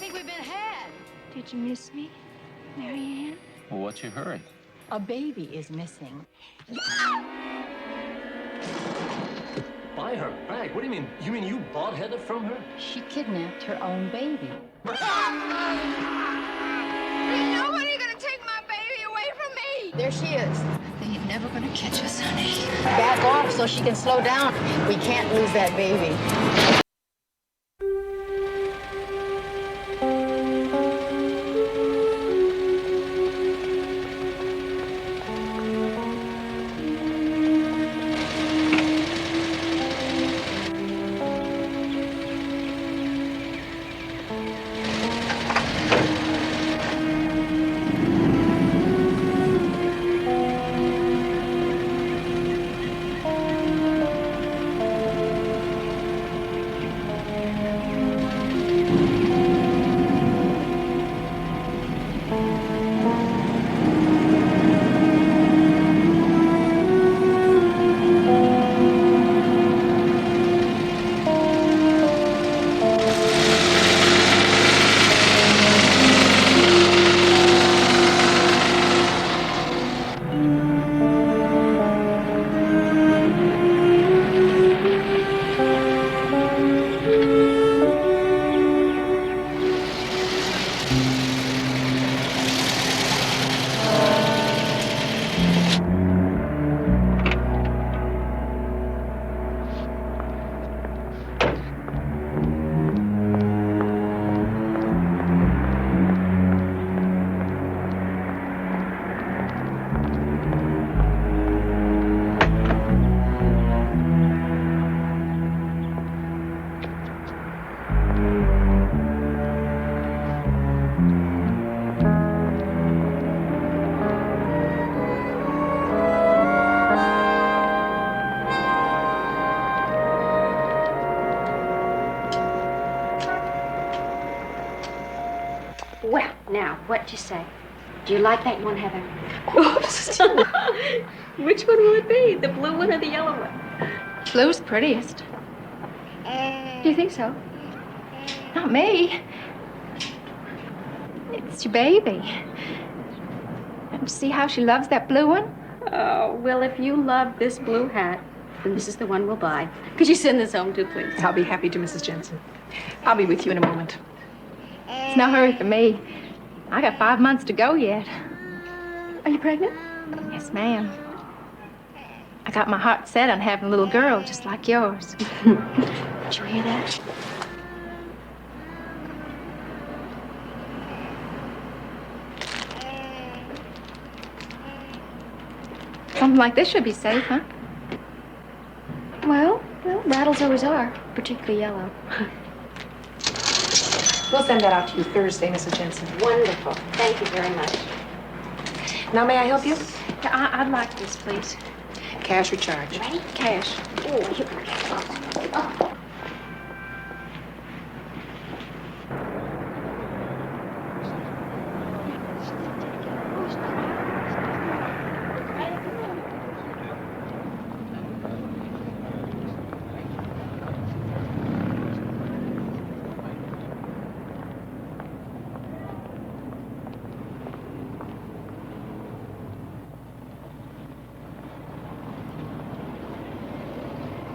think we've been had. Did you miss me, Marianne? Well, what's your hurry? A baby is missing. Buy her back? What do you mean? You mean you bought Heather from her? She kidnapped her own baby. There's nobody gonna take my baby away from me! There she is. They ain't never gonna catch us, honey. Back off so she can slow down. We can't lose that baby. Well, now, what'd you say? Do you like that one, Heather? Oops. Which one will it be? The blue one or the yellow one? Blue's prettiest. Do you think so? Not me. It's your baby. See how she loves that blue one? Oh, well, if you love this blue hat, then this is the one we'll buy. Could you send this home too, please? I'll be happy to, Mrs. Jensen. I'll be with you in a moment. It's no hurry for me. I got 5 months to go yet. Are you pregnant? Yes, ma'am. I got my heart set on having a little girl just like yours. Did you hear that? Something like this should be safe, huh? Well, rattles always are, particularly yellow. We'll send that out to you Thursday, Mrs. Jensen. Wonderful. Thank you very much. Now, may I help you? Yeah, I'd like this, please. Cash or charge? Ready? Cash. Oh, here we go. Oh.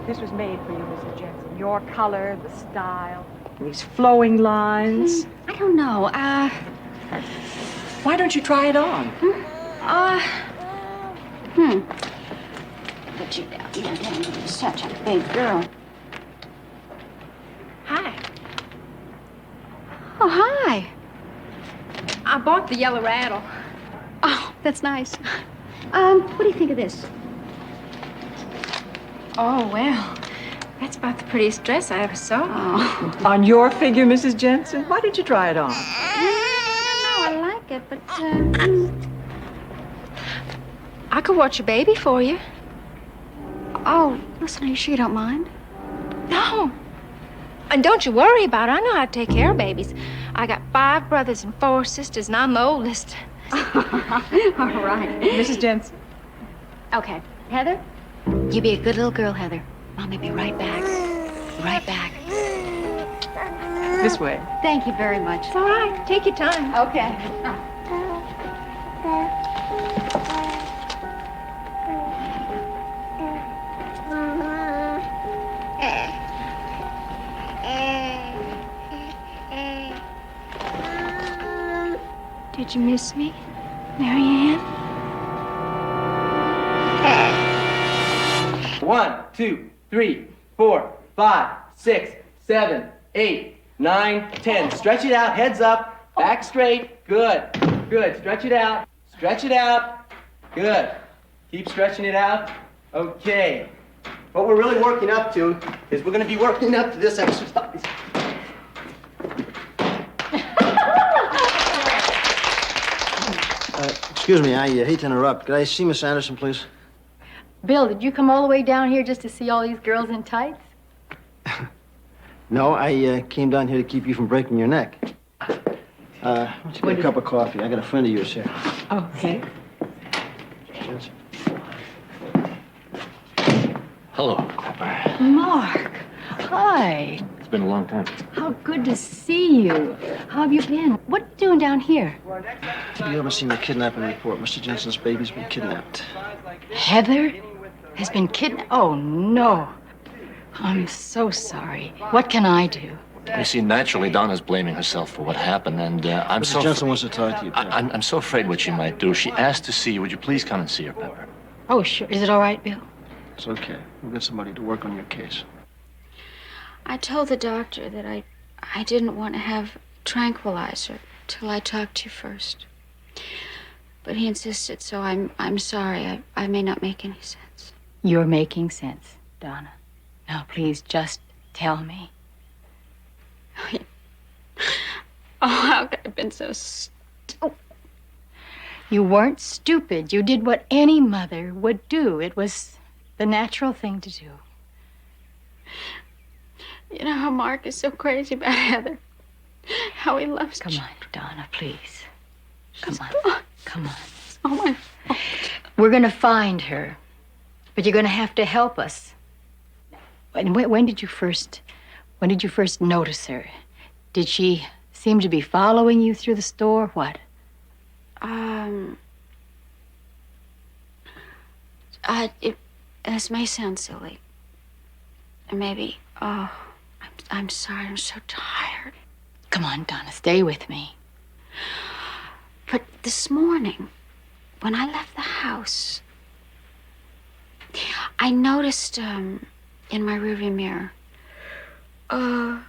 This was made for you, Mrs. Jensen. Your color, the style, these flowing lines. I don't know. Why don't you try it on? Put you down. You're such a big girl. Hi. Oh, hi. I bought the yellow rattle. Oh, that's nice. What do you think of this? Oh, well, that's about the prettiest dress I ever saw. Oh. On your figure, Mrs. Jensen? Why did you try it on? I don't know. I like it, but, I could watch your baby for you. Oh, listen, are you sure you don't mind? No. And don't you worry about it. I know how to take care of babies. I got 5 brothers and 4 sisters, and I'm the oldest. All right. Mrs. Jensen? Okay. Heather? You be a good little girl, Heather. Mommy be right back. Right back. This way. Thank you very much. It's all right. Take your time. Okay. Did you miss me, Marianne? 1, 2, 3, 4, 5, 6, 7, 8, 9, 10. Stretch it out, heads up, back straight. Good, good. Stretch it out, stretch it out. Good. Keep stretching it out. Okay. What we're really working up to is we're going to be working up to this exercise. Excuse me, I hate to interrupt. Could I see Miss Anderson, please? Bill, did you come all the way down here just to see all these girls in tights? No, I came down here to keep you from breaking your neck. Why don't you get a cup of coffee? I got a friend of yours here. Oh, okay. Cheers. Hello. Mark, hi. It's been a long time. How good to see you. How have you been? What are you doing down here? You haven't seen the kidnapping report. Mr. Jensen's baby's been kidnapped. Heather has been kidnapped? Oh, no. I'm so sorry. What can I do? You see, naturally, Donna's blaming herself for what happened, and I'm Mr. so... Jensen wants to talk to you, Pepper. I'm so afraid what she might do. She asked to see you. Would you please come and see her, Pepper? Oh, sure. Is it all right, Bill? It's okay. We'll get somebody to work on your case. I told the doctor that I didn't want to have tranquilizer till I talked to you first. But he insisted, so I'm sorry. I may not make any sense. You're making sense, Donna. Now, please, just tell me. Oh, how could I have been so stupid? You weren't stupid. You did what any mother would do. It was the natural thing to do. You know how Mark is so crazy about Heather? How he loves Come on, Donna, please. Come on. gone. Come on. Oh, my fault. We're going to find her, but you're going to have to help us. And when did you first notice her? Did she seem to be following you through the store? What? This may sound silly. And maybe, I'm sorry, I'm so tired. Come on, Donna, stay with me. But this morning, when I left the house, I noticed, in my rearview mirror, one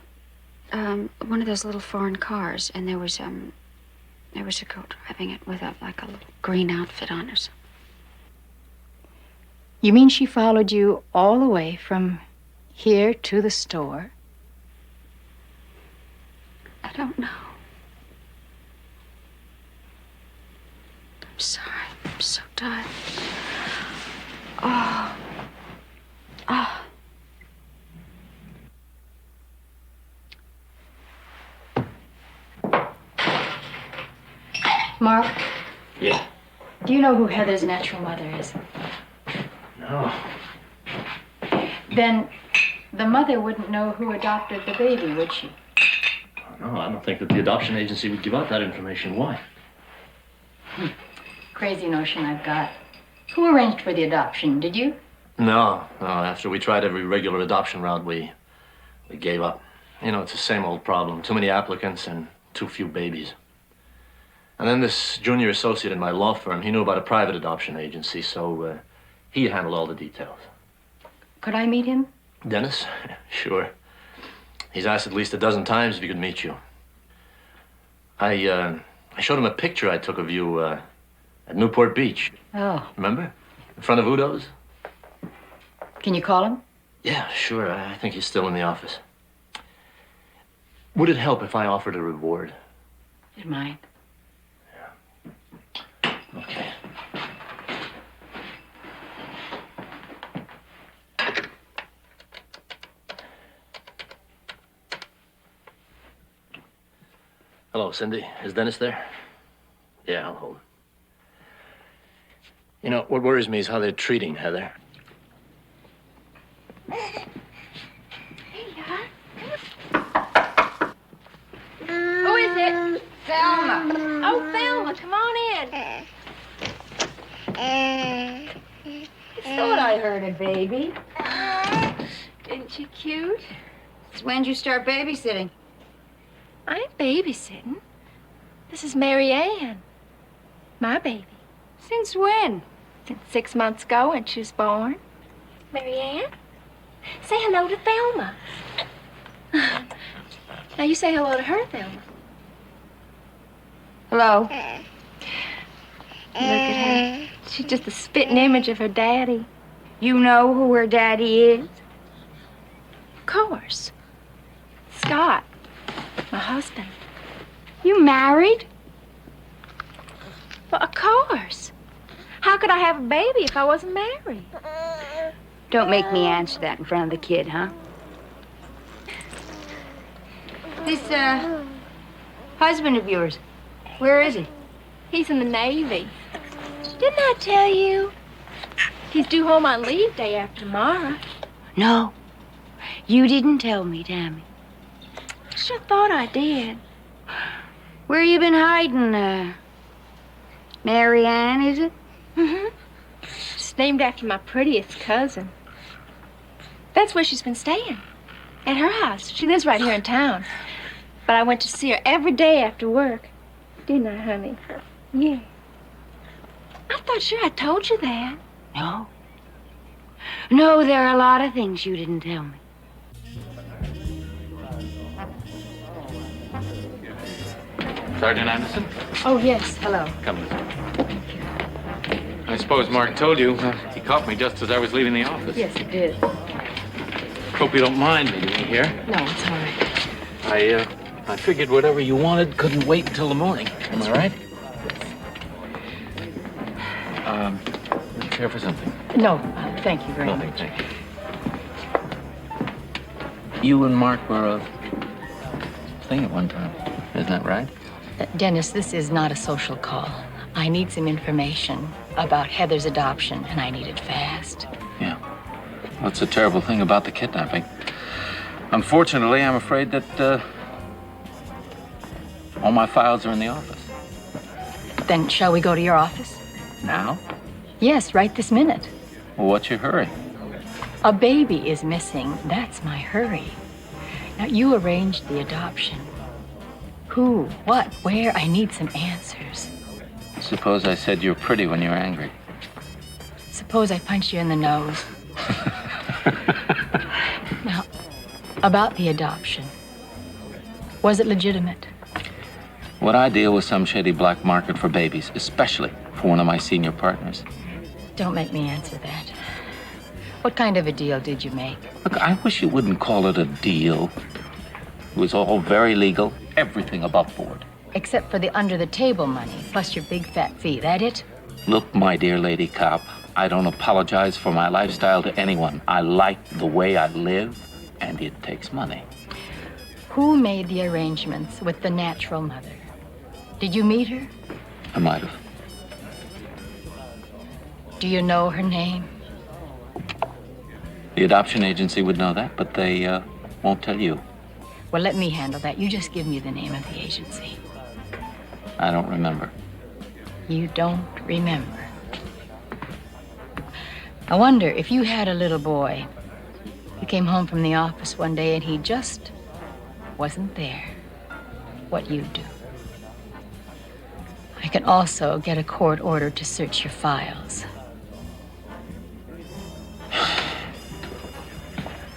of those little foreign cars, and there was a girl driving it with a little green outfit on or something. You mean she followed you all the way from here to the store? I don't know. I'm sorry. I'm so tired. Oh. Mark, Yeah. do you know who Heather's natural mother is? No. Then the mother wouldn't know who adopted the baby, would she? No, I don't think that the adoption agency would give out that information. Why? Crazy notion I've got. Who arranged for the adoption? Did you? No. After we tried every regular adoption route, we gave up. You know, it's the same old problem. Too many applicants and too few babies. And then this junior associate in my law firm, he knew about a private adoption agency, so he handled all the details. Could I meet him? Dennis? Sure. He's asked at least a dozen times if he could meet you. I showed him a picture I took of you at Newport Beach. Oh. Remember? In front of Udo's? Can you call him? Yeah, sure. I think he's still in the office. Would it help if I offered a reward? It might. Okay. Hello, Cindy. Is Dennis there? Yeah, I'll hold him. You know, what worries me is how they're treating Heather. Thelma. Oh, Thelma, come on in. Thought I heard a baby. Isn't she cute? Since when did you start babysitting? I ain't babysitting. This is Mary Ann, my baby. Since when? Since 6 months ago when she was born. Mary Ann, say hello to Thelma. Now you say hello to her, Thelma. Hello. Look at her. She's just a spitting image of her daddy. You know who her daddy is? Of course. Scott, my husband. You married? Well, of course. How could I have a baby if I wasn't married? Don't make me answer that in front of the kid, huh? This, husband of yours, where is he? He's in the Navy. Didn't I tell you? He's due home on leave day after tomorrow. No. You didn't tell me, Tammy. Sure thought I did. Where you been hiding, Mary Ann, is it? Mm-hmm. It's named after my prettiest cousin. That's where she's been staying. At her house. She lives right here in town. But I went to see her every day after work. Didn't I, honey? Yeah. I thought sure I told you that. No. No, there are a lot of things you didn't tell me. Sergeant Anderson? Oh, yes, hello. Come with me. I suppose Mark told you. He caught me just as I was leaving the office. Yes, it did. Hope you don't mind meeting me here. No, it's all right. I figured whatever you wanted couldn't wait until the morning. Am I right? You care for something? No, thank you very Nothing, much. thank you. You and Mark were a thing at one time. Isn't that right? Dennis, this is not a social call. I need some information about Heather's adoption, and I need it fast. Yeah. What's the terrible thing about the kidnapping? Unfortunately, I'm afraid that all my files are in the office. Then shall we go to your office? Now? Yes, right this minute. Well, what's your hurry? A baby is missing. That's my hurry. Now, you arranged the adoption. Who, what, where? I need some answers. Suppose I said you're pretty when you're angry. Suppose I punch you in the nose. Now, about the adoption. Was it legitimate? Would I deal with some shady black market for babies, especially for one of my senior partners? Don't make me answer that. What kind of a deal did you make? Look, I wish you wouldn't call it a deal. It was all very legal, everything above board. Except for the under-the-table money, plus your big fat fee. That it? Look, my dear lady cop, I don't apologize for my lifestyle to anyone. I like the way I live, and it takes money. Who made the arrangements with the natural mother? Did you meet her? I might have. Do you know her name? The adoption agency would know that, but they won't tell you. Well, let me handle that. You just give me the name of the agency. I don't remember. You don't remember. I wonder if you had a little boy. You came home from the office one day and he just wasn't there. What you'd do. I can also get a court order to search your files.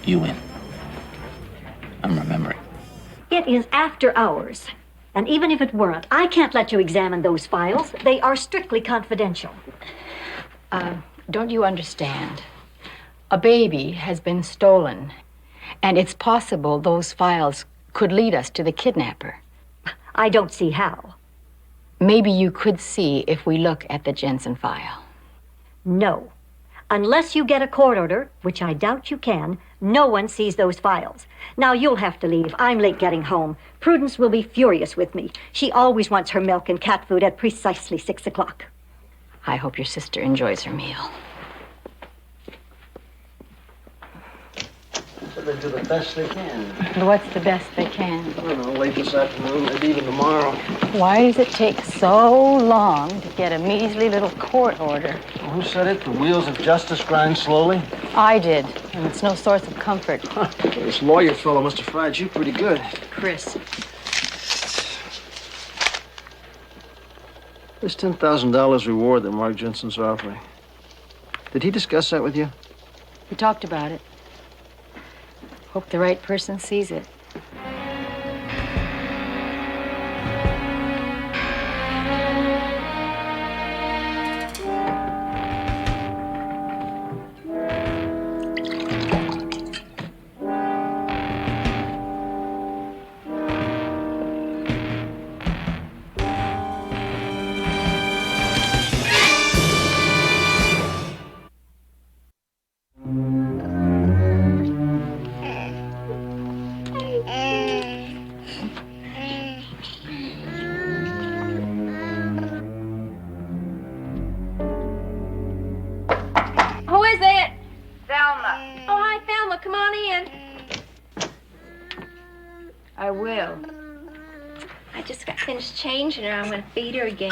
You win. I'm remembering. It is after hours. And even if it weren't, I can't let you examine those files. They are strictly confidential. Don't you understand? A baby has been stolen, and it's possible those files could lead us to the kidnapper. I don't see how. Maybe you could see if we look at the Jensen file. No. Unless you get a court order, which I doubt you can, no one sees those files. Now you'll have to leave. I'm late getting home. Prudence will be furious with me. She always wants her milk and cat food at precisely 6 o'clock. I hope your sister enjoys her meal. They do the best they can. What's the best they can? I don't know, late this afternoon, maybe even tomorrow. Why does it take so long to get a measly little court order? Well, who said it? The wheels of justice grind slowly? I did, and it's no source of comfort. This lawyer fellow must have fried you pretty good. Chris. This $10,000 reward that Mark Jensen's offering. Did he discuss that with you? We talked about it. Hope the right person sees it. Who is it? Thelma. Oh, hi, Thelma. Come on in. I will. I just got finished changing her. I'm going to feed her again.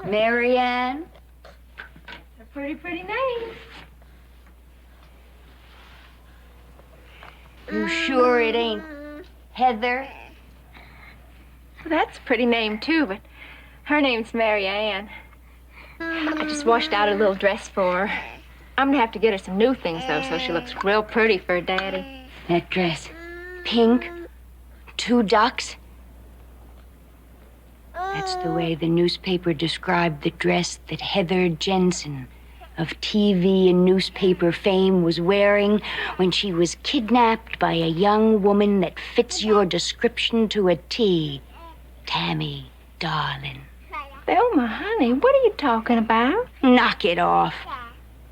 Marianne? A pretty, pretty name. You sure it ain't Heather? Well, that's a pretty name, too, but her name's Mary Ann. I just washed out a little dress for her. I'm going to have to get her some new things, though, so she looks real pretty for her daddy. That dress. Pink. 2 ducks. That's the way the newspaper described the dress that Heather Jensen of TV and newspaper fame was wearing when she was kidnapped by a young woman that fits your description to a T. Tammy, darling. Thelma, honey, what are you talking about? Knock it off.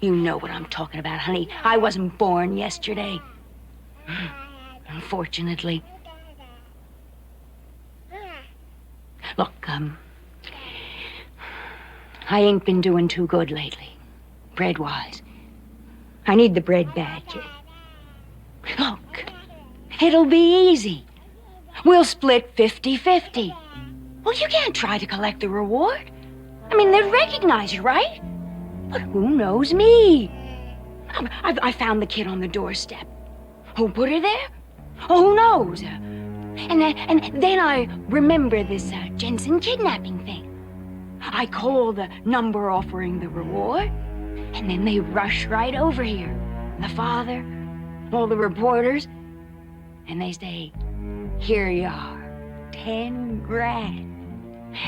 You know what I'm talking about, honey. I wasn't born yesterday. Unfortunately. Look, I ain't been doing too good lately, bread-wise. I need the bread bad, kid. Look, it'll be easy. We'll split 50-50. Well, you can't try to collect the reward. I mean, they'd recognize you, right? But who knows me? I found the kid on the doorstep. Who put her there? Oh, who knows? And then I remember this Jensen kidnapping thing. I call the number offering the reward, and then they rush right over here. The father, all the reporters, and they say, here you are, 10 grand.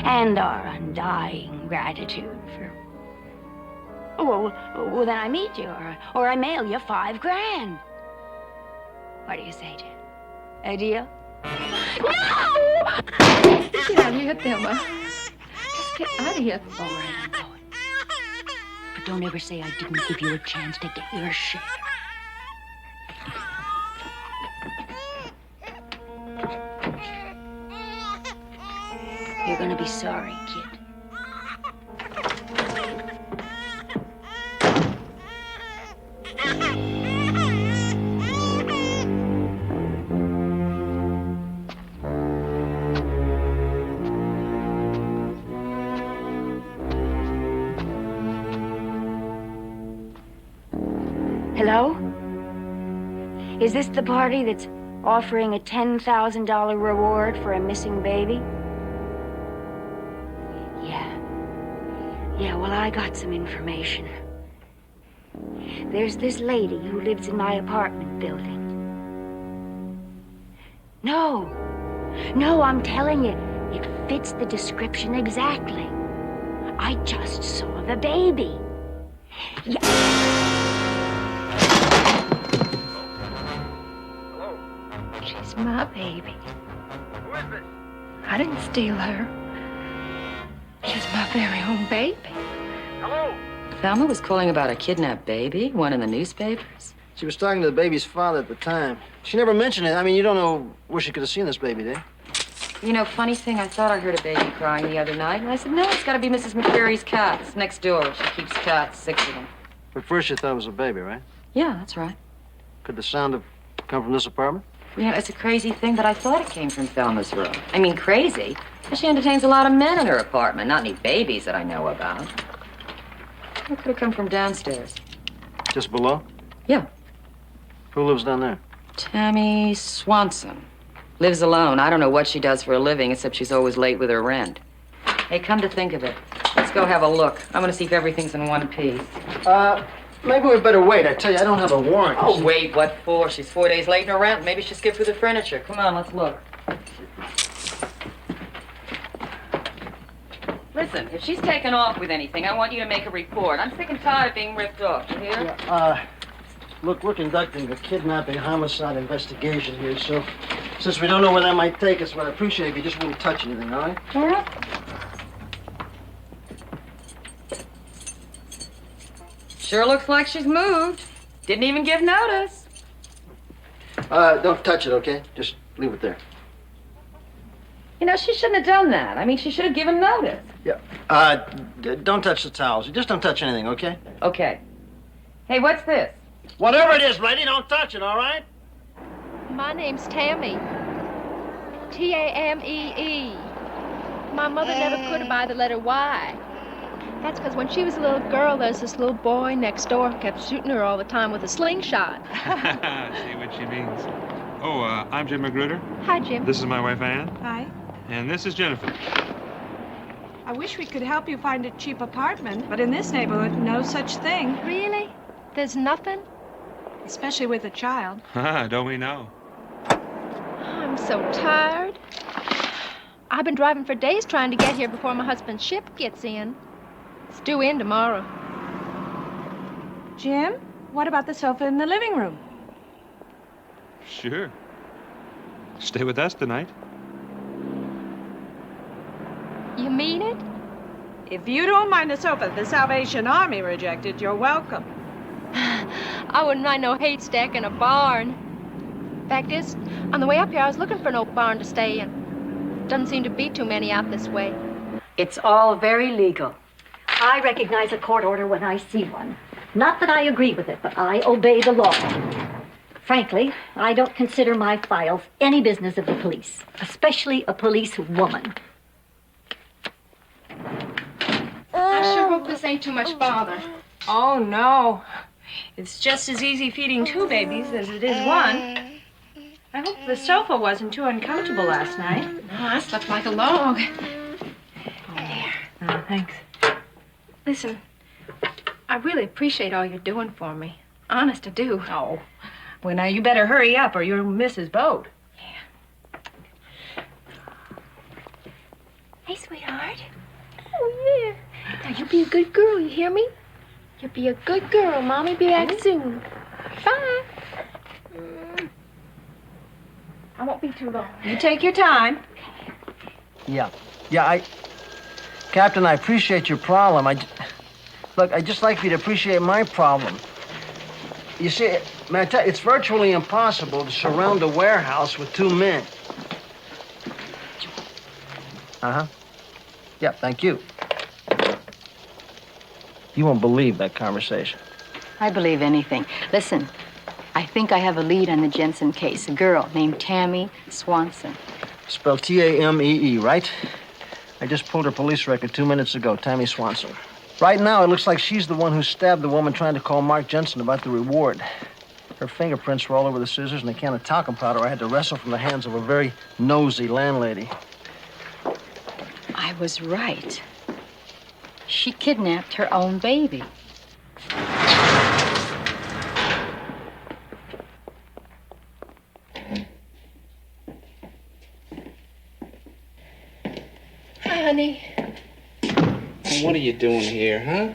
And our undying gratitude for... Oh, well, then I meet you, or I mail you 5 grand. What do you say, Jen? A deal? No! Get out of here, Thelma. Just get out of here. All right, I'm going. But don't ever say I didn't give you a chance to get your share. You're gonna be sorry, kid. Hello? Is this the party that's offering a $10,000 reward for a missing baby? Yeah, well, I got some information. There's this lady who lives in my apartment building. No, I'm telling you, it fits the description exactly. I just saw the baby. Yeah. She's my baby. Who is this? I didn't steal her. She's my very own baby. Hello? Thelma was calling about a kidnapped baby, one in the newspapers. She was talking to the baby's father at the time. She never mentioned it. I mean, you don't know where she could have seen this baby, did you? You know, funny thing, I thought I heard a baby crying the other night, and I said, no, it's got to be Mrs. McCreary's cats next door. She keeps cats, 6 of them. But first you thought it was a baby, right? Yeah, that's right. Could the sound have come from this apartment? You know, it's a crazy thing, but I thought it came from Thelma's room. I mean, crazy. She entertains a lot of men in her apartment, not any babies that I know about. It could have come from downstairs. Just below? Yeah. Who lives down there? Tammy Swanson. Lives alone. I don't know what she does for a living, except she's always late with her rent. Hey, come to think of it, let's go have a look. I'm gonna see if everything's in one piece. Maybe we better wait. I tell you, I don't have a warrant. Oh, wait, what for? She's 4 days late in her rent. Maybe she'll skip through the furniture. Come on, let's look. Listen, if she's taken off with anything, I want you to make a report. I'm sick and tired of being ripped off, you hear? Yeah, look, we're conducting a kidnapping homicide investigation here, so since we don't know where that might take us, but I'd appreciate it if you just wouldn't touch anything, all right? All right. Sure looks like she's moved. Didn't even give notice. Don't touch it, okay? Just leave it there. You know, she shouldn't have done that. I mean, she should have given notice. Yeah. Don't touch the towels. Just don't touch anything, okay? Okay. Hey, what's this? Whatever it is, lady, don't touch it, all right? My name's Tammy. T-A-M-E-E. My mother never could buy the letter Y. That's because when she was a little girl, there's this little boy next door who kept shooting her all the time with a slingshot. See what she means. Oh, I'm Jim Magruder. Hi, Jim. This is my wife, Ann. Hi. And this is Jennifer. I wish we could help you find a cheap apartment, but in this neighborhood, no such thing. Really? There's nothing? Especially with a child. Don't we know? I'm so tired. I've been driving for days trying to get here before my husband's ship gets in. It's due in tomorrow. Jim, what about the sofa in the living room? Sure. Stay with us tonight. You mean it? If you don't mind the sofa the Salvation Army rejected, you're welcome. I wouldn't mind no hay stack in a barn. Fact is, on the way up here, I was looking for an oak barn to stay in. Doesn't seem to be too many out this way. It's all very legal. I recognize a court order when I see one. Not that I agree with it, but I obey the law. Frankly, I don't consider my files any business of the police, especially a police woman. I sure hope this ain't too much bother. Oh, no. It's just as easy feeding 2 babies as it is 1. I hope the sofa wasn't too uncomfortable last night. No, I slept like a log. Oh, thanks. Listen, I really appreciate all you're doing for me. Honest, I do. Oh. Well, now you better hurry up or you'll miss his boat. Hey, sweetheart. Oh, yeah. Now, you be a good girl, you hear me? You be a good girl. Mommy be back soon. Bye. I won't be too long. You take your time. Yeah, Captain, I appreciate your problem. Look, I'd just like for you to appreciate my problem. You see, man, I tell you, it's virtually impossible to surround a warehouse with 2 men. Uh-huh. Yeah, thank you. You won't believe that conversation. I believe anything. Listen, I think I have a lead on the Jensen case. A girl named Tammy Swanson. Spelled T-A-M-E-E, right? I just pulled her police record 2 minutes ago, Tammy Swanson. Right now, it looks like she's the one who stabbed the woman trying to call Mark Jensen about the reward. Her fingerprints were all over the scissors and a can of talcum powder I had to wrestle from the hands of a very nosy landlady. I was right. She kidnapped her own baby. Hi, honey. What are you doing here, huh?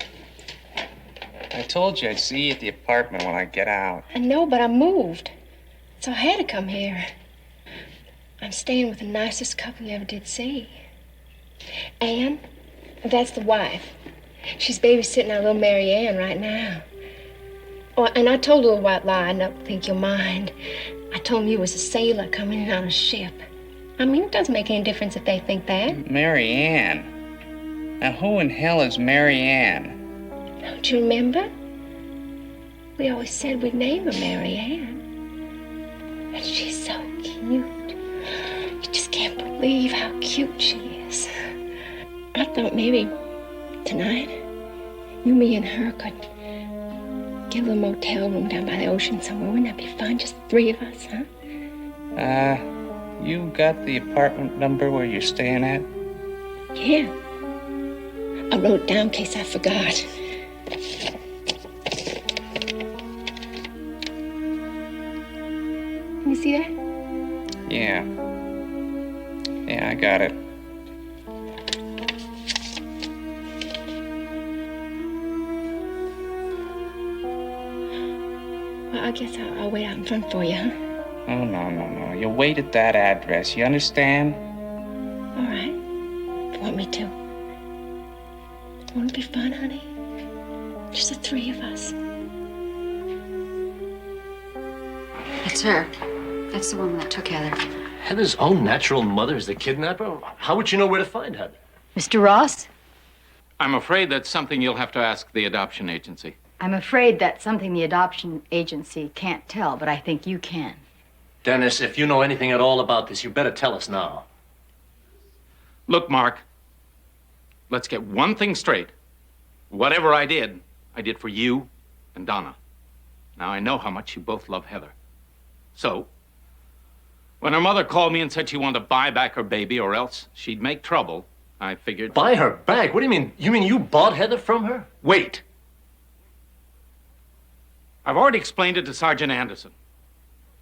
I told you I'd see you at the apartment when I get out. I know, but I moved. So I had to come here. I'm staying with the nicest couple you ever did see. Ann, that's the wife. She's babysitting our little Mary Ann right now. Oh, and I told a little white lie I don't think you'll mind. I told him you was a sailor coming in on a ship. I mean, it doesn't make any difference if they think that. Mary Ann. Now, who in hell is Mary Ann? Don't you remember? We always said we'd name her Mary Ann. And she's so cute. You just can't believe how cute she is. I thought maybe tonight, you, me, and her could get a little motel room down by the ocean somewhere. Wouldn't that be fun? Just the three of us, huh? You got the apartment number where you're staying at? Yeah. I wrote it down in case I forgot. Can you see that? Yeah. Yeah, I got it. Well, I guess I'll wait out in front for you, huh? Oh, no. You wait at that address, you understand? All right. If you want me to. Won't it be fun, honey? Just the three of us. It's her. That's the woman that took Heather. Heather's own natural mother is the kidnapper? How would you know where to find Heather? Mr. Ross? I'm afraid that's something you'll have to ask the adoption agency. I'm afraid that's something the adoption agency can't tell, but I think you can. Dennis, if you know anything at all about this, you better tell us now. Look, Mark, let's get one thing straight. Whatever I did for you and Donna. Now, I know how much you both love Heather. So, when her mother called me and said she wanted to buy back her baby or else she'd make trouble, I figured... Buy her back? What do you mean? You mean you bought Heather from her? Wait. I've already explained it to Sergeant Anderson.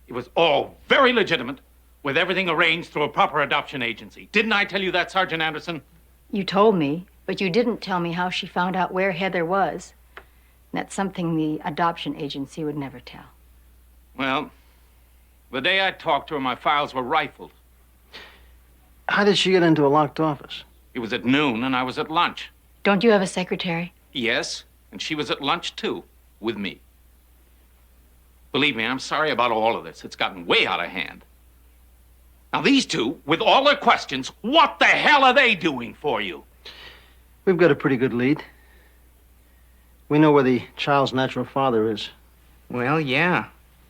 It was all very legitimate, with everything arranged through a proper adoption agency. Didn't I tell you that, Sergeant Anderson? You told me, but you didn't tell me how she found out where Heather was. That's something the adoption agency would never tell. Well, the day I talked to her, my files were rifled. How did she get into a locked office? It was at noon, and I was at lunch. Don't you have a secretary? Yes, and she was at lunch, too, with me. Believe me, I'm sorry about all of this. It's gotten way out of hand. Now, these two, with all their questions, what the hell are they doing for you? We've got a pretty good lead. We know where the child's natural father is. Well, yeah.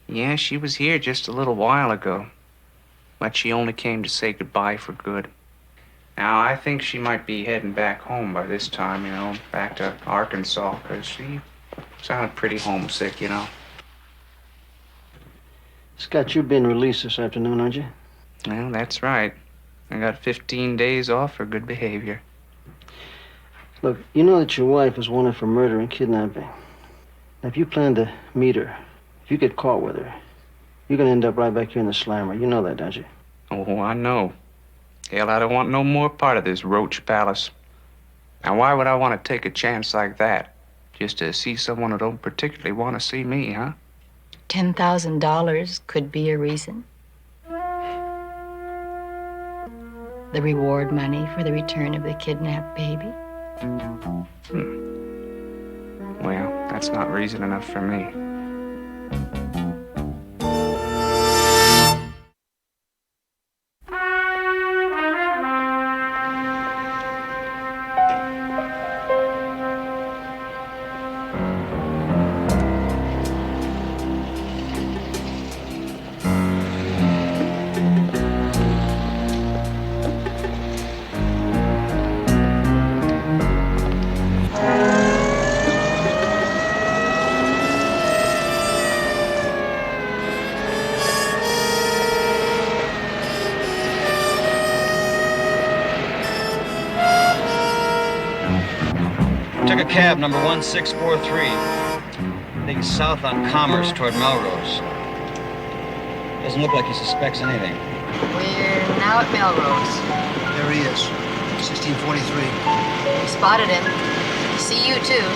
Yeah, she was here just a little while ago. But she only came to say goodbye for good. Now, I think she might be heading back home by this time, you know, back to Arkansas, because she sounded pretty homesick, you know. Scott, you've been released this afternoon, aren't you? Well, that's right. I got 15 days off for good behavior. Look, you know that your wife is wanted for murder and kidnapping. Now, if you plan to meet her, if you get caught with her, you're gonna end up right back here in the slammer. You know that, don't you? Oh, I know. Hell, I don't want no more part of this roach palace. Now, why would I want to take a chance like that? Just to see someone who don't particularly want to see me, huh? $10,000 could be a reason. The reward money for the return of the kidnapped baby. Well, that's not reason enough for me. Took a cab, number 1643. Heading south on Commerce toward Melrose. Doesn't look like he suspects anything. We're now at Melrose. There he is. 1643. We spotted him. See you, too.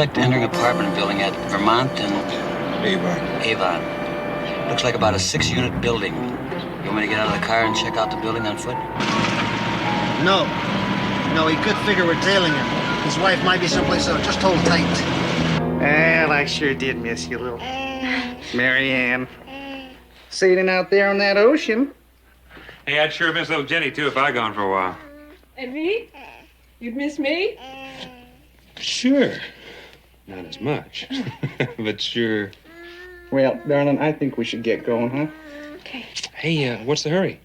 suspect entering apartment building at Vermont and Avon. Looks like about a 6-unit building. You want me to get out of the car and check out the building on foot? No. No, he could figure we're tailing him. His wife might be someplace else. Just hold tight. Well, I sure did miss you, little Mary Ann. Sailing out there on that ocean. Hey, I'd sure miss little Jenny, too, if I gone for a while. And me? You'd miss me? Sure. Not as much, but sure. Well, darling, I think we should get going, huh? Okay. Hey, what's the hurry?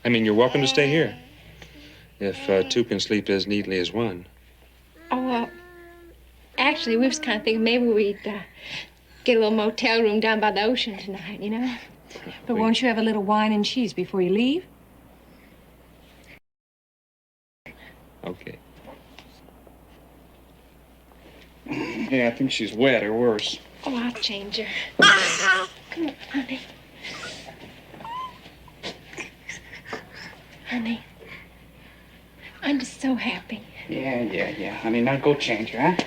I mean, you're welcome to stay here. If two can sleep as neatly as one. Oh, well, actually, we was kind of thinking maybe we'd get a little motel room down by the ocean tonight, you know? But won't you have a little wine and cheese before you leave? Okay. Yeah, I think she's wet or worse. Oh, I'll change her. Come on, honey. Honey, I'm just so happy. Yeah, honey. Now go change her, huh?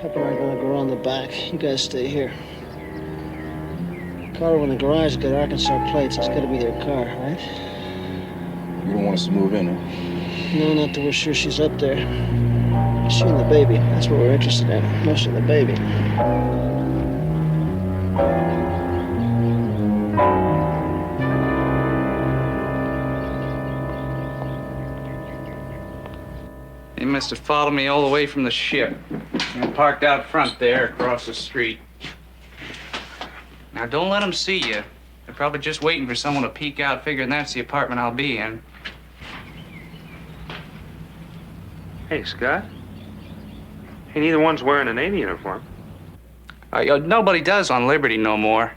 Pepper and I are gonna go around the back. You guys stay here. Car in the garage got Arkansas plates. It's gotta be their car, right? You don't want us to move in, huh? No, not till we're sure she's up there. She and the baby. That's what we're interested in. Mostly the baby. He must have followed me all the way from the ship and parked out front there across the street. Now, don't let them see you. They're probably just waiting for someone to peek out, figuring that's the apartment I'll be in. Hey, Scott. Hey, neither one's wearing a Navy uniform. Nobody does on Liberty no more.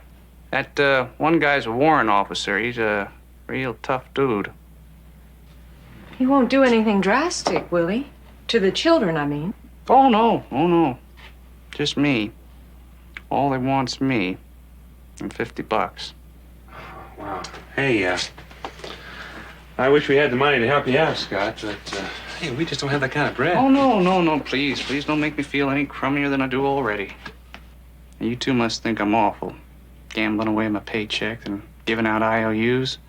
That one guy's a warrant officer. He's a real tough dude. He won't do anything drastic, will he? To the children, I mean. Oh, no. Just me. All they want's me. And $50. Wow. Hey, I wish we had the money to help you out, Scott, but, hey, we just don't have that kind of bread. Oh, no, please. Please don't make me feel any crummier than I do already. And you two must think I'm awful. Gambling away my paycheck and giving out IOUs.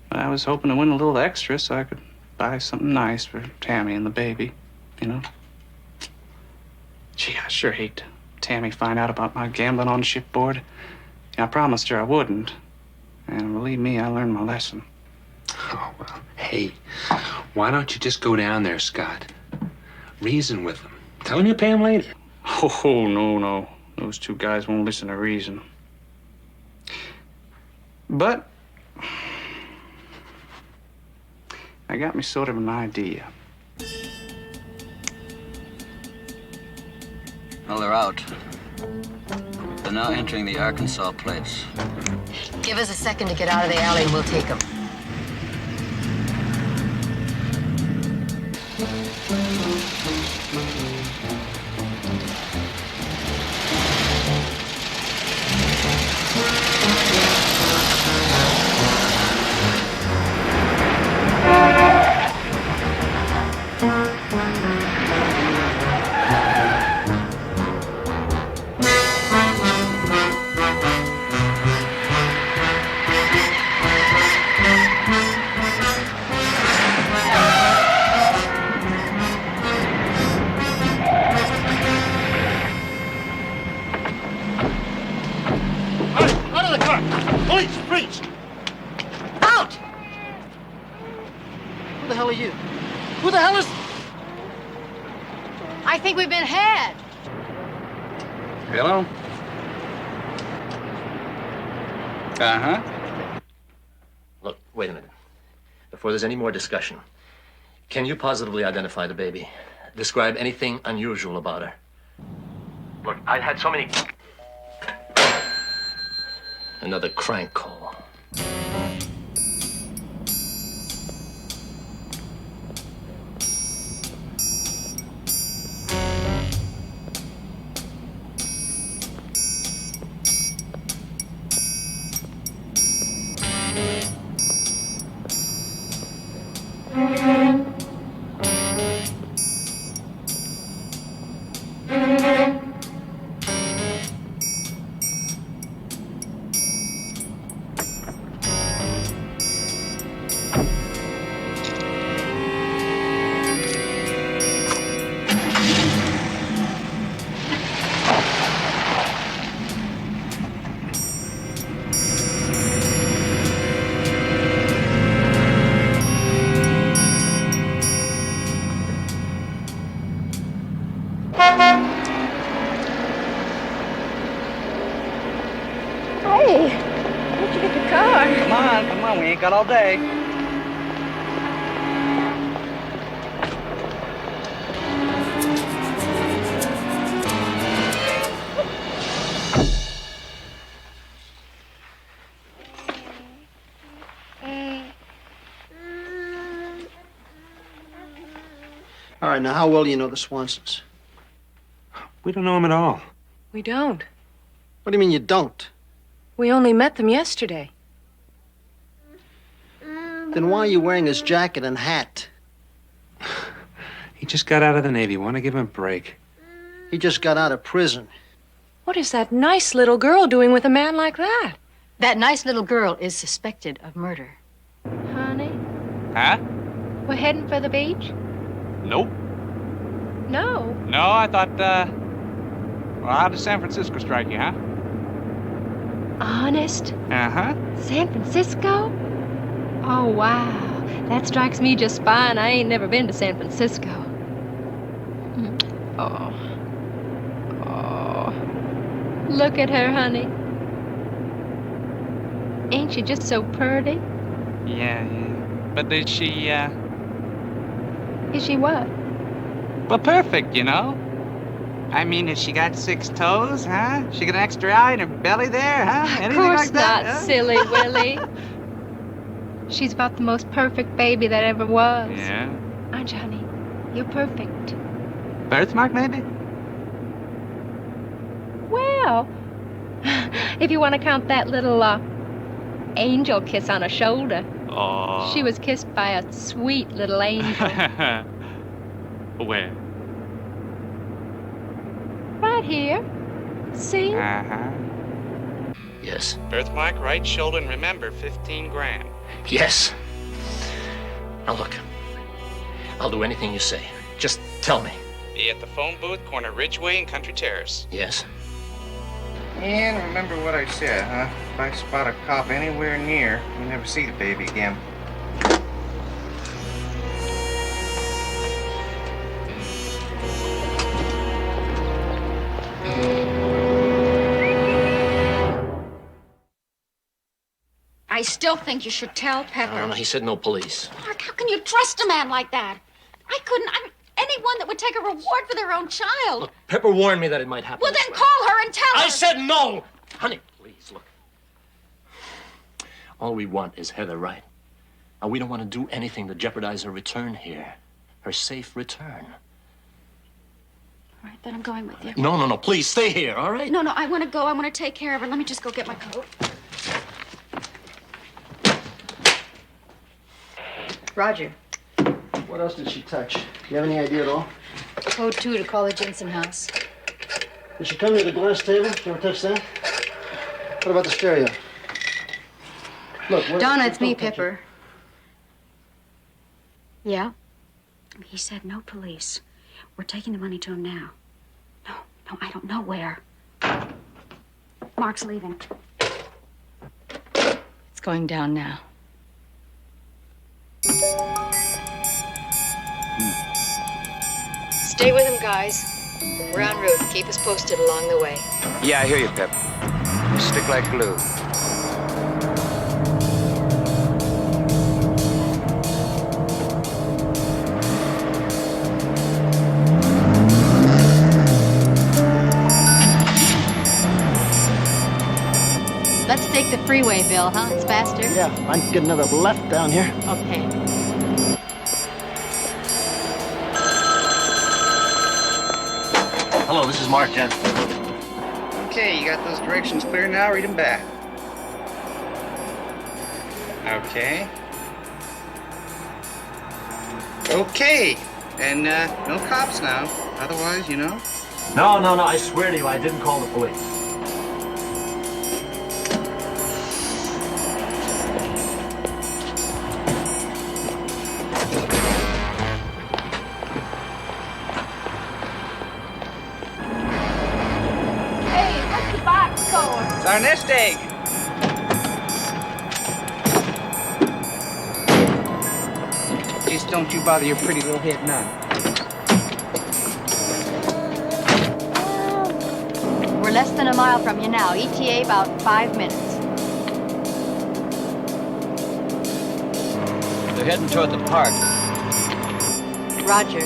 But I was hoping to win a little extra so I could buy something nice for Tammy and the baby, you know? Gee, I sure hate Tammy find out about my gambling on shipboard. I promised her I wouldn't. And believe me, I learned my lesson. Oh, well, hey, why don't you just go down there, Scott? Reason with them. Tell them you'll pay them later. Oh, no. Those two guys won't listen to reason. But I got me sort of an idea. Well, they're out. They're now entering the Arkansas plates. Give us a second to get out of the alley and we'll take them. Police, freeze! Out! Who the hell are you? Who the hell is... I think we've been had. Hello? Uh-huh. Look, wait a minute. Before there's any more discussion, can you positively identify the baby? Describe anything unusual about her? Look, I had so many... Another crank call. Hey, where'd you get the car? Come on, we ain't got all day. All right, now how well do you know the Swansons? We don't know him at all. We don't. What do you mean you don't? We only met them yesterday. Then why are you wearing his jacket and hat? He just got out of the Navy. Want to give him a break. He just got out of prison. What is that nice little girl doing with a man like that? That nice little girl is suspected of murder. Honey, Huh? we're heading for the beach? Nope. No. No, I thought, well, how does San Francisco strike you, huh? Honest? Uh-huh. San Francisco? Oh, wow. That strikes me just fine. I ain't never been to San Francisco. Oh. Oh. Look at her, honey. Ain't she just so pretty? Yeah. But is she, Is she what? well, perfect, you know? I mean, has she got 6 toes, huh? She got an extra eye in her belly there, huh? Anything Of course like that? not, huh? silly Willie. She's about the most perfect baby that ever was. Yeah. Aren't you, honey? You're perfect. Birthmark, maybe? Well, if you want to count that little angel kiss on her shoulder. Oh. She was kissed by a sweet little angel. Where? Right here. See? Uh-huh. Yes. Birthmark, right shoulder, and remember, 15 grand. Yes. Now look, I'll do anything you say. Just tell me. Be at the phone booth, corner Ridgeway and Country Terrace. Yes. And remember what I said, huh? If I spot a cop anywhere near, you'll never see the baby again. I still think you should tell Pepper. No, he said no police. Mark, how can you trust a man like that? I couldn't. Anyone that would take a reward for their own child. Look, Pepper warned me that it might happen. Well, this then way. call her and tell her. I said no! Honey, please, look. All we want is Heather right. Now, we don't want to do anything to jeopardize her return here. Her safe return. All right, then I'm going with you. No, please, stay here, all right? No, I want to go. I want to take care of her. Let me just go get my coat. Roger. What else did she touch? Do you have any idea at all? Code 2 to call the Jensen house. Did she come near the glass table? Did you ever touch that? What about the stereo? Look, Donna, it's me, Pepper. Yeah? He said no police. We're taking the money to him now. No, I don't know where. Mark's leaving. It's going down now. Stay with him, guys. We're en route. Keep us posted along the way. Yeah, I hear you, Pep. Stick like glue. freeway, Bill, huh? It's faster? Yeah, I can get another left down here. Okay. Hello, this is Mark Jensen. Okay, you got those directions clear now? Read them back. Okay. Okay. And no cops now. Otherwise, you know. No, I swear to you, I didn't call the police. Hey, what's the box for? It's our nest egg. Just don't you bother your pretty little head none. We're less than a mile from you now. ETA about 5 minutes. They're heading toward the park. Roger.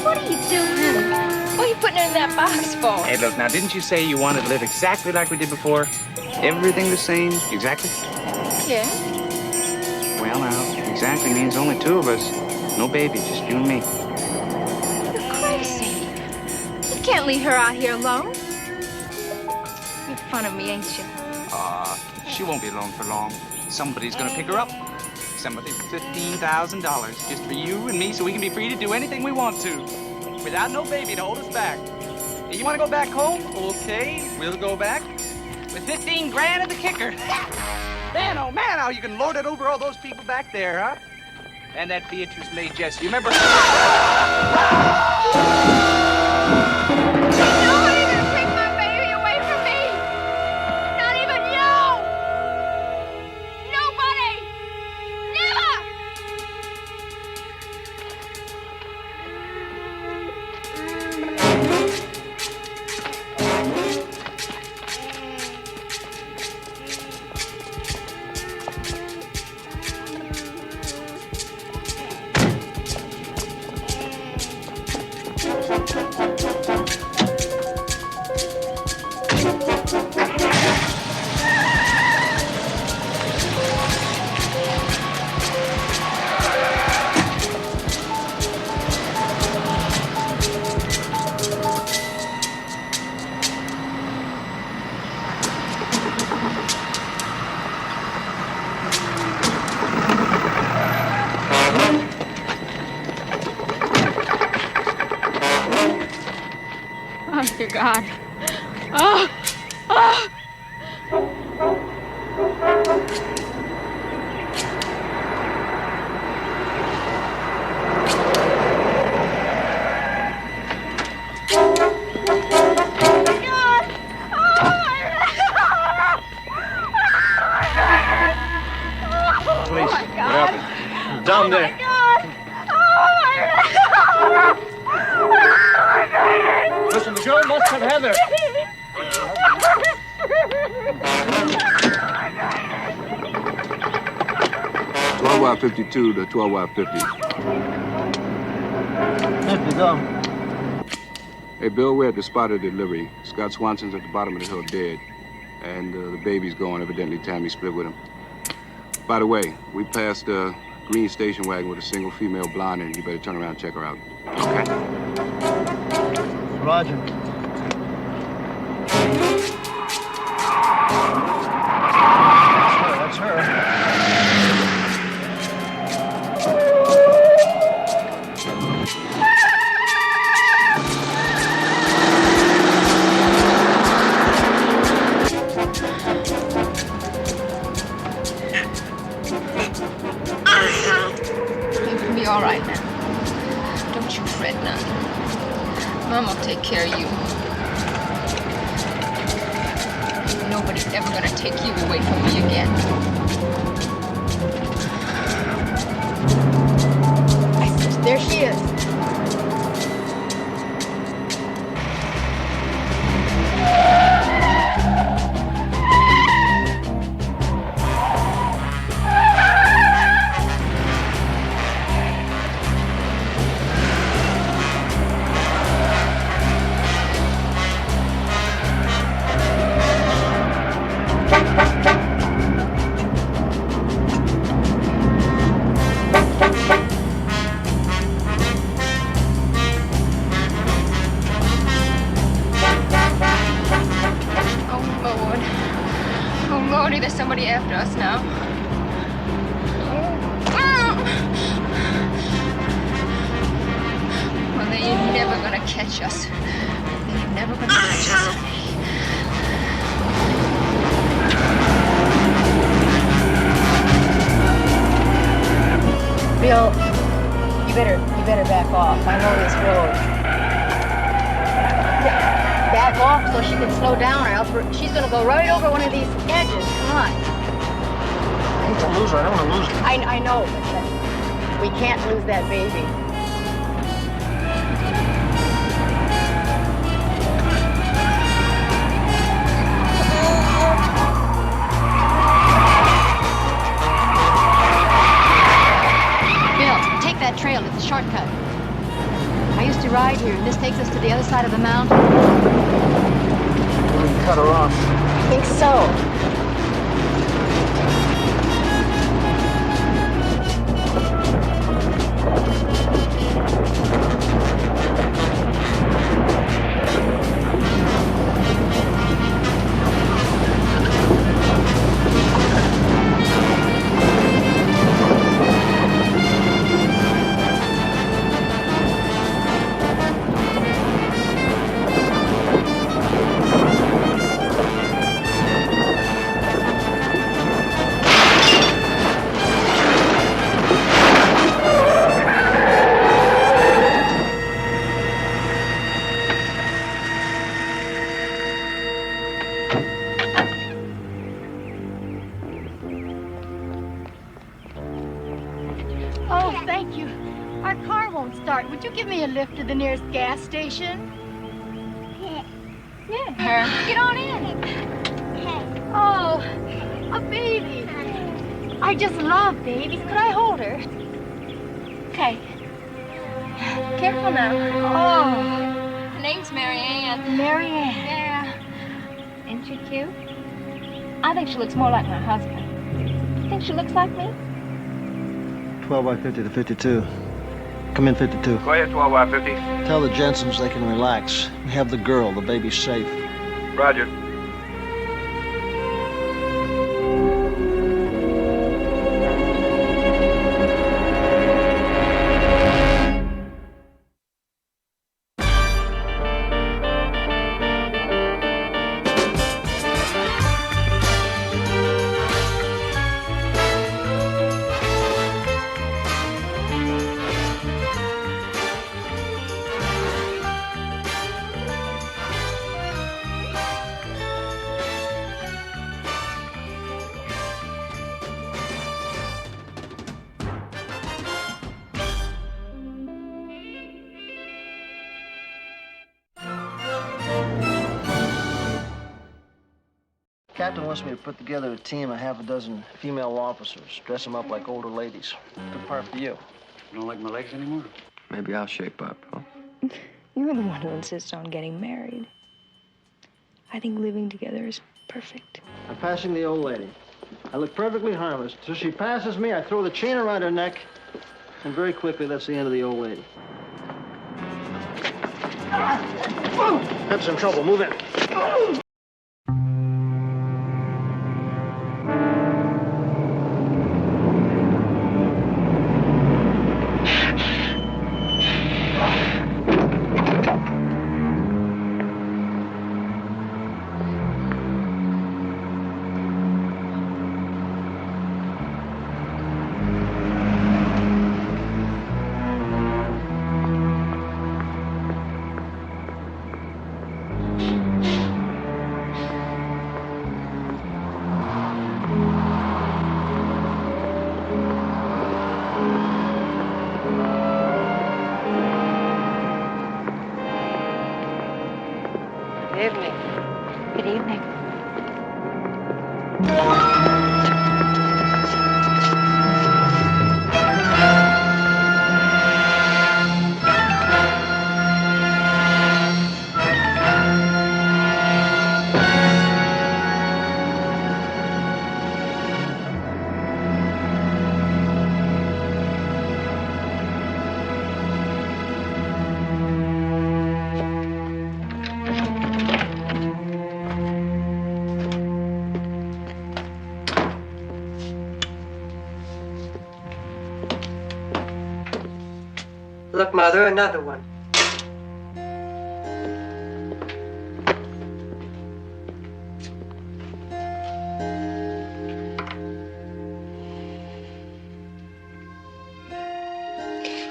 What are you doing? What are you putting it in that box for? Hey, look, now, didn't you say you wanted to live exactly like we did before? Everything the same? Exactly? Yeah. Well, now, exactly means only two of us. No baby, just you and me. You're crazy. You can't leave her out here alone. You're fun of me, ain't you? She won't be alone for long. Somebody's gonna pick her up. Somebody with $15,000 just for you and me so we can be free to do anything we want to. Without no baby to hold us back. Hey, you wanna go back home? Okay, we'll go back. With 15 grand at the kicker. Man, oh man, how you can lord it over all those people back there, huh? And that Beatrice May Jess, you remember? Nobody's gonna take my baby away from me! Not even you! Nobody! Never! Oh, dear God. Oh! Oh! Please, what happened? Down there. Listen, the girl must have Heather. Wire 52 to 12 wire 50. Hey, Bill, we're at the spot of delivery. Scott Swanson's at the bottom of the hill dead. And the baby's gone. Evidently, Tammy split with him. By the way, we passed a green station wagon with a single female blonde in it. You better turn around and check her out. Okay. Roger. That's her. You'll be all right now. Don't you fret none. Mom will take care of you. Nobody's ever gonna take you away from me again. There she is. There's somebody after us now. Well, they're never gonna catch us. They're never gonna catch us. Bill, you better back off. I know this road. Back off so she can slow down, or else she's gonna go right over one of these edges. Come on. I hate to lose her. I don't want to lose her. I know, but we can't lose that baby. Bill, take that trail. It's a shortcut. I used to ride here, and this takes us to the other side of the mountain. We can cut her off. I think so. Oh, thank you. Our car won't start. Would you give me a lift to the nearest gas station? Yeah. Get on in. Oh, a baby. I just love babies. Could I hold her? Okay. Careful now. Oh. Her name's Mary Ann. Mary Ann. Yeah. Ain't she cute? I think she looks more like my husband. You think she looks like me? 12 by 50 to 52. Come in, 52. Go ahead, 12 by 50. Tell the Jensens they can relax. We have the girl. The baby's safe. Roger. Captain wants me to put together a team of half a dozen female officers, dress them up like older ladies. Good part for you. You don't like my legs anymore? Maybe I'll shape up, huh? You're the one who insists on getting married. I think living together is perfect. I'm passing the old lady. I look perfectly harmless. So she passes me, I throw the chain around her neck, and very quickly, that's the end of the old lady. Pep's in trouble. Move in. Look, Mother, another one.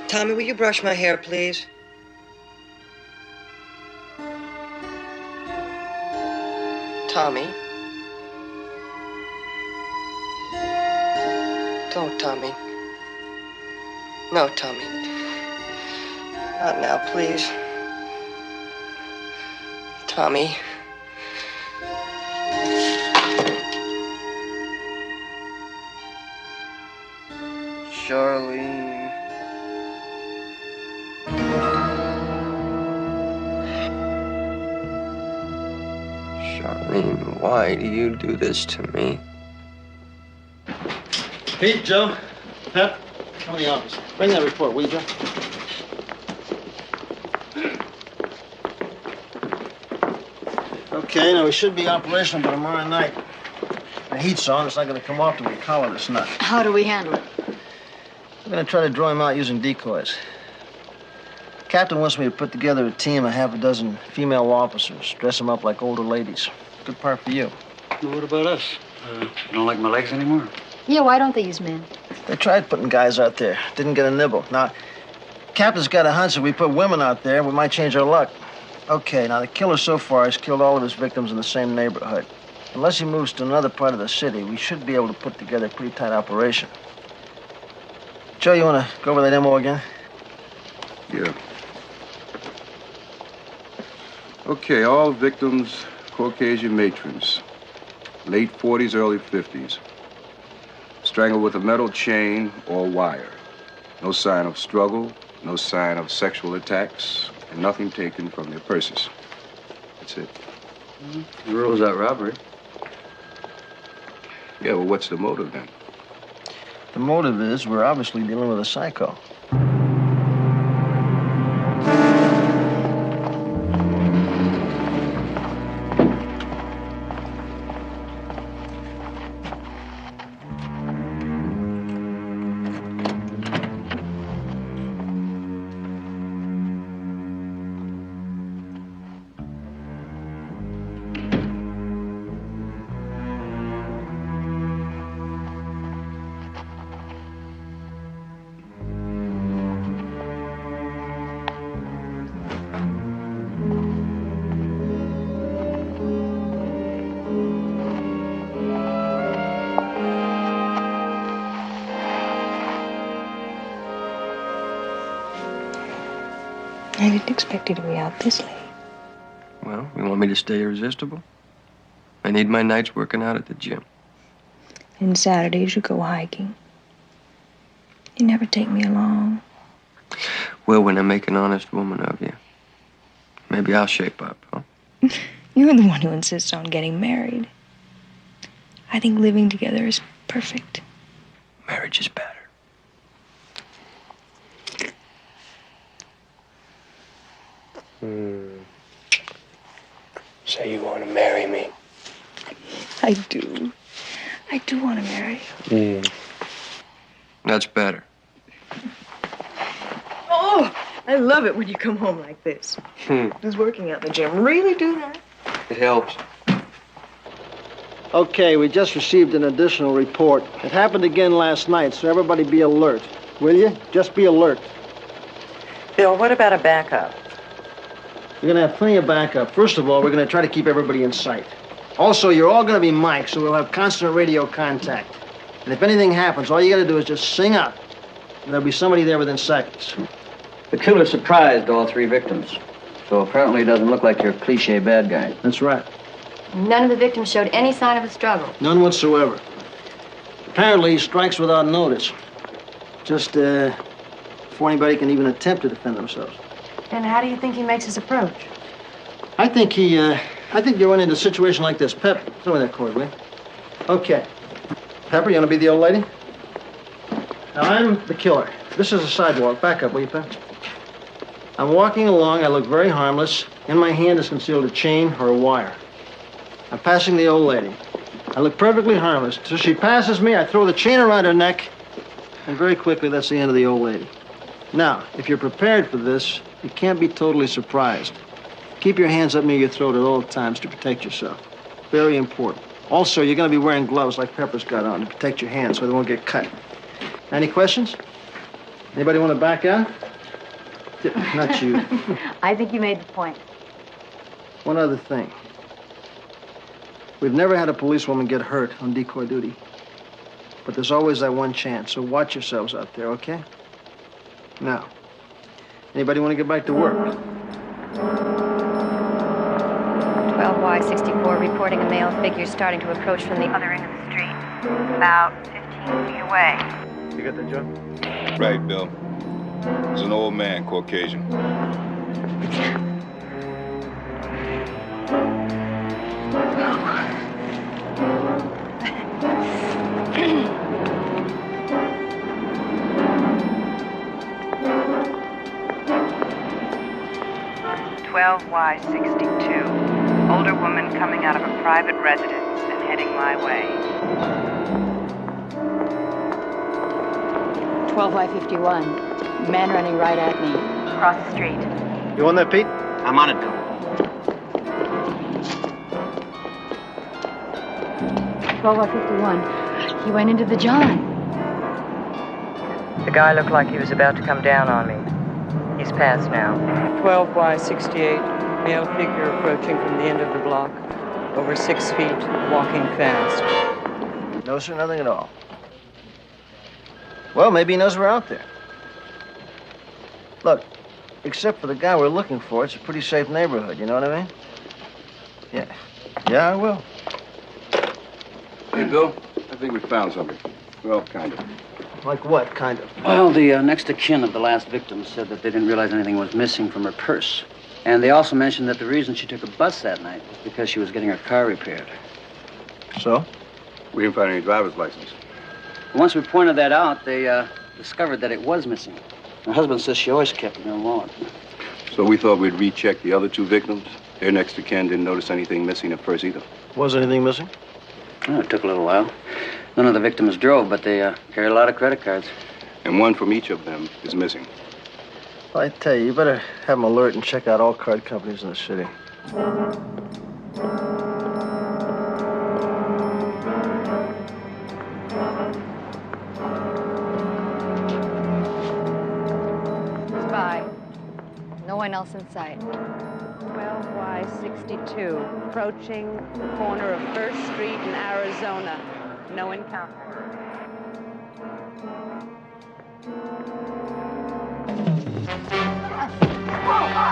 Tommy, will you brush my hair, please? Tommy? Don't, Tommy. No, Tommy. Not now, please. Tommy. Charlene. Charlene, why do you do this to me? Pete, Joe, Pep, come in the office. Bring that report, will you, Joe? Okay, now we should be operational by tomorrow night. The heat's on, it's not going to come off till we collar this nut. How do we handle it? We're going to try to draw him out using decoys. Captain wants me to put together a team of half a dozen female officers, dress them up like older ladies. Good part for you. Well, what about us? You don't like my legs anymore? Yeah, why don't they use men? They tried putting guys out there. Didn't get a nibble. Now, Captain's got a hunch if we put women out there, we might change our luck. Okay, now the killer so far has killed all of his victims in the same neighborhood. Unless he moves to another part of the city, we should be able to put together a pretty tight operation. Joe, you want to go over that MO again? Yeah. Okay, all victims, Caucasian matrons. Late 40s, early 50s. Strangled with a metal chain or wire. No sign of struggle, no sign of sexual attacks, and nothing taken from their purses. That's it. The rules out robbery. Yeah, well, what's the motive then? The motive is we're obviously dealing with a psycho. I didn't expect you to be out this late. Well, you want me to stay irresistible? I need my nights working out at the gym. And Saturdays you go hiking. You never take me along. Well, when I make an honest woman of you, maybe I'll shape up, huh? You're the one who insists on getting married. I think living together is perfect. Marriage is better. So you want to marry me? I do. I do want to marry you. That's better. Oh, I love it when you come home like this. Just working out in the gym. Really do that? It helps. Okay, we just received an additional report. It happened again last night, so everybody be alert. Will you? Just be alert. Bill, what about a backup? We're going to have plenty of backup. First of all, we're going to try to keep everybody in sight. Also, you're all going to be mic'd, so we'll have constant radio contact. And if anything happens, all you got to do is just sing out. And there'll be somebody there within seconds. The killer surprised all three victims. So apparently it doesn't look like your cliche bad guy. That's right. None of the victims showed any sign of a struggle. None whatsoever. Apparently, he strikes without notice. Just before anybody can even attempt to defend themselves. And how do you think he makes his approach? I think you run into a situation like this. Pep, throw me that cord, will you? Okay. Pepper, you want to be the old lady? Now, I'm the killer. This is a sidewalk. Back up, will you, Pep? I'm walking along. I look very harmless. In my hand is concealed a chain or a wire. I'm passing the old lady. I look perfectly harmless. So she passes me, I throw the chain around her neck, and very quickly, that's the end of the old lady. Now, if you're prepared for this, you can't be totally surprised. Keep your hands up near your throat at all times to protect yourself. Very important. Also, you're going to be wearing gloves like Pepper's got on to protect your hands so they won't get cut. Any questions? Anybody want to back out? Not you. I think you made the point. One other thing. We've never had a policewoman get hurt on decoy duty. But there's always that one chance, so watch yourselves out there, okay? Now, anybody want to get back to work? 12Y64 reporting a male figure starting to approach from the other end of the street, about 15 feet away. You got that, Joe? Right, Bill. It's an old man, Caucasian. 12Y62. Older woman coming out of a private residence and heading my way. 12Y51. Man running right at me. Across the street. You on that, Pete? I'm on it, Bill. 12Y51. He went into the John. The guy looked like he was about to come down on me. He's passed now. 12Y68. Male figure approaching from the end of the block. Over 6 feet, walking fast. No, sir, nothing at all. Well, maybe he knows we're out there. Look, except for the guy we're looking for, it's a pretty safe neighborhood, you know what I mean? Yeah. Yeah, I will. Hey, Bill, I think we found something. Well, kind of. Like what, kind of? Well, the next of kin of the last victim said that they didn't realize anything was missing from her purse. And they also mentioned that the reason she took a bus that night was because she was getting her car repaired. So? We didn't find any driver's license. Once we pointed that out, they discovered that it was missing. Her husband says she always kept it in her wallet. So we thought we'd recheck the other two victims. Their next of kin didn't notice anything missing at first either. Was anything missing? Well, it took a little while. None of the victims drove, but they carried a lot of credit cards. And one from each of them is missing. Well, I tell you, you better have them alert and check out all card companies in the city. Spy. No one else in sight. 12Y62. Approaching the corner of First Street in Arizona. No encounter.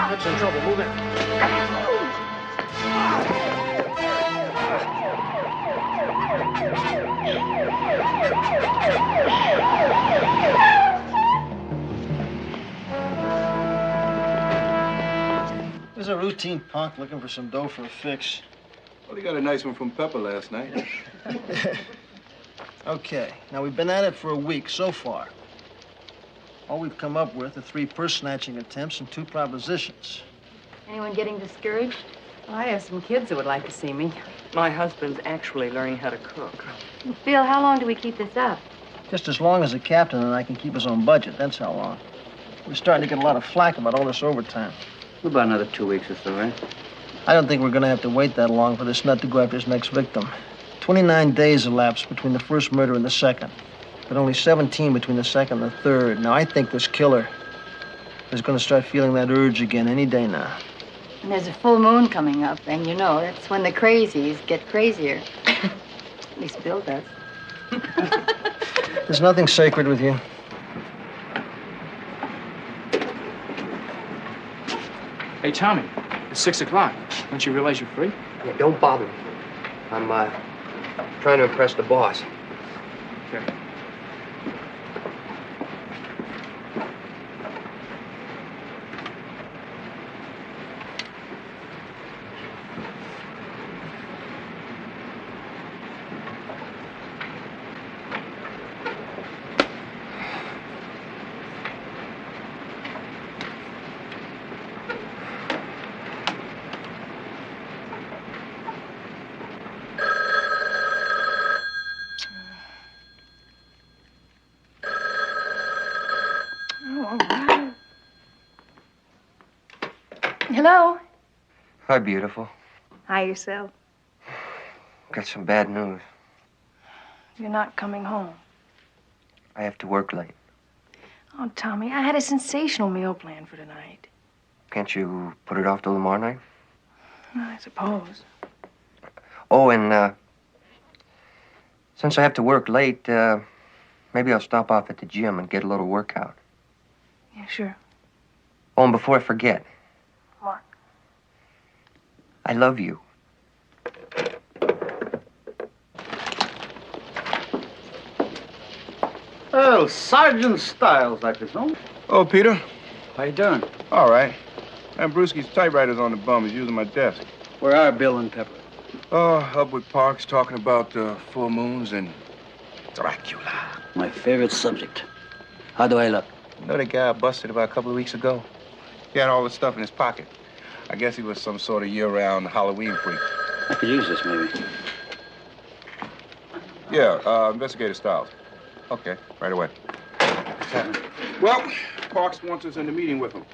That's in trouble. Move in. There's a routine punk looking for some dough for a fix. Well, he got a nice one from Pepper last night. Okay, now we've been at it for a week so far. All we've come up with are 3 purse-snatching attempts and 2 propositions. Anyone getting discouraged? I have some kids that would like to see me. My husband's actually learning how to cook. Phil, how long do we keep this up? Just as long as the captain and I can keep his own budget, that's how long. We're starting to get a lot of flack about all this overtime. About another 2 weeks or so, right? I don't think we're going to have to wait that long for this nut to go after his next victim. 29 days elapsed between the first murder and the second, but only 17 between the second and the third. Now, I think this killer is going to start feeling that urge again any day now. And there's a full moon coming up, and you know, that's when the crazies get crazier. At least Bill does. There's nothing sacred with you. Hey, Tommy, it's 6 o'clock. Don't you realize you're free? Yeah, don't bother me. I'm trying to impress the boss. Okay. Hello? Hi, beautiful. Hi, yourself. Got some bad news. You're not coming home. I have to work late. Oh, Tommy, I had a sensational meal planned for tonight. Can't you put it off till tomorrow night? I suppose. Oh, and since I have to work late, maybe I'll stop off at the gym and get a little workout. Yeah, sure. Oh, and before I forget. What? I love you. Oh, Sergeant Stiles, I presume. Oh, Peter. How you doing? All right. And Brewski's typewriter's on the bum. He's using my desk. Where are Bill and Pepper? Oh, up with Parks talking about full moons and Dracula. My favorite subject. How do I look? You know the guy I busted about a couple of weeks ago? He had all the stuff in his pocket. I guess he was some sort of year-round Halloween freak. I could use this, maybe. Yeah, Investigator Stiles. Okay, right away. Well, Parks wants us in the meeting with him.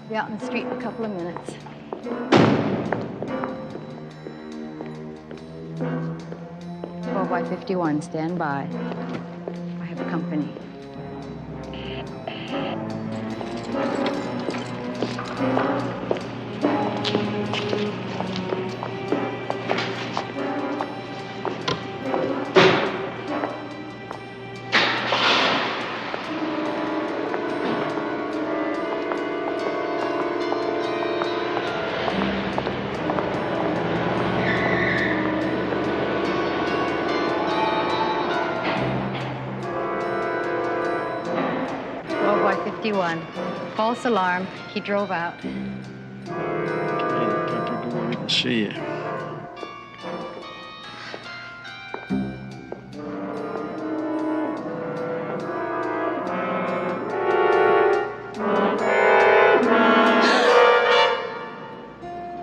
Be out in the street in a couple of minutes. Well, by 51, stand by. I have company. False alarm. He drove out. See you.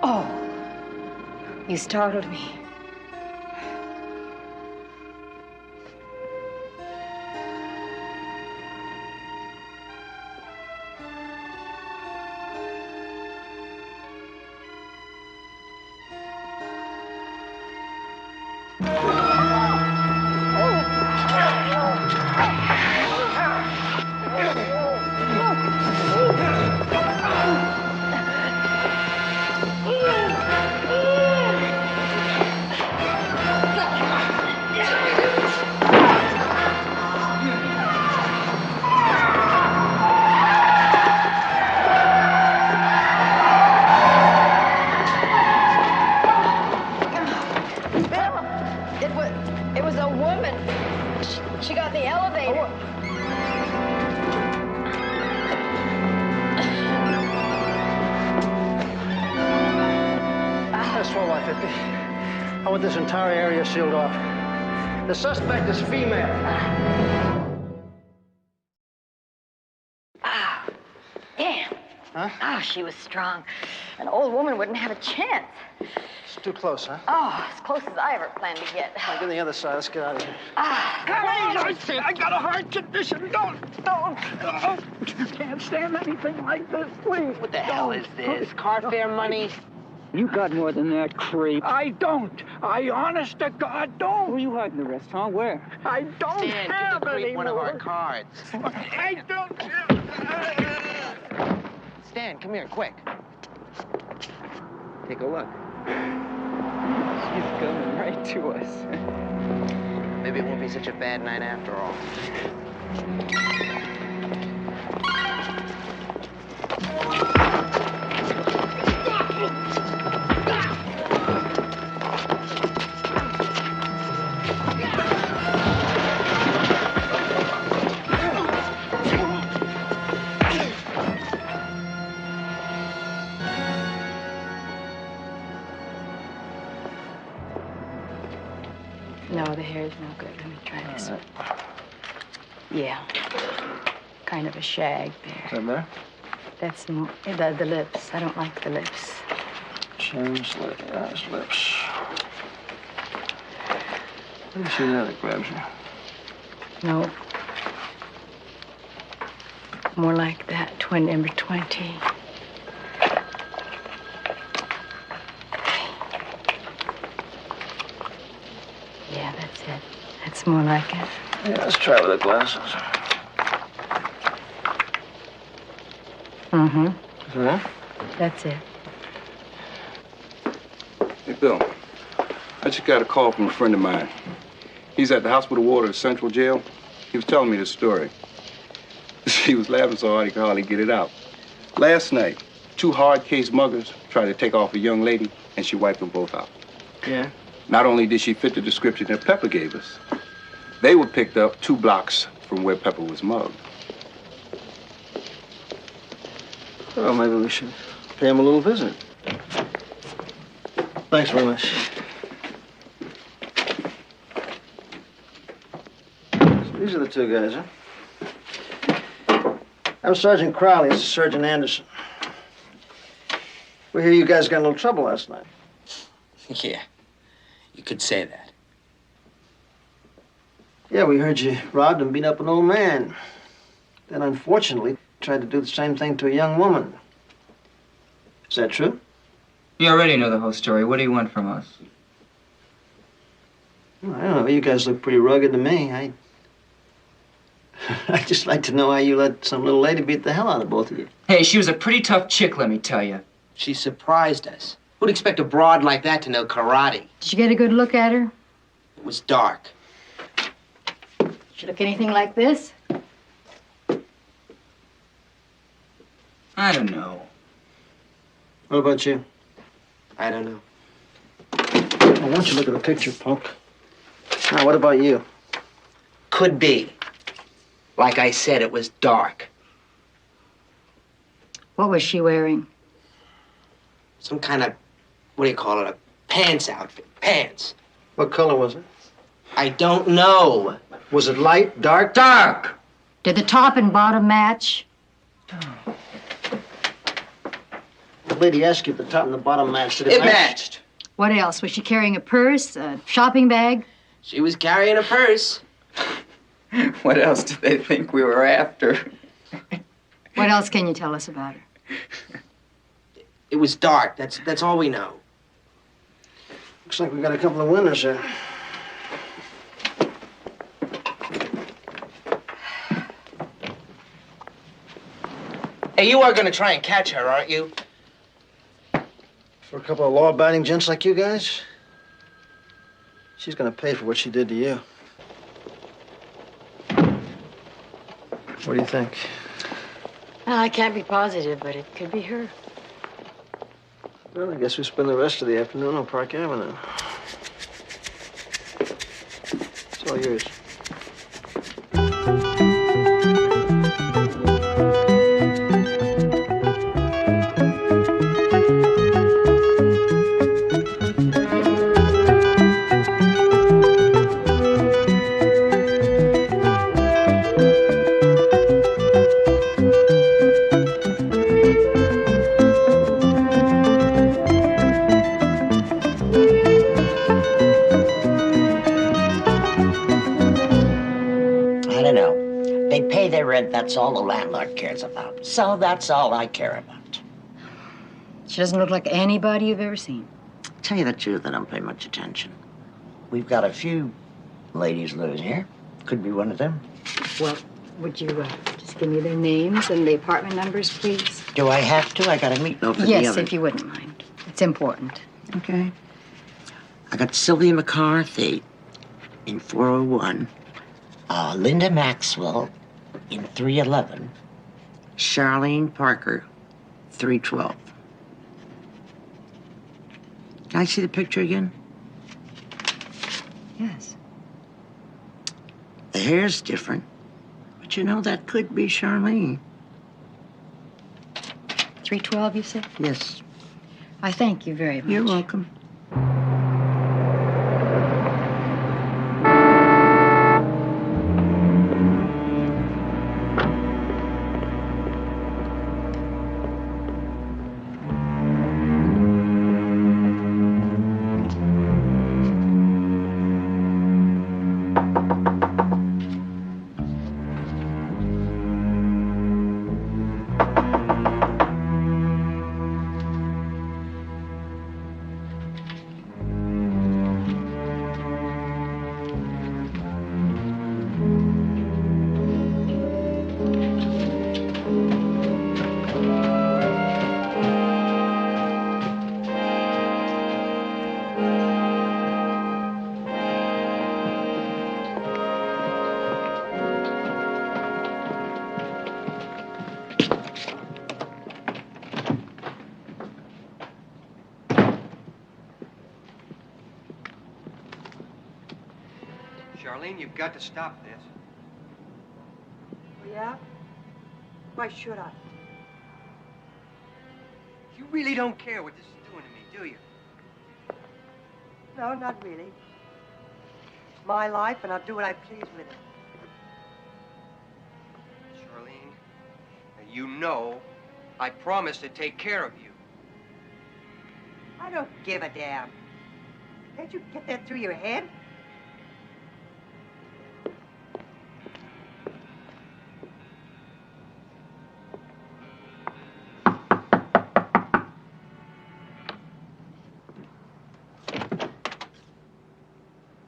Oh, you startled me. It was a woman. She got the elevator. That's 450. I want this entire area sealed off. The suspect is female. Damn. Huh? Oh, she was strong. An old woman wouldn't have a chance. It's too close, huh? Oh, as close as I ever planned to get. Get on the other side. Let's get out of here. I said, I got a heart condition. Don't. Can't stand anything like this, please. What the hell is this? Car fare money? You got more than that, creep. I don't. I honest to God don't. Where you hiding the rest, huh? Where? I don't Stan, have give the creep any one of more. our cards. I don't. Stan, come here, quick. Take a look. She's coming right to us. Maybe it won't be such a bad night after all. hair is no good. Let me try this one. Yeah. Kind of a shag there. Is that better? That's the lips. I don't like the lips. Change lips. Let me see that grabs you. No. More like that, number 20. Yeah, that's it. That's more like it. Yeah, let's try with the glasses. Mm-hmm. Is that? That's it. Hey, Bill, I just got a call from a friend of mine. He's at the hospital ward of the Central Jail. He was telling me this story. He was laughing so hard he could hardly get it out. Last night, 2 hard-case muggers tried to take off a young lady, and she wiped them both out. Yeah? Not only did she fit the description that Pepper gave us, they were picked up 2 blocks from where Pepper was mugged. Well, maybe we should pay him a little visit. Thanks very much. So these are the 2 guys, huh? I'm Sergeant Crowley. This is Sergeant Anderson. We hear you guys got in a little trouble last night. Yeah, you could say that. Yeah, we heard you robbed and beat up an old man. Then, unfortunately, tried to do the same thing to a young woman. Is that true? You already know the whole story. What do you want from us? Well, I don't know. You guys look pretty rugged to me. I'd just like to know how you let some little lady beat the hell out of both of you. Hey, she was a pretty tough chick, let me tell you. She surprised us. Who'd expect a broad like that to know karate? Did you get a good look at her? It was dark. She look anything like this? I don't know. What about you? I don't know. Well, why don't you look at the picture, punk? Now, what about you? Could be. Like I said, it was dark. What was she wearing? Some kind of, what do you call it, a pants outfit. Pants. What color was it? I don't know. Was it light, dark? Dark! Did the top and bottom match? The lady asked you if the top and the bottom matched. Did It match? matched. What else? Was she carrying a purse, a shopping bag? She was carrying a purse. What else did they think we were after? What else can you tell us about her? It was dark. That's all we know. Looks like we got a couple of winners here. Hey, you are gonna try and catch her, aren't you? For a couple of law-abiding gents like you guys, she's gonna pay for what she did to you. What do you think? Well, I can't be positive, but it could be her. Well, I guess we spend the rest of the afternoon on Park Avenue. It's all yours. That's all the landlord cares about. So that's all I care about. She doesn't look like anybody you've ever seen. Tell you the truth, I don't pay much attention. We've got a few ladies living here. Could be one of them. Well, would you just give me their names and the apartment numbers, please? Do I have to? I got a meatloaf for the Yes, oven. if you wouldn't mind. It's important. Okay. I got Sylvia McCarthy in 401. Linda Maxwell in 311. Charlene Parker, 312. Can I see the picture again? Yes. The hair's different, but you know, that could be Charlene. 312, you said? Yes. I thank you very much. You're welcome. Charlene, you've got to stop this. Yeah? Why should I? You really don't care what this is doing to me, do you? No, not really. It's my life, and I'll do what I please with it. Charlene, you know I promised to take care of you. I don't give a damn. Can't you get that through your head?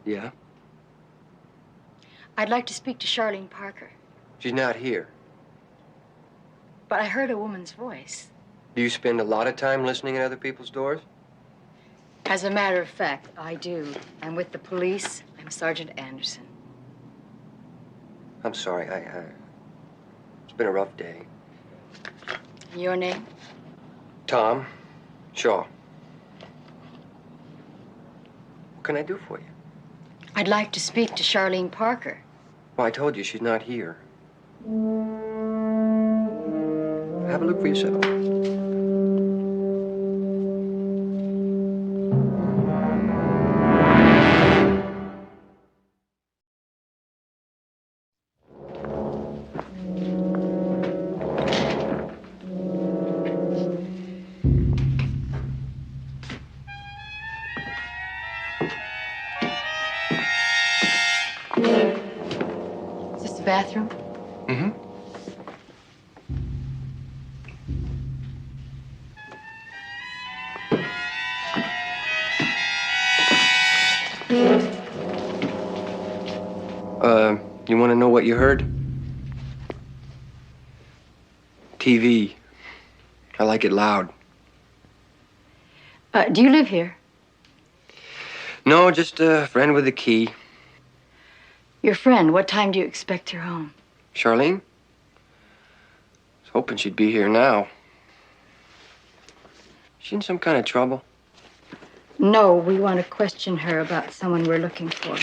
Yeah? I'd like to speak to Charlene Parker, She's not here. but I heard a woman's voice. Do you spend a lot of time listening at other people's doors? As a matter of fact, I do. I'm with the police. I'm Sergeant Anderson. I'm sorry, it's been a rough day. Your name? Tom Shaw. What can I do for you? I'd like to speak to Charlene Parker. Well, I told you she's not here. Have a look for yourself. Is this the bathroom? Mm-hmm. You want to know what you heard? TV. I like it loud. Do you live here? No, just a friend with a key. Your friend, what time do you expect her home? Charlene? I was hoping she'd be here now. She in some kind of trouble? No, we want to question her about someone we're looking for.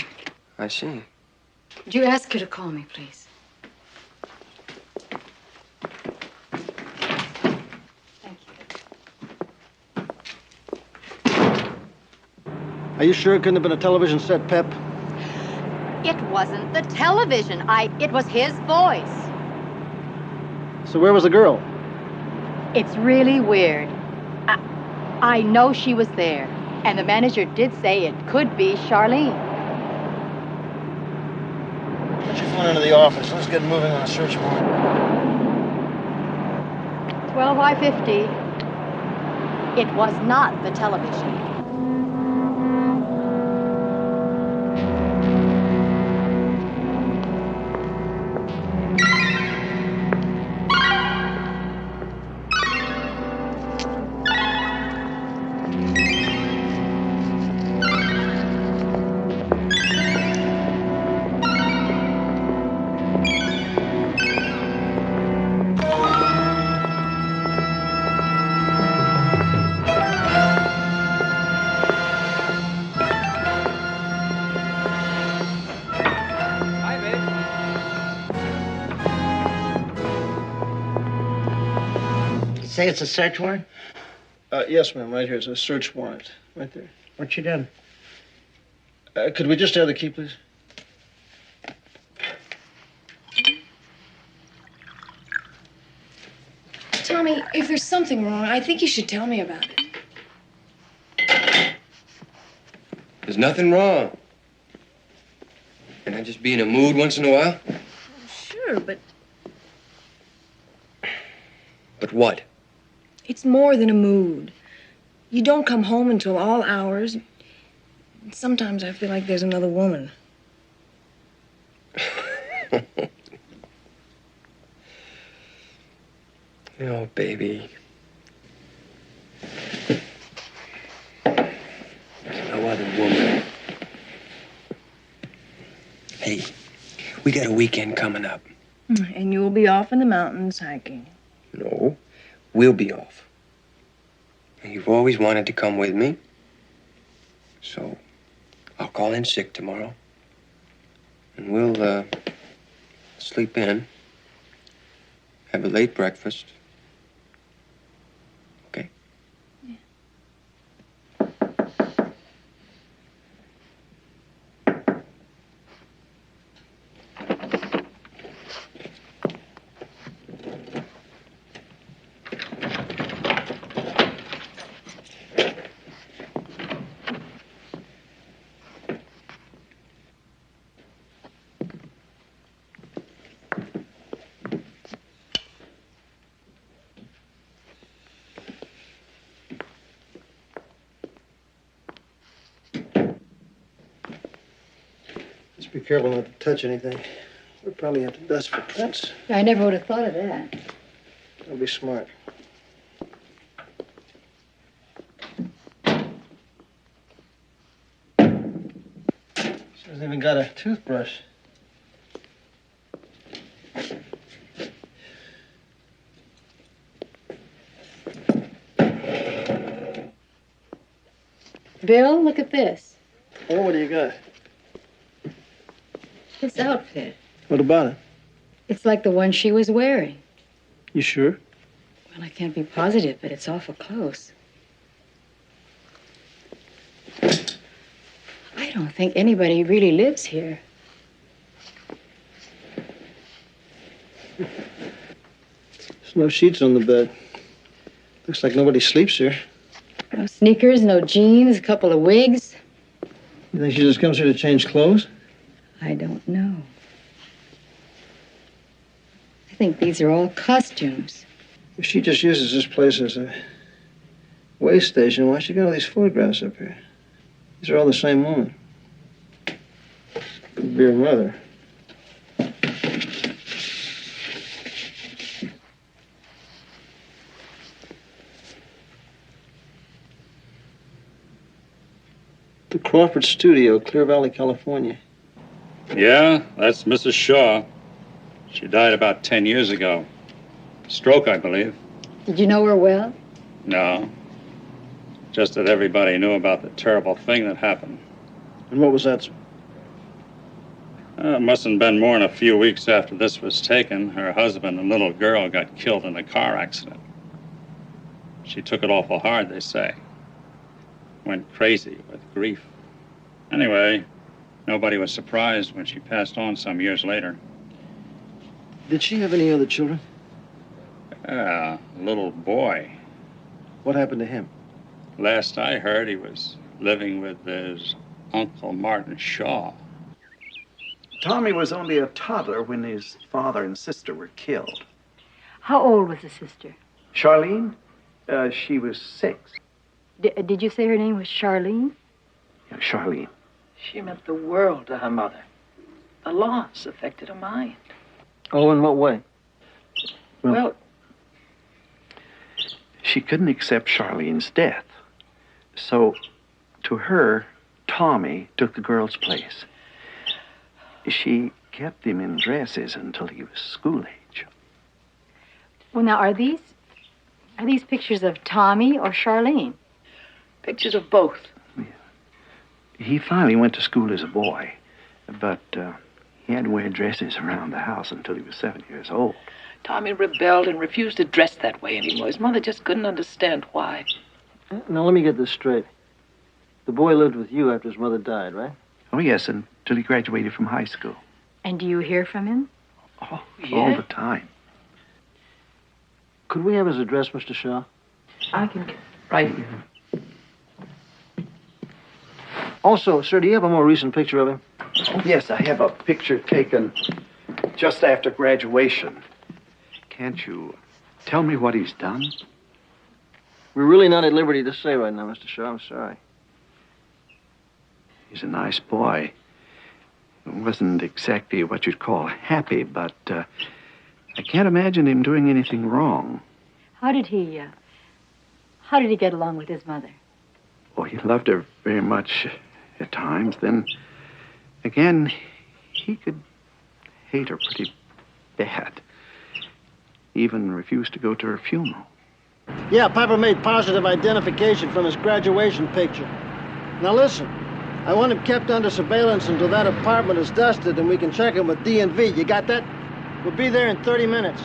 I see. Would you ask her to call me, please? Are you sure it couldn't have been a television set, Pep? It wasn't the television. It was his voice. So where was the girl? It's really weird. I know she was there, and the manager did say it could be Charlene. Put your phone into the office. Let's get moving on a search warrant. 12/50. It was not the television. Say it's a search warrant? Yes, ma'am. Right here. It's a search warrant. Right there. What you done? Could we just have the key, please? Tommy, if there's something wrong, I think you should tell me about it. There's nothing wrong. Can I just be in a mood once in a while? Sure, but But what? it's more than a mood. You don't come home until all hours. Sometimes I feel like there's another woman. Oh, baby. No other woman. Hey, we got a weekend coming up. And you'll be off in the mountains hiking. No, we'll be off. And you've always wanted to come with me. So, I'll call in sick tomorrow. And we'll sleep in, have a late breakfast. Okay? Just be careful not to touch anything. We'll probably have to dust for prints. I never would have thought of that. That'll be smart. She hasn't even got a toothbrush. Bill, look at this. Oh, what do you got? This outfit. What about it? It's like the one she was wearing. You sure? Well, I can't be positive, but it's awful close. I don't think anybody really lives here. There's no sheets on the bed. Looks like nobody sleeps here. No sneakers, no jeans, a couple of wigs. You think she just comes here to change clothes? I don't know. I think these are all costumes. If she just uses this place as a way station, why she got all these photographs up here? These are all the same woman. Could be her mother. The Crawford Studio, Clear Valley, California. Yeah, that's Mrs. Shaw. She died about 10 years ago. Stroke, I believe. Did you know her well? No. Just that everybody knew about the terrible thing that happened. And what was that, sir? It mustn't have been more than a few weeks after this was taken. Her husband and little girl got killed in a car accident. She took it awful hard, they say. Went crazy with grief. Anyway, nobody was surprised when she passed on some years later. Did she have any other children? A little boy. What happened to him? Last I heard, he was living with his Uncle Martin Shaw. Tommy was only a toddler when his father and sister were killed. How old was the sister? Charlene? She was 6. Did you say her name was Charlene? Yeah, Charlene. She meant the world to her mother. The loss affected her mind. Oh, in what way? Well, she couldn't accept Charlene's death. So, to her, Tommy took the girl's place. She kept him in dresses until he was school age. Well, now, are these pictures of Tommy or Charlene? Pictures of both. Yeah. He finally went to school as a boy, but he had to wear dresses around the house until he was 7 years old. Tommy rebelled and refused to dress that way anymore. His mother just couldn't understand why. Now, let me get this straight. The boy lived with you after his mother died, right? Oh, yes, until he graduated from high school. And do you hear from him? Oh, Yeah? all the time. Could we have his address, Mr. Shaw? I can... Right here. Also, sir, do you have a more recent picture of him? Oh, yes, I have a picture taken just after graduation. Can't you tell me what he's done? We're really not at liberty to say right now, Mr. Shaw. I'm sorry. He's a nice boy. Wasn't exactly what you'd call happy, but I can't imagine him doing anything wrong. How did he get along with his mother? Oh, he loved her very much at times. Then, again, he could hate her pretty bad. Even refused to go to her funeral. Yeah, Papa made positive identification from his graduation picture. Now listen, I want him kept under surveillance until that apartment is dusted and we can check him with DNV. You got that? We'll be there in 30 minutes.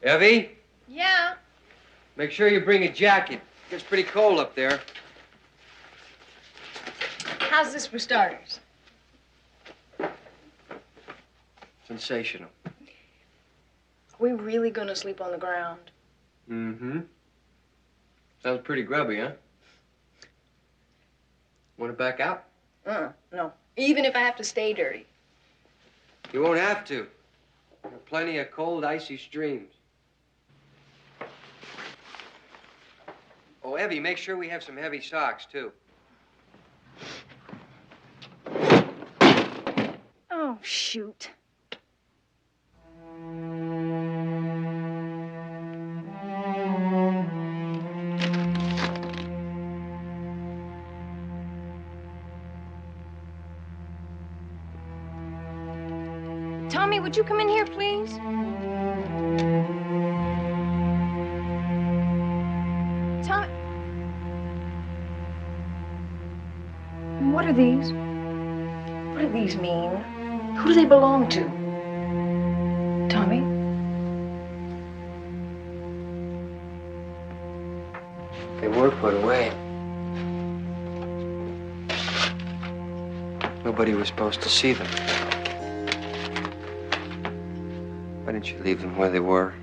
Evie, Yeah? make sure you bring a jacket. It gets pretty cold up there. How's this for starters? Sensational. Are we really gonna sleep on the ground? Mm-hmm. Sounds pretty grubby, huh? Want it back out? No. Even if I have to stay dirty. You won't have to. There are plenty of cold, icy streams. Oh, Evie, make sure we have some heavy socks, too. Oh, shoot. Tommy, would you come in here, please? Tommy. What are these? What do these mean? Who do they belong to? Tommy? They were put away. Nobody was supposed to see them. Why didn't you leave them where they were?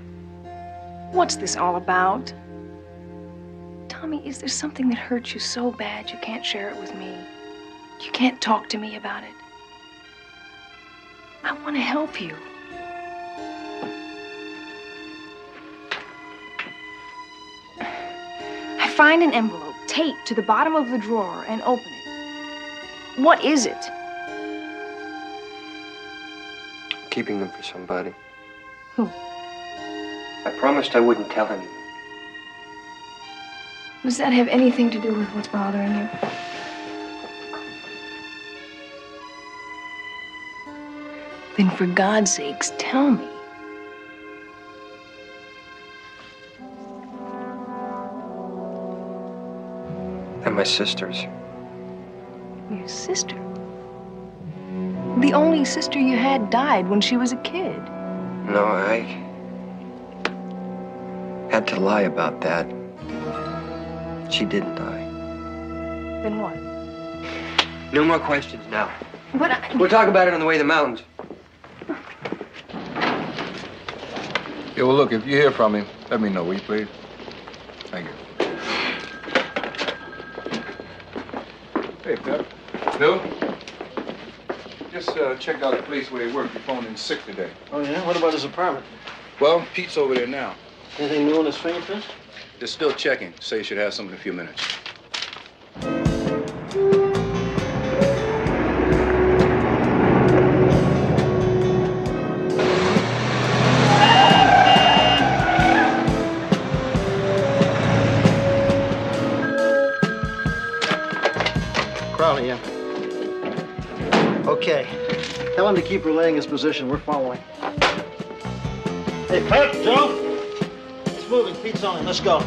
What's this all about? Tommy, is there something that hurts you so bad you can't share it with me? You can't talk to me about it? I want to help you. I find an envelope taped to the bottom of the drawer and open it. What is it? I'm keeping them for somebody. Who? I promised I wouldn't tell anyone. Does that have anything to do with what's bothering you? Then for God's sakes, tell me. They're my sisters. Your sister? The only sister you had died when she was a kid. No, I had to lie about that. She didn't die. Then what? No more questions now. But We'll talk about it on the way to the mountains. Yeah, well, look, if you hear from him, let me know, will you, please? Thank you. Hey, Pep. Bill? Just checked out the place where he worked. He phoned in sick today. Oh, yeah? What about his apartment? Well, Pete's over there now. Anything new on his fingerprints? They're still checking. Say you should have some in a few minutes. Crowley, yeah. Okay. Tell him to keep relaying his position. We're following. Hey, Pep, Joe. It's moving. Pete's on it. Let's go.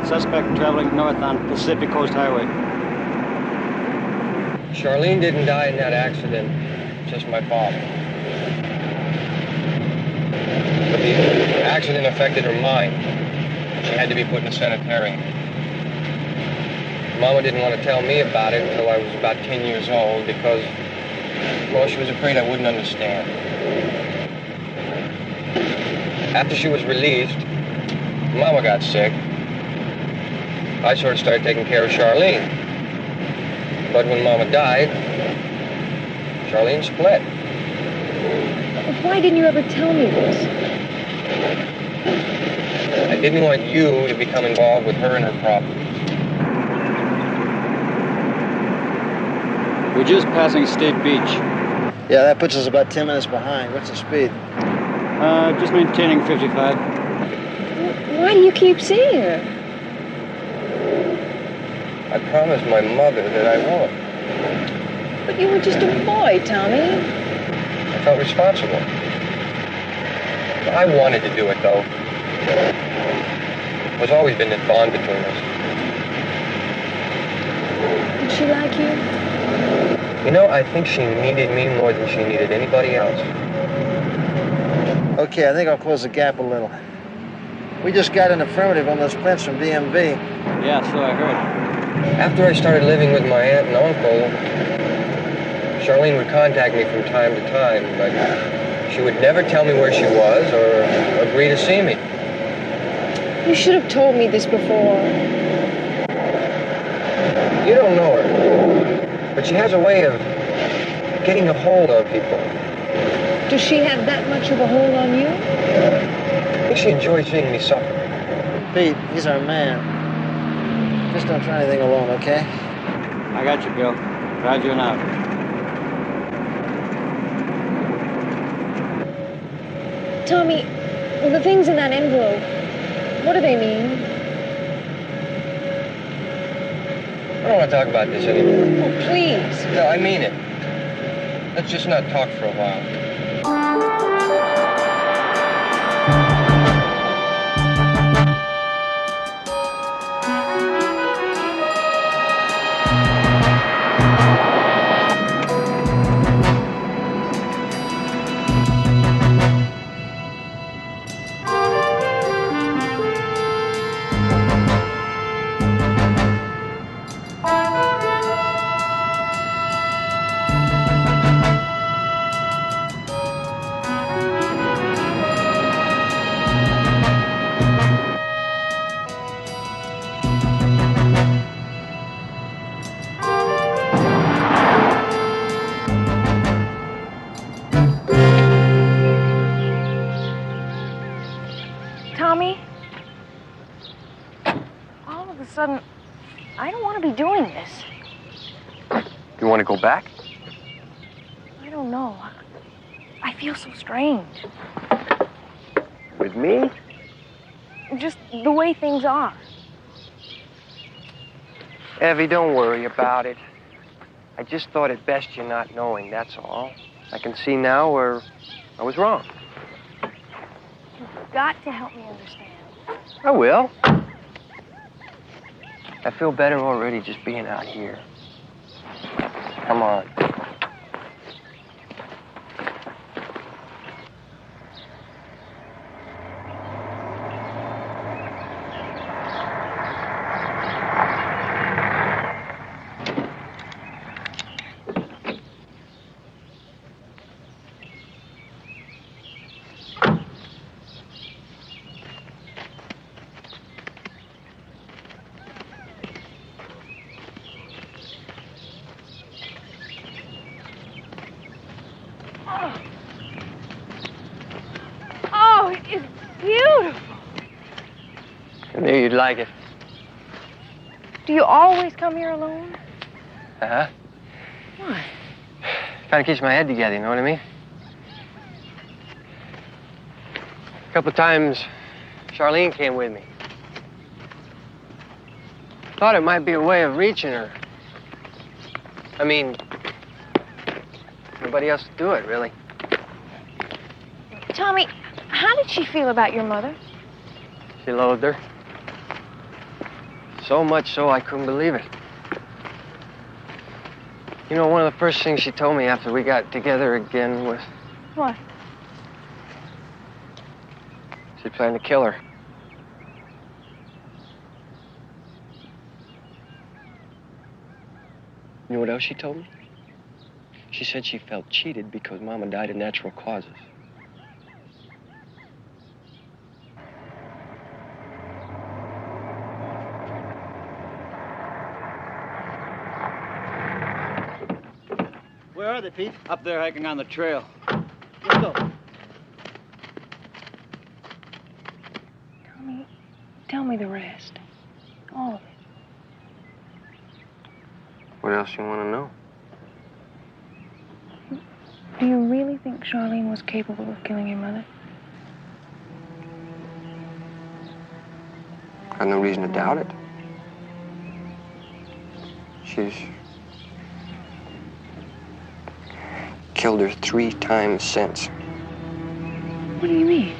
Suspect traveling north on Pacific Coast Highway. Charlene didn't die in that accident. Just my father. But the accident affected her mind. She had to be put in a sanitarium. Mama didn't want to tell me about it until I was about 10 years old because, well, she was afraid I wouldn't understand. After she was released, Mama got sick. I sort of started taking care of Charlene. But when Mama died, Charlene split. Why didn't you ever tell me this? I didn't want you to become involved with her and her problems. We're just passing State Beach. Yeah, that puts us about 10 minutes behind. What's the speed? Just maintaining 55. Why do you keep seeing her? I promised my mother that I won't. But you were just a boy, Tommy. I felt responsible. I wanted to do it, though. There's always been that bond between us. Did she like you? You know, I think she needed me more than she needed anybody else. Okay, I think I'll close the gap a little. We just got an affirmative on those prints from DMV. Yeah, so I heard. After I started living with my aunt and uncle, Charlene would contact me from time to time, but she would never tell me where she was or agree to see me. You should have told me this before. You don't know her, but she has a way of getting a hold on people. Does she have that much of a hold on you? I think she enjoys seeing me suffer. Pete, he's our man. Just don't try anything alone, okay? I got you, Bill. Roger and out. Tommy, the things in that envelope, what do they mean? I don't want to talk about this anymore. Oh, please. No, I mean it. Let's just not talk for a while. Tommy? All of a sudden, I don't want to be doing this. You want to go back? I don't know. I feel so strange. With me? Just the way things are. Evie, don't worry about it. I just thought it best you not knowing, that's all. I can see now where I was wrong. You've got to help me understand. I will. I feel better already just being out here. Come on. Oh, it is beautiful. I knew you'd like it. Do you always come here alone? Uh-huh. Why? Kind of keeps my head together, you know what I mean? A couple of times, Charlene came with me. Thought it might be a way of reaching her. I mean, nobody else to do it, really. Tommy, how did she feel about your mother? She loathed her. So much so I couldn't believe it. You know, one of the first things she told me after we got together again was What? she planned to kill her. You know what else she told me? She said she felt cheated because Mama died of natural causes. Where are they, Pete? Up there hiking on the trail. Let's go. Tommy, tell me the rest. All of it. What else you want to know? Do you really think Charlene was capable of killing your mother? Got no reason to doubt it. She's killed her 3 times since. What do you mean?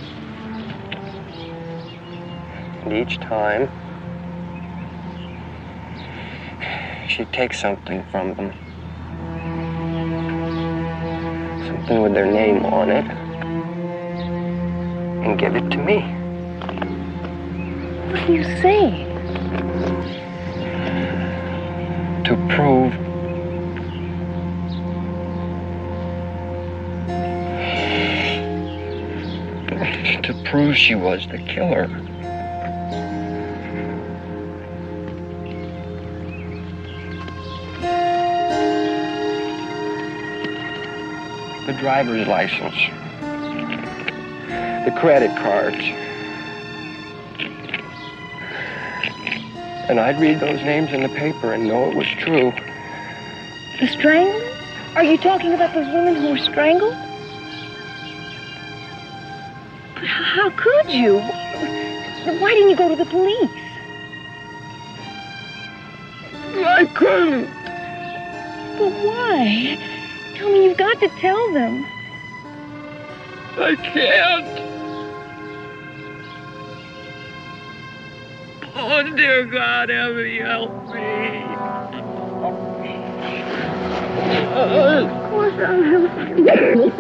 And each time, she takes something from them. Something with their name on it. And give it to me. What are you saying? To prove she was the killer. The driver's license, the credit cards. And I'd read those names in the paper and know it was true. The strangler? Are you talking about those women who were strangled? How could you? Why didn't you go to the police? I couldn't. But why? Tell me, you've got to tell them. I can't. Oh, dear God, Emmy, help me. Of course I'll help you.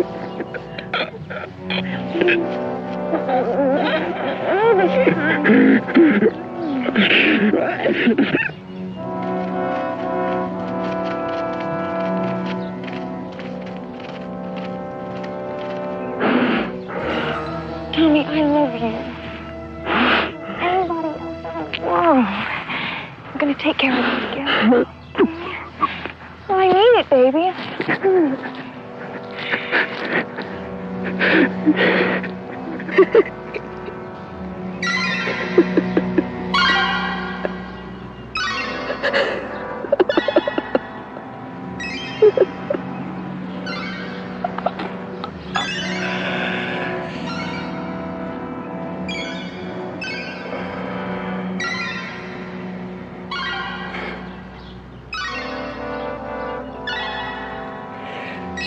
Tommy, I love you. Everybody else in the world. We're gonna take care of this together. Well, I mean it, baby.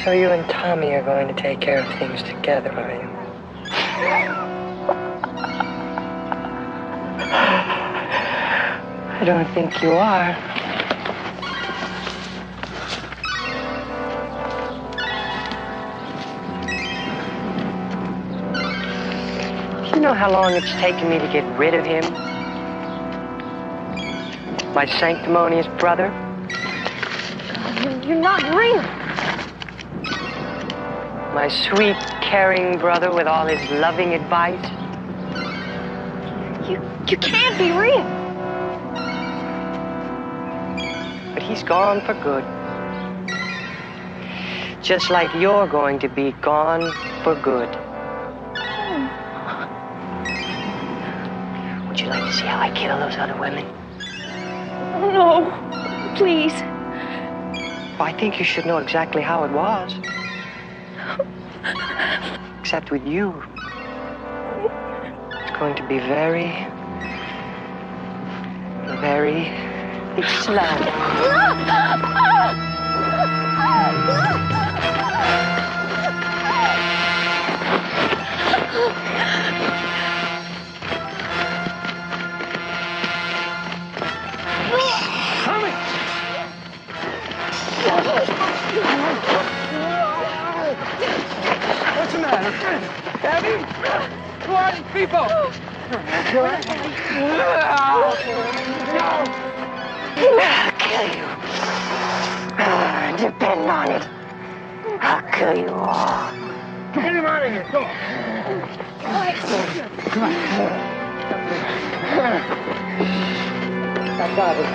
So you and Tommy are going to take care of things together, are you? I don't think you are. Do you know how long it's taken me to get rid of him? My sanctimonious brother? You're not real. My sweet, caring brother with all his loving advice? You can't be real. But he's gone for good. Just like you're going to be gone for good. Would you like to see how I kill those other women? No, please. I think you should know exactly how it was. Except with you, it's going to be very, very slow. What's the matter? Abby? Who are these people? I'll kill you. Depend on it. I'll kill you all. Get him out of here. Go on. Come on. I got it.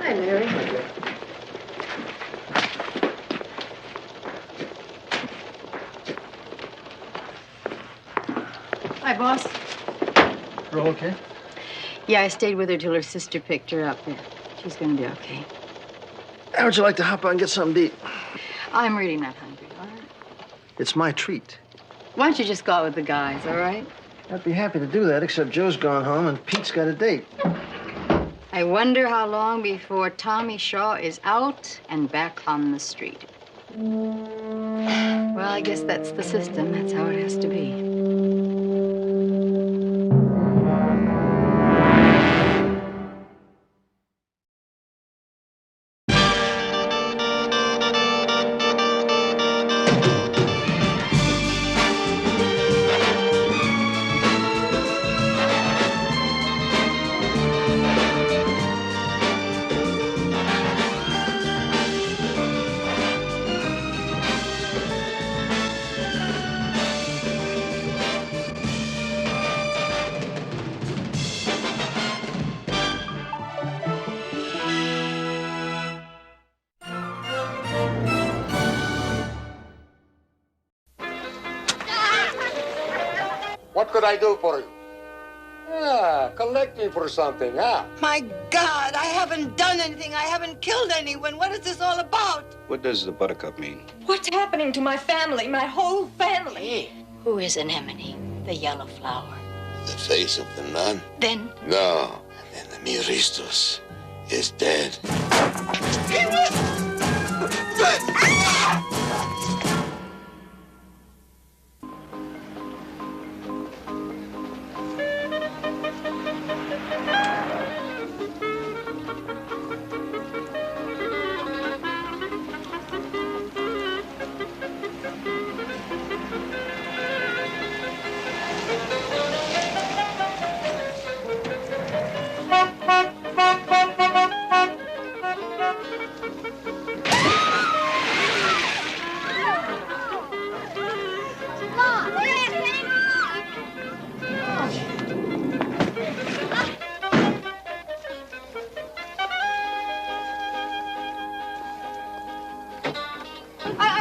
Hi, Mary. Hi, boss. Girl okay? Yeah, I stayed with her till her sister picked her up. She's gonna be okay. How would you like to hop on and get something to eat? I'm really not hungry, all right? It's my treat. Why don't you just go out with the guys, all right? I'd be happy to do that, except Joe's gone home and Pete's got a date. I wonder how long before Tommy Shaw is out and back on the street. Well, I guess that's the system. That's how it has to be. What could I do for you? Yeah, collecting for something, huh? My God, I haven't done anything. I haven't killed anyone. What is this all about? What does the buttercup mean? What's happening to my family, my whole family? Who is Anemone, the yellow flower? The face of the nun? Then? No. And then the Muristos is dead.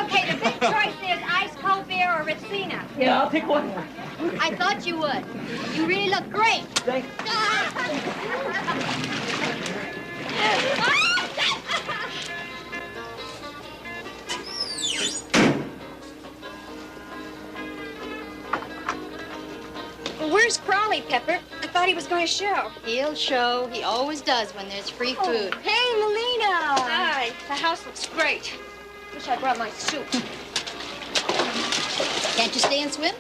Okay, the big choice is ice cold beer or Retsina. Yeah, I'll pick one. I thought you would. You really look great. Thanks. Well, where's Crowley, Pepper? I thought he was going to show. He'll show. He always does when there's free food. Hey, Melina! Hi. The house looks great. Wish I brought my suit. Can't you stay and swim?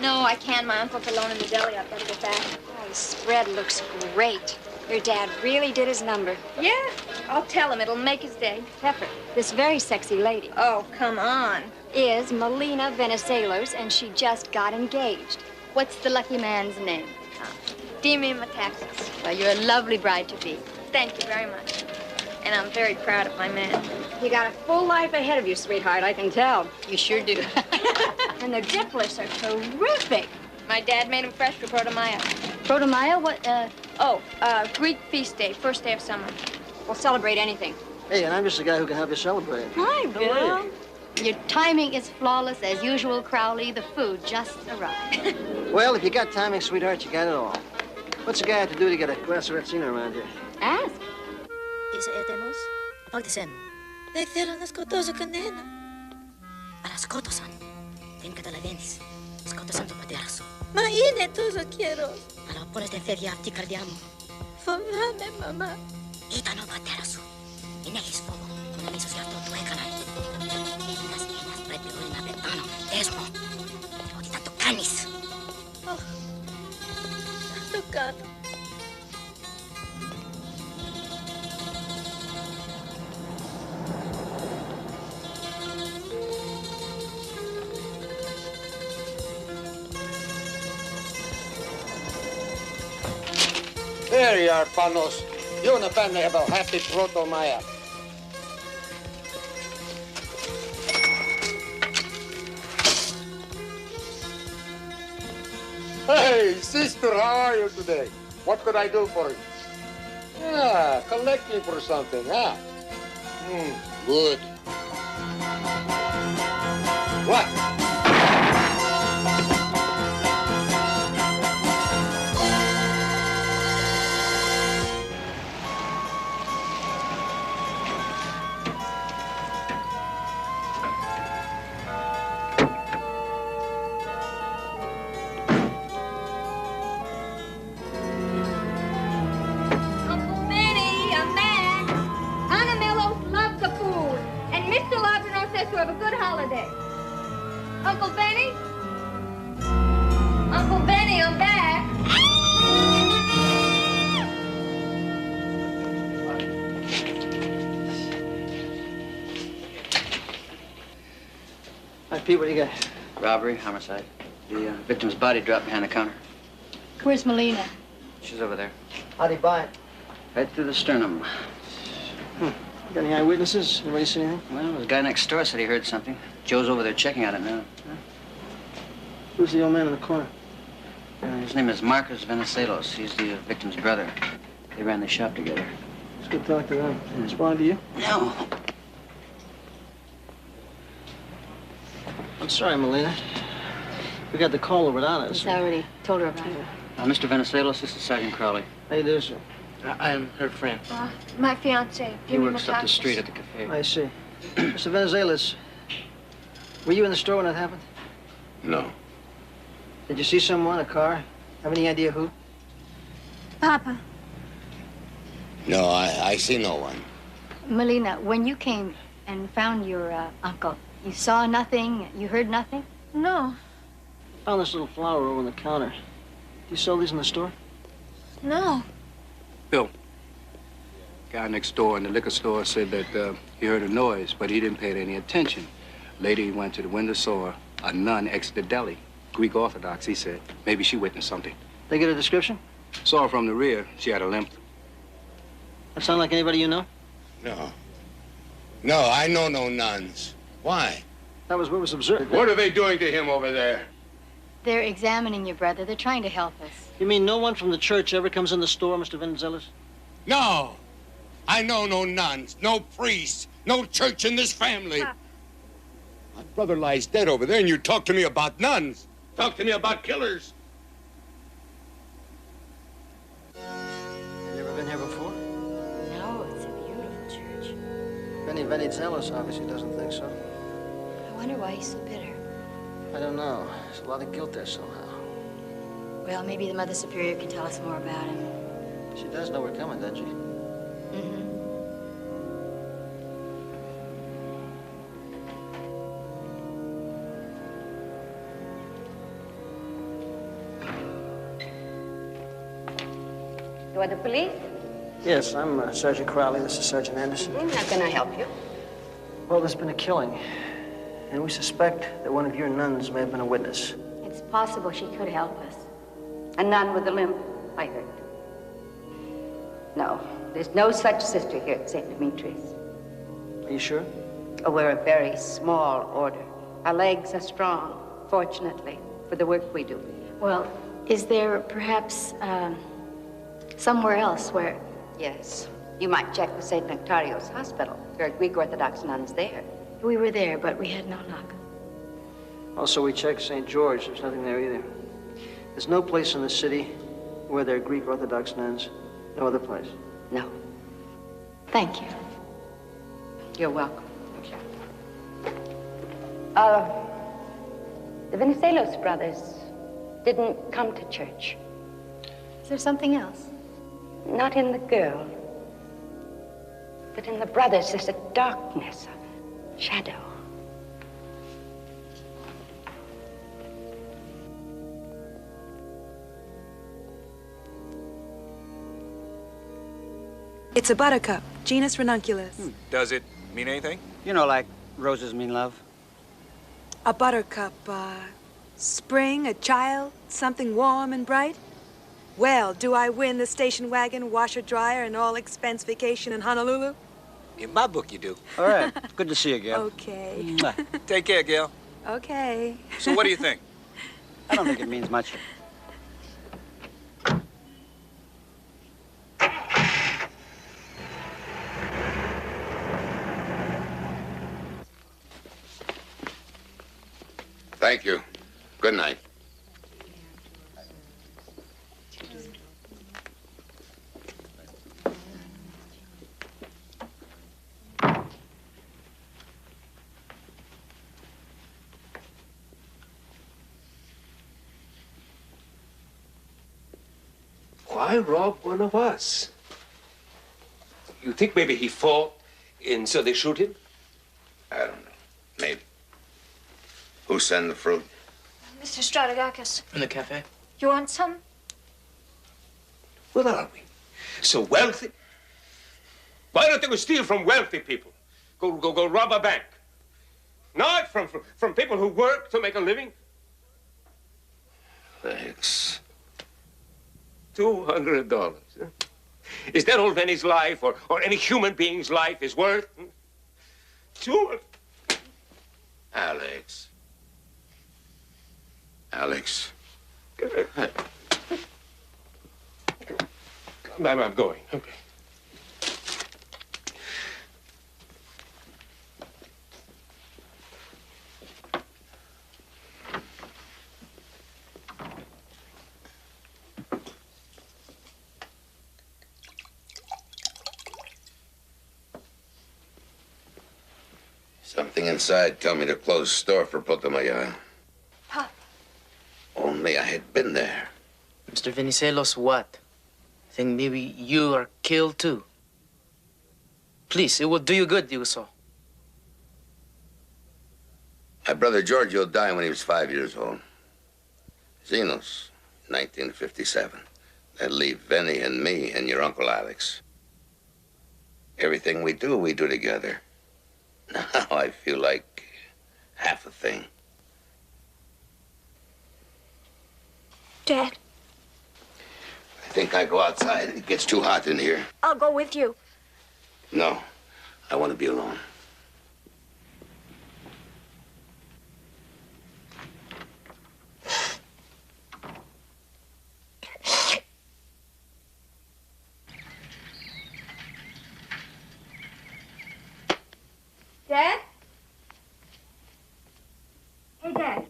No, I can't. My uncle's alone in the deli. I've got to get back. Oh, the spread looks great. Your dad really did his number. Yeah, I'll tell him. It'll make his day. Pepper, this very sexy lady. Oh, come on. Is Melina Venizelos, and she just got engaged. What's the lucky man's name? Demi Metaxas. Well, you're a lovely bride-to-be. Thank you very much. And I'm very proud of my man. You got a full life ahead of you, sweetheart, I can tell. You sure do. And the dipless are terrific. My dad made them fresh for Protomaya. Protomaya? What, Greek feast day, first day of summer. We'll celebrate anything. Hey, and I'm just the guy who can help you celebrate. Hi, Bill. Your timing is flawless as usual, Crowley. The food just arrived. Well, if you got timing, sweetheart, you got it all. What's a guy have to do to get a glass of Retsina around here? Ask. Είσαι απόγτησέ μου. Δεν θέλω να σκοτώσω κανένα. Αλλά σκότωσαν. Δεν καταλαβαίνεις. Σκότωσαν τον πατέρα σου. Μα είναι τόσο καιρός. Αλλά από όλες δεν φεύγει αυτή η καρδιά μου. Φοβάμαι, μαμά. Ήταν ο πατέρας σου. Μην έχεις φόβο. Όταν ίσως γι' αυτό του έκαναν. Ένας πρέπει όλοι να πεθάνω. Πες μου. Ότι θα το κάνεις. Θα το κάνω. There you are, Panos. You and the family have a happy Protomaya. Hey, sister, how are you today? What could I do for you? Yeah, collecting for something, huh? Good. What? Uncle Benny? Uncle Benny, I'm back. Hi, Pete, what do you got? Robbery, homicide. The victim's body dropped behind the counter. Where's Melina? She's over there. How'd he buy it? Right through the sternum. Got any eyewitnesses? Anybody see anything? Well, the guy next door said he heard something. Joe's over there checking on it now. Who's the old man in the corner? His name is Marcus Venizelos. He's the victim's brother. They ran the shop together. Let's go talk to them. Respond to you? No. I'm sorry, Melina. We got the caller without us. I already told her about it. Mr. Venizelos, this is Sergeant Crowley. How you do, sir? I'm her friend. My fiance. He works up the street at the cafe. I see. Mr. Venizelos, were you in the store when it happened? No. Did you see someone, a car? Have any idea who? Papa. No, I see no one. Melina, when you came and found your uncle, you saw nothing? You heard nothing? No. Found this little flower over on the counter. Do you sell these in the store? No. Bill, guy next door in the liquor store said that he heard a noise, but he didn't pay it any attention. Lady went to the window, saw a nun exit the deli. Greek Orthodox, he said. Maybe she witnessed something. They get a description? Saw her from the rear. She had a limp. That sound like anybody you know? No. No, I know no nuns. Why? That was what was observed. What are they doing to him over there? They're examining your brother. They're trying to help us. You mean no one from the church ever comes in the store, Mr. Venizelos? No. I know no nuns, no priests, no church in this family. My brother lies dead over there, and you talk to me about nuns. Talk to me about killers. Have you ever been here before? No, it's a beautiful church. Benny Venizelos obviously doesn't think so. I wonder why he's so bitter. I don't know. There's a lot of guilt there somehow. Well, maybe the Mother Superior can tell us more about him. She does know we're coming, doesn't she? Mm-hmm. You are the police? Yes, I'm Sergeant Crowley. This is Sergeant Anderson. How can I help you? Well, there's been a killing, and we suspect that one of your nuns may have been a witness. It's possible she could help us. A nun with a limp, I heard. No, there's no such sister here at St. Demetrius. Are you sure? Oh, we're a very small order. Our legs are strong, fortunately, for the work we do. Well, is there perhaps somewhere else where... Yes. You might check the St. Nectario's hospital. There are Greek Orthodox nuns there. We were there, but we had no luck. Also, we checked St. George. There's nothing there either. There's no place in the city where there are Greek Orthodox nuns. No other place. No. Thank you. You're welcome. The Venizelos brothers didn't come to church. Is there something else? Not in the girl, but in the brothers. There's a darkness, a shadow. It's a buttercup, genus ranunculus. Does it mean anything? You know, like roses mean love. A buttercup, spring, a child, something warm and bright. Well, do I win the station wagon, washer, dryer, and all expense vacation in Honolulu? In my book, you do. All right. Good to see you, Gail. Okay. Take care, Gail. Okay. So what do you think? I don't think it means much. Thank you. Good night. Why rob one of us? You think maybe he fought and so they shoot him? I don't know. Maybe. Who Who sent the fruit? Mr. Strategakis, In the cafe? you want some? What are we? So wealthy? Why don't they go steal from wealthy people? Go rob a bank. Not from people who work to make a living. Thanks. $200. Huh? Is that all Vinny's life or any human being's life is worth? Alex. Alex. I'm going. Okay. Something inside tell me to close the store for Putumayo. Pop. Only I had been there. Mr. Venizelos, what? Think maybe you are killed too. Please, it will do you good, Diuso. My brother Giorgio died when he was 5 years old. Zenos, 1957. That leave Vinny and me and your Uncle Alex. Everything we do together. Now I feel like half a thing. Dad, I think I go outside. It gets too hot in here. I'll go with you. No, I want to be alone. Dad? Hey, Dad.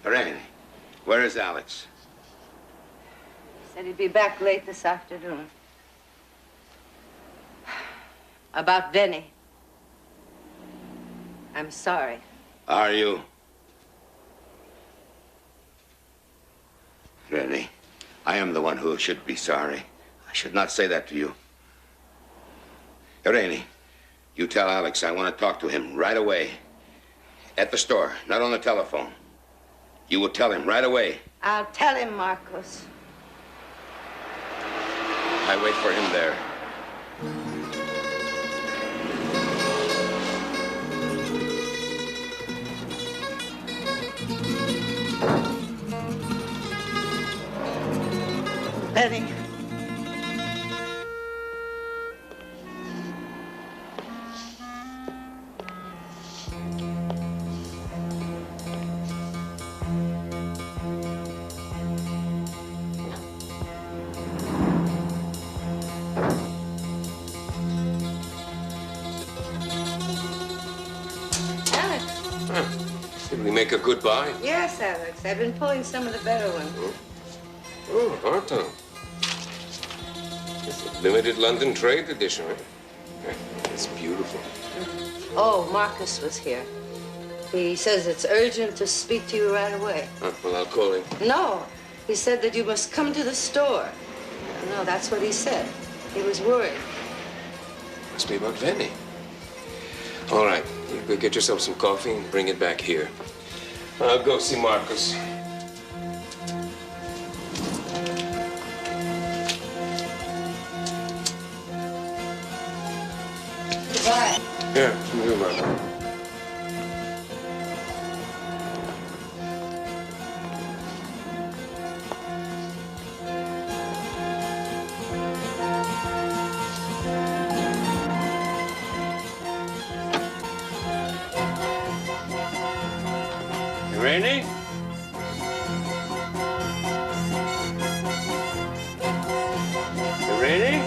Rainey, where is Alex? Said he'd be back late this afternoon. About Vinny. I'm sorry. Are you? Rainey, I am the one who should be sorry. I should not say that to you. Rainey, you tell Alex I want to talk to him right away. At the store, not on the telephone. You will tell him right away. I'll tell him, Marcos. I wait for him there. Benny. Did we make a good buy? Yes, Alex. I've been pulling some of the better ones. Oh, Harton. It's a limited London trade edition, right? It's beautiful. Oh, Marcus was here. He says it's urgent to speak to you right away. Well, I'll call him. No, he said that you must come to the store. No, that's what he said. He was worried. Must be about Vinny. All right, you go get yourself some coffee and bring it back here. I'll go see Marcus. Goodbye. Yeah, you're welcome. Rainey? Rainey?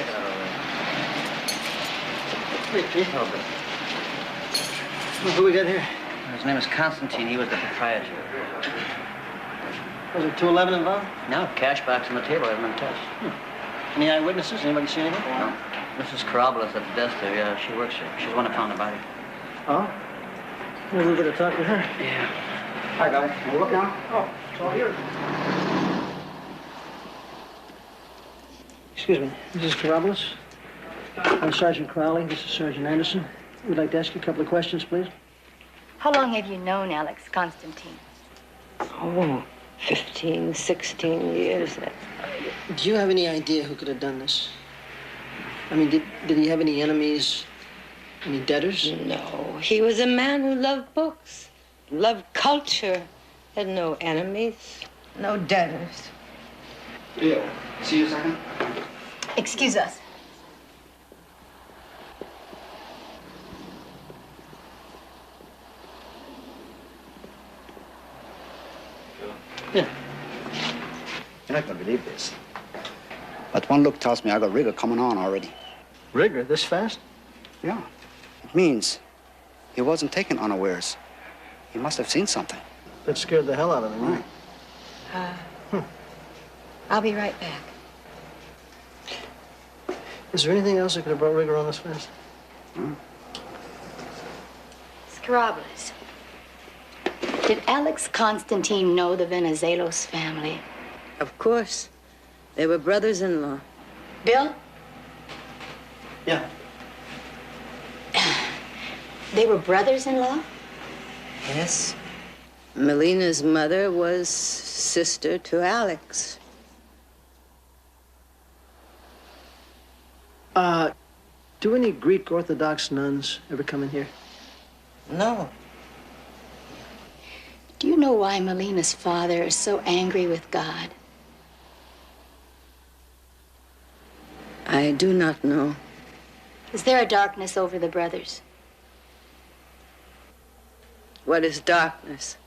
check it out over there. Hey, Pete. Who we got here? His name is Constantine. He was the proprietor. Was it 211 involved? No, cash box on the table. I haven't been touched. Any eyewitnesses? Anybody see anything? No. Mrs. Karabalas at the desk there. Yeah, she works here. She's the one that found the body. Oh? Maybe we better talk to her. Yeah. Hi, guys. Can you look now? Oh, it's all here. Excuse me, Mrs. Karabalas? I'm Sergeant Crowley. This is Sergeant Anderson. We'd like to ask you a couple of questions, please. How long have you known Alex Constantine? Oh, 15, 16 years. Do you have any idea who could have done this? I mean, did he have any enemies? Any debtors? No, he was a man who loved books, loved culture, had no enemies, no debtors. Leo, see you a second. Excuse us. Yeah. You're not gonna believe this. But one look tells me I got rigor coming on already. Rigor? This fast? Yeah. It means he wasn't taken unawares. He must have seen something. That scared the hell out of him, right? I'll be right back. Is there anything else that could have brought rigor on this fast? Karabalas. Did Alex Constantine know the Venizelos family? Of course. They were brothers-in-law. Bill? Yeah. They were brothers-in-law? Yes. Melina's mother was sister to Alex. Do any Greek Orthodox nuns ever come in here? No. Do you know why Melina's father is so angry with God? I do not know. Is there a darkness over the brothers? What is darkness?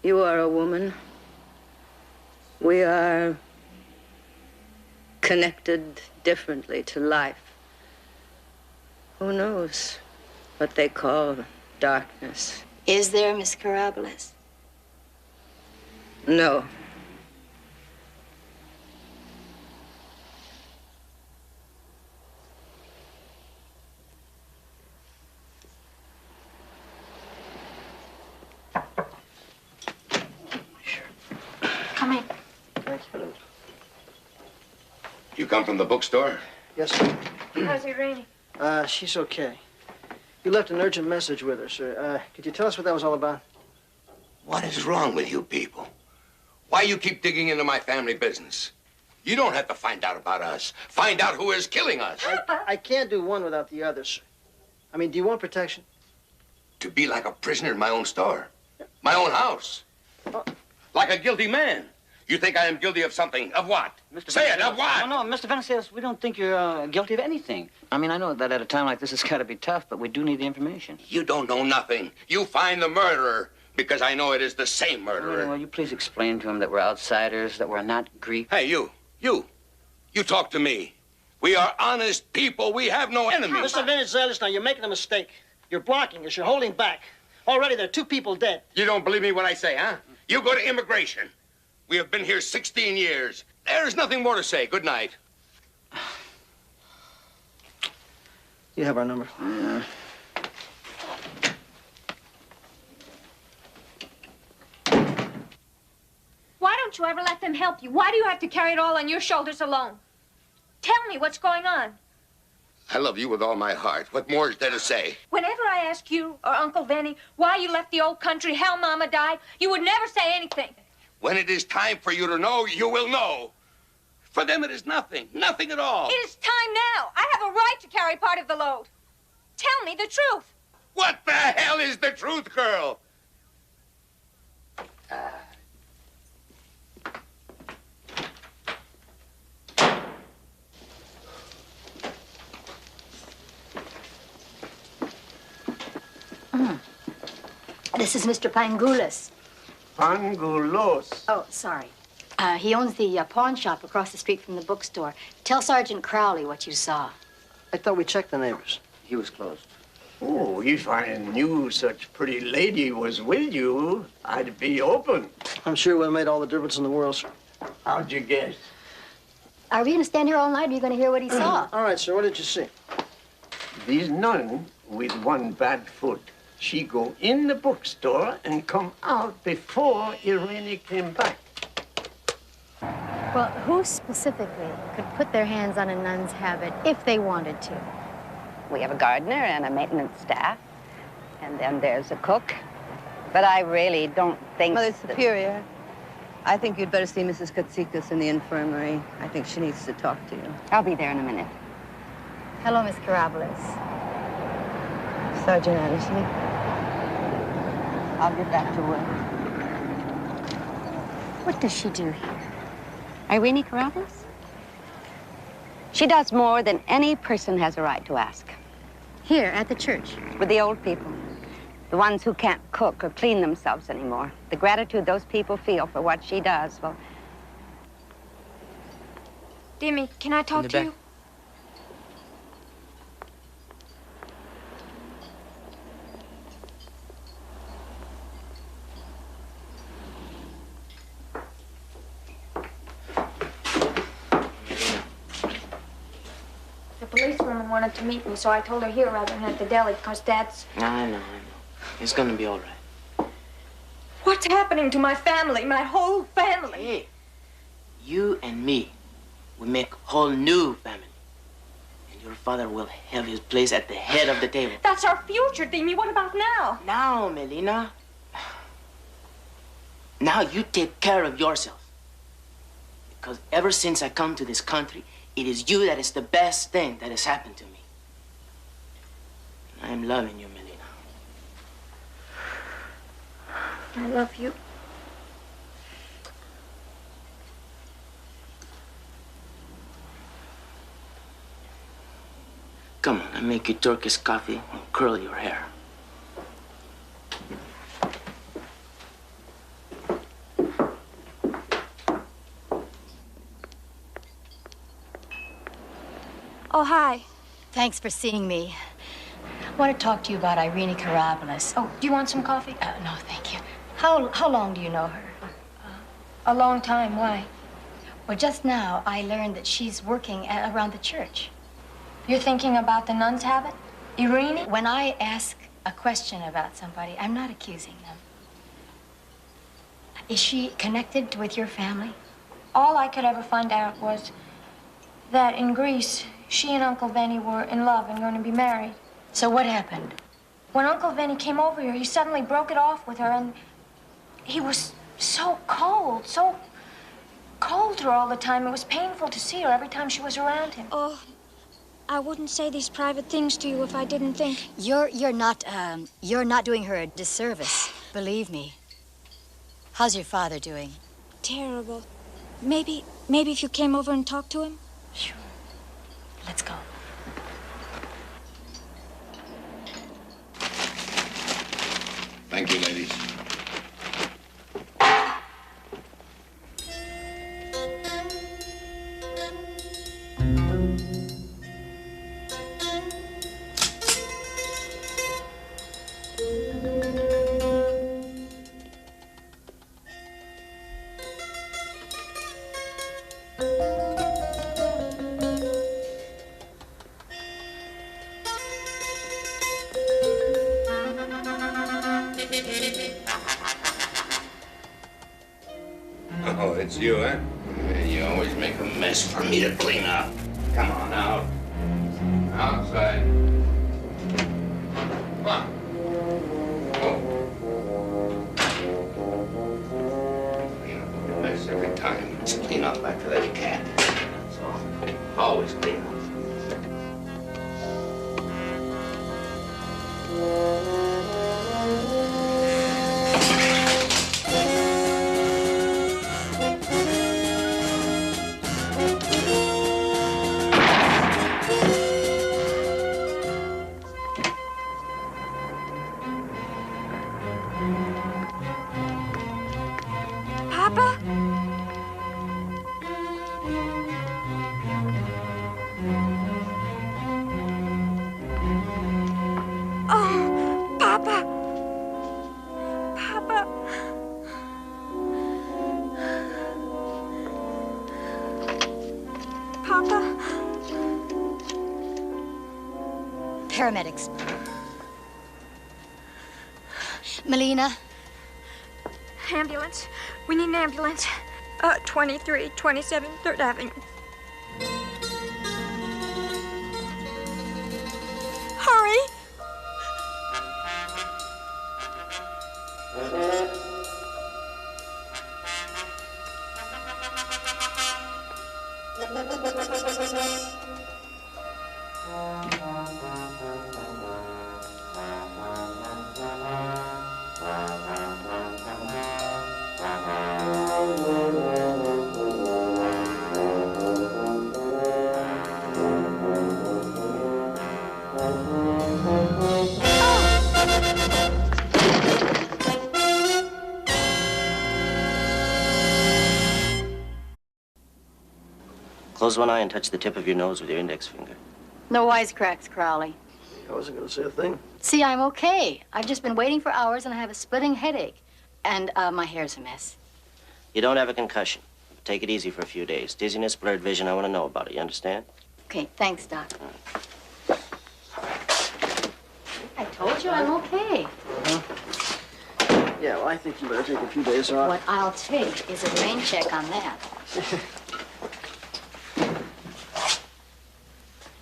You are a woman. We are connected differently to life. Who knows what they call darkness? Is there, Miss Karabalas? No. Come in. You come from the bookstore? Yes, sir. How's Irene? She's okay. You left an urgent message with her, sir. Could you tell us what that was all about? What is wrong with you people? Why you keep digging into my family business? You don't have to find out about us. Find out who is killing us. I can't do one without the other, sir. I mean, do you want protection? To be like a prisoner in my own store. My own house. Like a guilty man. You think I am guilty of something? Of what? Say it, of what? No, Mr. Venizelos, we don't think you're guilty of anything. I mean, I know that at a time like this, it's got to be tough, but we do need the information. You don't know nothing. You find the murderer, because I know it is the same murderer. Will you please explain to him that we're outsiders, that we're not Greek? Hey, you talk to me. We are honest people. We have no enemies. Mr. Venizelos, now you're making a mistake. You're blocking us. You're holding back. Already there are 2 people dead. You don't believe me when I say, huh? You go to immigration. We have been here 16 years. There's nothing more to say. Good night. You have our number. Why don't you ever let them help you? Why do you have to carry it all on your shoulders alone? Tell me what's going on. I love you with all my heart. What more is there to say? Whenever I ask you or Uncle Benny why you left the old country, how Mama died, you would never say anything. When it is time for you to know, you will know. For them, it is nothing. Nothing at all. It is time now. I have a right to carry part of the load. Tell me the truth. What the hell is the truth, girl? This is Mr. Pangulas. Pangulos. Oh, sorry. He owns the pawn shop across the street from the bookstore. Tell Sergeant Crowley what you saw. I thought we checked the neighbors. He was closed. Oh, if I knew such pretty lady was with you, I'd be open. I'm sure it would have made all the difference in the world, sir. How'd you guess? Are we going to stand here all night, or are you going to hear what he saw? All right, sir. What did you see? This nun with one bad foot. She go in the bookstore and come out before Irene came back. Well, who specifically could put their hands on a nun's habit if they wanted to? We have a gardener and a maintenance staff, and then there's a cook. But I really don't think... Mother Superior, I think you'd better see Mrs. Katsikas in the infirmary. I think she needs to talk to you. I'll be there in a minute. Hello, Miss Karabolis. Sergeant Anderson, I'll get back to work. What does she do here? Irene Karabolis? She does more than any person has a right to ask. Here, at the church? With the old people. The ones who can't cook or clean themselves anymore. The gratitude those people feel for what she does, well... Dimmy, can I talk to you? The policewoman wanted to meet me, so I told her here rather than at the deli, because Dad's... I know. It's gonna be all right. What's happening to my family, my whole family? Hey, you and me, we make a whole new family. And your father will have his place at the head of the table. That's our future, Demi. What about now? Now, Melina. Now you take care of yourself. Because ever since I come to this country, it is you that is the best thing that has happened to me. And I'm loving you, Melina. I love you. Come on, I make you Turkish coffee and curl your hair. Oh, hi. Thanks for seeing me. I want to talk to you about Irene Karabolis. Oh, do you want some coffee? No, thank you. How long do you know her? A long time. Why? Well, just now I learned that she's working around the church. You're thinking about the nun's habit? Irene? When I ask a question about somebody, I'm not accusing them. Is she connected with your family? All I could ever find out was that in Greece, she and Uncle Benny were in love and going to be married. So what happened? When Uncle Benny came over here, he suddenly broke it off with her, and he was so cold to her all the time. It was painful to see her every time she was around him. Oh, I wouldn't say these private things to you if I didn't think. You're not doing her a disservice. Believe me. How's your father doing? Terrible. Maybe if you came over and talked to him? Sure. Let's go. Thank you, ladies. Oh, it's you, huh? You always make a mess for me to clean up. Come on out. Outside. Come on. Clean up a mess every time. Just clean up after that cat. That's all. Always clean up. Paramedics. Melina? Ambulance. We need an ambulance. 2327 3rd Avenue. Hurry! Close one eye and touch the tip of your nose with your index finger. No wisecracks, Crowley. I wasn't going to say a thing. See, I'm okay. I've just been waiting for hours and I have a splitting headache. And my hair's a mess. You don't have a concussion. Take it easy for a few days. Dizziness, blurred vision, I want to know about it. You understand? Okay, thanks, Doc. I told you I'm okay. Yeah, well, I think you better take a few days off. What I'll take is a rain check on that.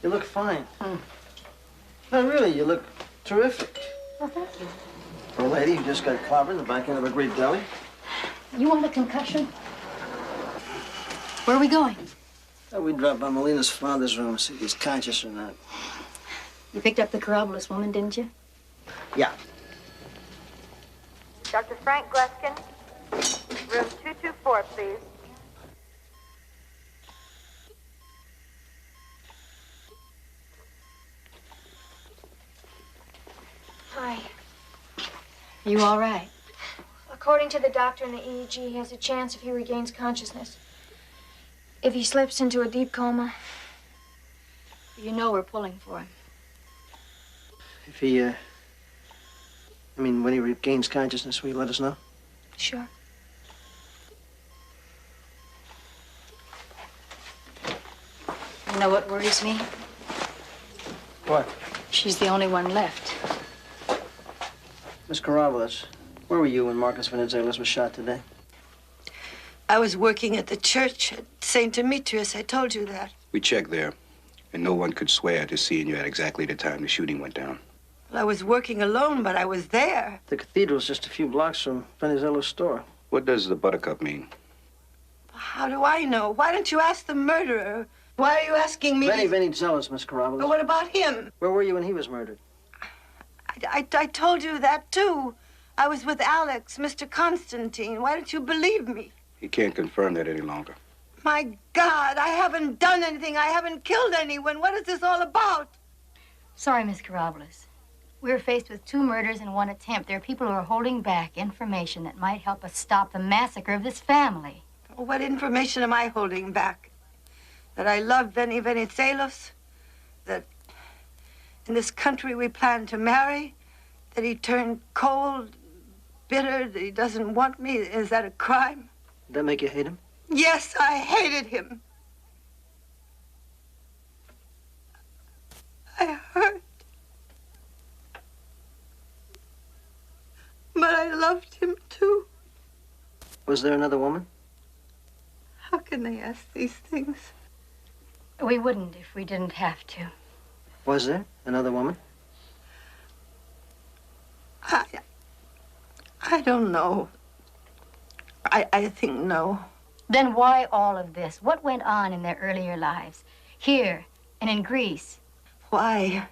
You look fine. No, really, you look terrific. Well, thank you. For a lady who just got clobbered in the back end of a great deli. You want a concussion? Where are we going? We dropped by Melina's father's room, see if he's conscious or not. You picked up the Karabulis woman, didn't you? Yeah. Dr. Frank Gleskin, room 224, please. Hi. Are you all right? According to the doctor in the EEG, he has a chance if he regains consciousness. If he slips into a deep coma. You know we're pulling for him. If he, when he regains consciousness, will you let us know? Sure. You know what worries me? What? She's the only one left. Miss Karabulis, where were you when Marcus Venizelos was shot today? I was working at the church at St. Demetrius. I told you that. We checked there, and no one could swear to seeing you at exactly the time the shooting went down. Well, I was working alone, but I was there. The cathedral's just a few blocks from Venizelos' store. What does the buttercup mean? How do I know? Why don't you ask the murderer? Why are you asking me? Benny Venizelos, Miss Karabulis. But what about him? Where were you when he was murdered? I told you that, too. I was with Alex, Mr. Constantine. Why don't you believe me? He can't confirm that any longer. My God, I haven't done anything. I haven't killed anyone. What is this all about? Sorry, Miss Karabulis. We're faced with 2 murders in 1 attempt. There are people who are holding back information that might help us stop the massacre of this family. What information am I holding back? That I love Benny Venizelos? That in this country we plan to marry? That he turned cold, bitter, that he doesn't want me? Is that a crime? Did that make you hate him? Yes, I hated him. I hurt. But I loved him, too. Was there another woman? How can they ask these things? We wouldn't if we didn't have to. Was there another woman? I don't know. I think no. Then why all of this? What went on in their earlier lives? Here and in Greece? Why?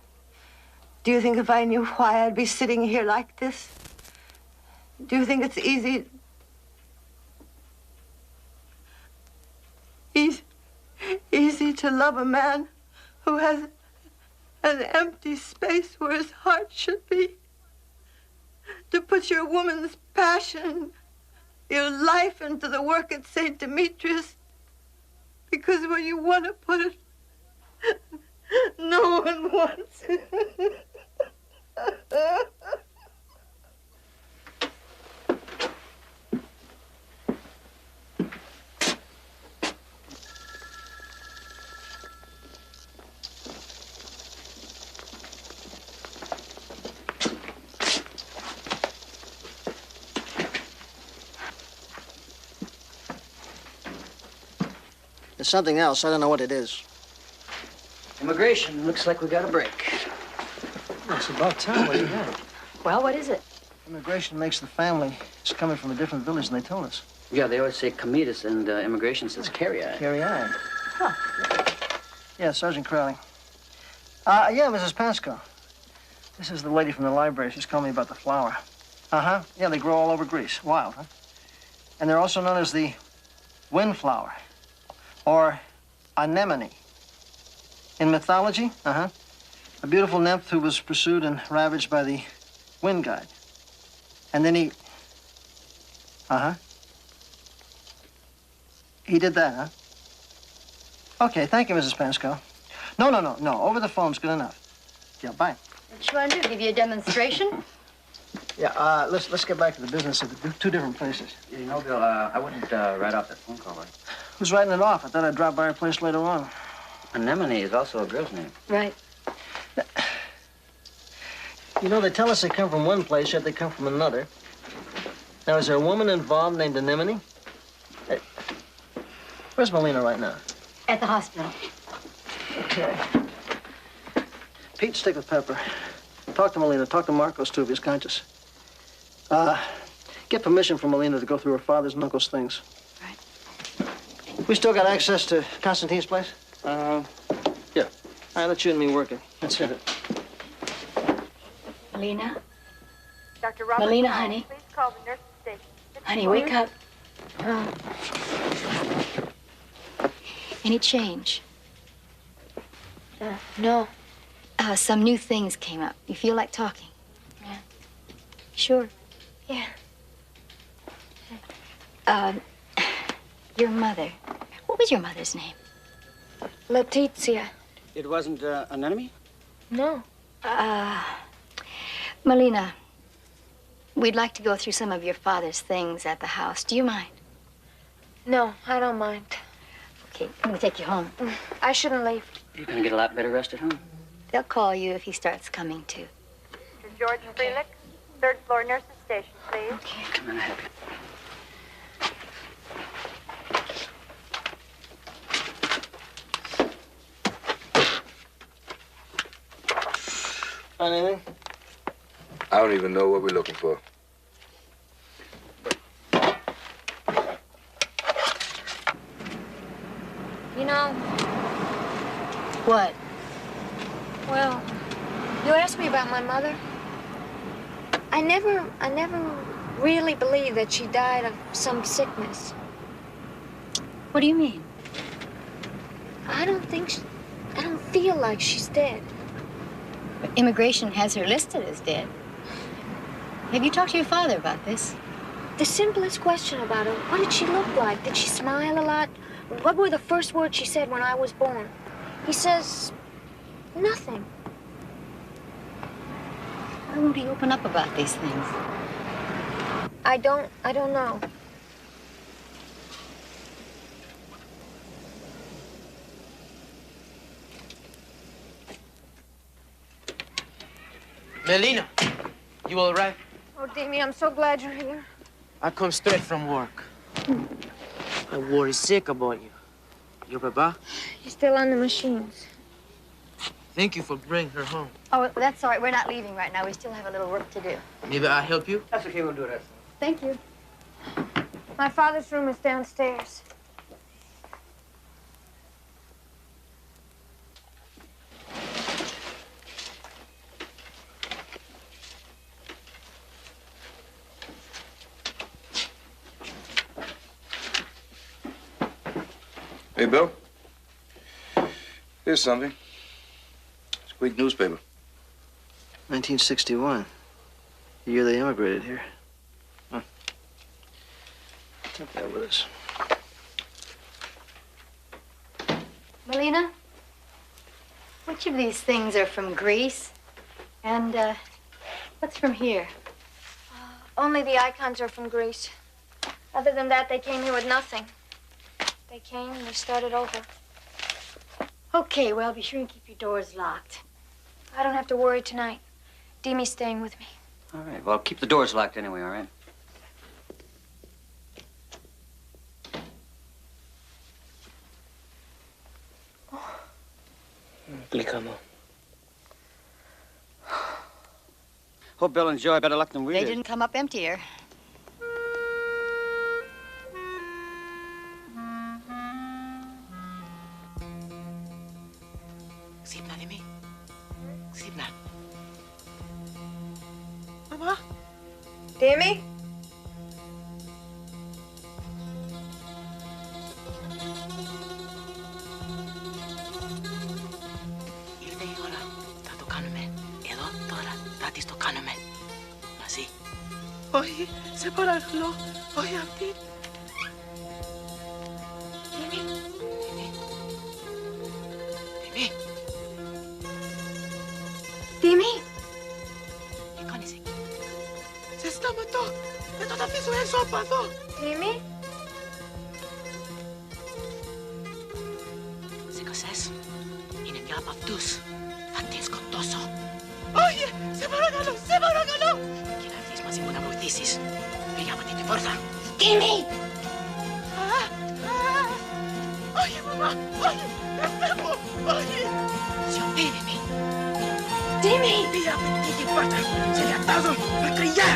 Do you think if I knew why I'd be sitting here like this? Do you think it's easy to love a man who has an empty space where his heart should be? To put your woman's passion, your life into the work at St. Demetrius, because when you want to put it, no one wants it. It's something else. I don't know what it is. Immigration. Looks like we got a break. It's about time. What do you got? Well, what is it? Immigration makes the family. It's coming from a different village than they told us. Yeah, they always say Comitas, and immigration says carry-on. Carry-on. Huh. Yeah, Sergeant Crowley. Yeah, Mrs. Pasco. This is the lady from the library. She's calling me about the flower. Uh-huh. Yeah, they grow all over Greece. Wild, huh? And they're also known as the windflower or anemone. In mythology, a beautiful nymph who was pursued and ravaged by the wind guide. And then he did that, huh? Okay, thank you, Mrs. Pasco. No. Over the phone's good enough. Yeah, bye. What you want to do? Give you a demonstration? Yeah, let's get back to the business of the two different places. You know, Bill, I wouldn't write off that phone call, right? Who's writing it off? I thought I'd drop by her place later on. Anemone is also a girl's name. Right. You know, they tell us they come from one place, yet they come from another. Now, is there a woman involved named Anemone? Hey, where's Melina right now? At the hospital. Okay. Pete, stick with Pepper. Talk to Melina. Talk to Marcos, too, if he's conscious. Get permission from Melina to go through her father's and uncle's things. Right. We still got access to Constantine's place? Yeah. All right, let you and me work it. That's it. Melina? Dr. Robert Melina, Brown, honey. Please call the nurse's station. Honey, wake up. Any change? No. Some new things came up. You feel like talking? Yeah. Sure. Yeah. Your mother. What was your mother's name? Letizia. It wasn't an enemy? No. Melina, we'd like to go through some of your father's things at the house. Do you mind? No, I don't mind. Okay, I'm gonna take you home. I shouldn't leave. You're gonna get a lot better rest at home. They'll call you if he starts coming to. Mr. George Freelick, third floor nurse's station, please. Okay. Come on, help you. Find anything? I don't even know what we're looking for. You know, What? well, you asked me about my mother. I never really believed that she died of some sickness. What do you mean? I don't feel like she's dead. But immigration has her listed as dead. Have you talked to your father about this? The simplest question about her, what did she look like? Did she smile a lot? What were the first words she said when I was born? He says, nothing. Why won't he open up about these things? I don't know. Melina, you all right? Oh, Demi, I'm so glad you're here. I come straight from work. I worry sick about you. Your papa? He's still on the machines. Thank you for bringing her home. Oh, that's all right. We're not leaving right now. We still have a little work to do. Maybe I'll help you? That's okay, we'll do that. Thank you. My father's room is downstairs. Hey, Bill. Here's something. It's a Greek newspaper. 1961. The year they immigrated here. Huh. Take that with us. Melina, which of these things are from Greece? And, what's from here? Only the icons are from Greece. Other than that, they came here with nothing. They came and they started over. Okay, well, be sure and keep your doors locked. I don't have to worry tonight. Demi's staying with me. All right, well, keep the doors locked anyway, all right? Licamo. Hope Bill and Joe had better luck than we They did. didn't come up emptier. Sipna, Demi. Sipna. Mama? Demi? Ilde ora, tato kanume. Edo, tora, tatis to kanume. Masi. Όχι, σε παρακαλώ. Όχι αυτή. Demi. Τίμη. Τι κάνεις εκεί? Σε σταματώ. Δεν θα τα αφήσω έξω από εδώ. Τίμη. Σήκωσες. Είναι μια από αυτούς. Θα την σκοτώσω. Όχι, σε παρακαλώ, σε παρακαλώ. Και να έρθεις μαζί μου να βοηθήσεις. Πήγε από την πόρτα. Τίμη. Όχι, μαμά, όχι. Δεν φεύγω, όχι. Σιωπή, Demi. Τίμη. Πήγε από την πόρτα. Σε διατάζω, μακριά.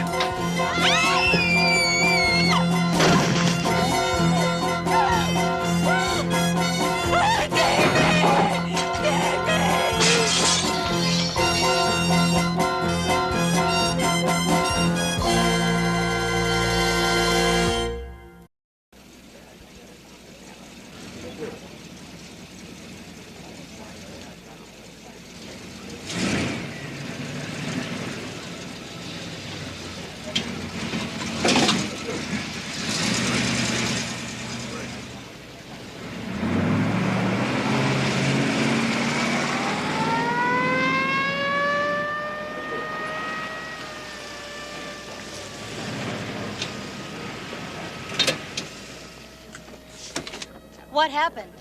What happened?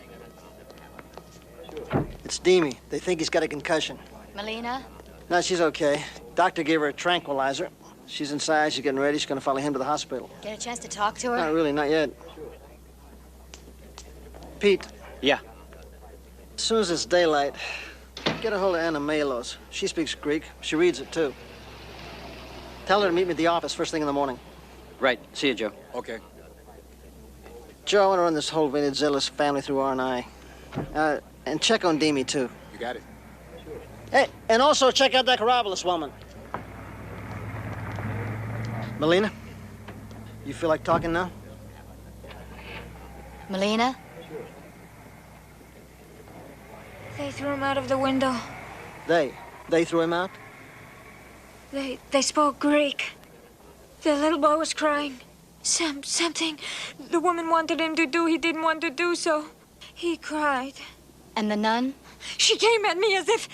It's Demi. They think he's got a concussion. Melina? No, she's okay. Doctor gave her a tranquilizer. She's inside. She's getting ready. She's going to follow him to the hospital. Get a chance to talk to her? Not really, not yet. Pete. Yeah. As soon as it's daylight, get a hold of Anna Melos. She speaks Greek. She reads it, too. Tell her to meet me at the office first thing in the morning. Right. See you, Joe. Okay. Joe, I want to run this whole Venizelos family through R&I. And check on Demi, too. You got it. Hey, and also check out that Karabalis woman. Melina, you feel like talking now? Melina? They threw him out of the window. They threw him out? They spoke Greek. The little boy was crying. Something the woman wanted him to do, he didn't want to do, so he cried. And the nun? She came at me as if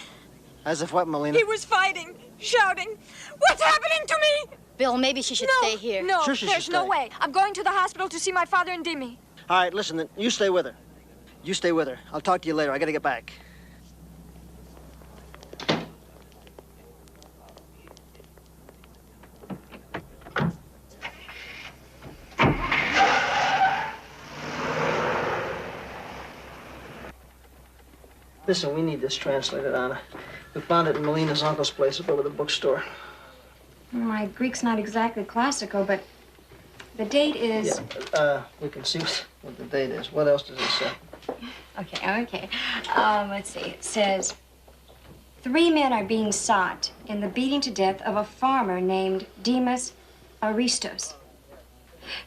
As if what, Melina? he was fighting, shouting, "What's happening to me?" Bill, maybe she should stay here. No, Sure she should there's no stay. way. I'm going to the hospital to see my father and Demi. All right, listen, then, you stay with her. You stay with her. I'll talk to you later. I gotta get back. Listen, we need this translated, Anna. We found it in Melina's uncle's place up over the bookstore. My Greek's not exactly classical, but the date is... Yeah, we can see what the date is. What else does it say? Okay. Let's see. It says, 3 men are being sought in the beating to death of a farmer named Demas Aristos.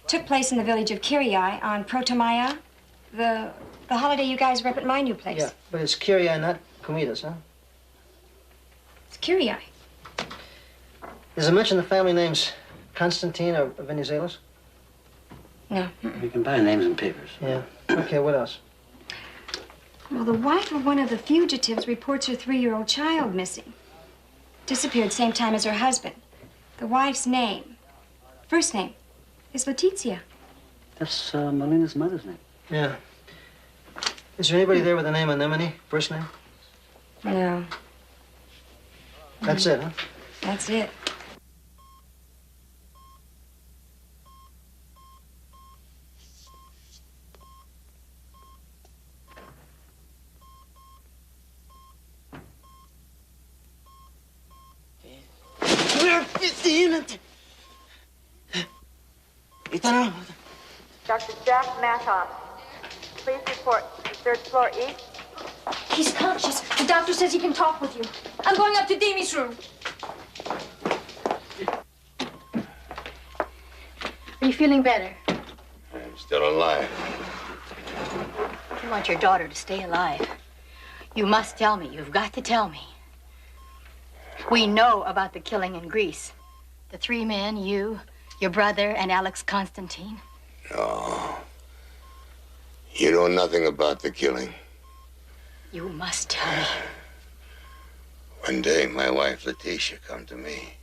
Took place in the village of Kyrie on Protomaya, the holiday you guys rep at my new place. Yeah, but it's Kyrie, not Komitas, huh? It's Kyrie. Does it mention the family names Constantine or Venizelos? No. You can buy names and papers. Yeah. Okay, what else? Well, the wife of one of the fugitives reports her 3-year-old child missing. Disappeared same time as her husband. The wife's name, first name, is Letizia. That's Melina's mother's name. Yeah. Is there anybody there with the name Anemone, first name? No. That's it, huh? That's it. Dr. Jack Mattoff, please report to the third floor east. He's conscious. The doctor says he can talk with you. I'm going up to Demi's room. Are you feeling better? I'm still alive. You want your daughter to stay alive. You must tell me. You've got to tell me. We know about the killing in Greece. The three men, you, your brother, and Alex Constantine. No. You know nothing about the killing. You must tell me. One day, my wife, Letitia, come to me.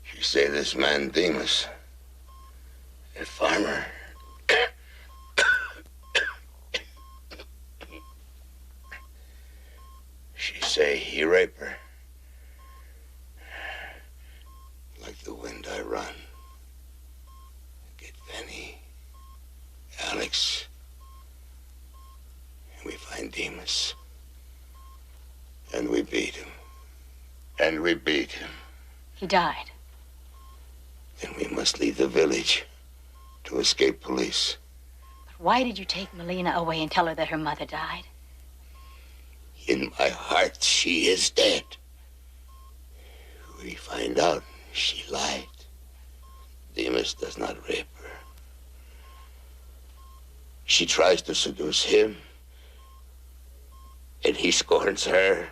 She say this man, Demas, that farmer, she say he rape her. Like the wind I run. Get Benny, Alex, and we find Demas. And we beat him. And we beat him. He died. Then we must leave the village to escape police. But why did you take Melina away and tell her that her mother died? In my heart, she is dead. We find out she lied. Demas does not rape her. She tries to seduce him, and he scorns her.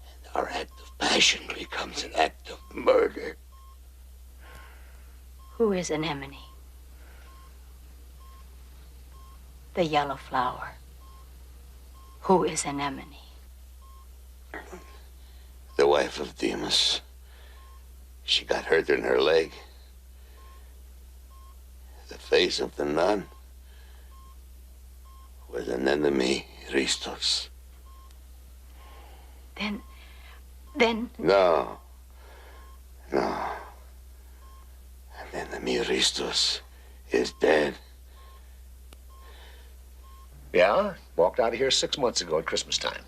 And our act of passion becomes an act of murder. Who is Anemone? The yellow flower. Who is Anemone? The wife of Demas. She got hurt in her leg. The face of the nun was Anemone Ristos. Then... No. Anemone Ristos is dead. Yeah, walked out of here 6 months ago at Christmas time.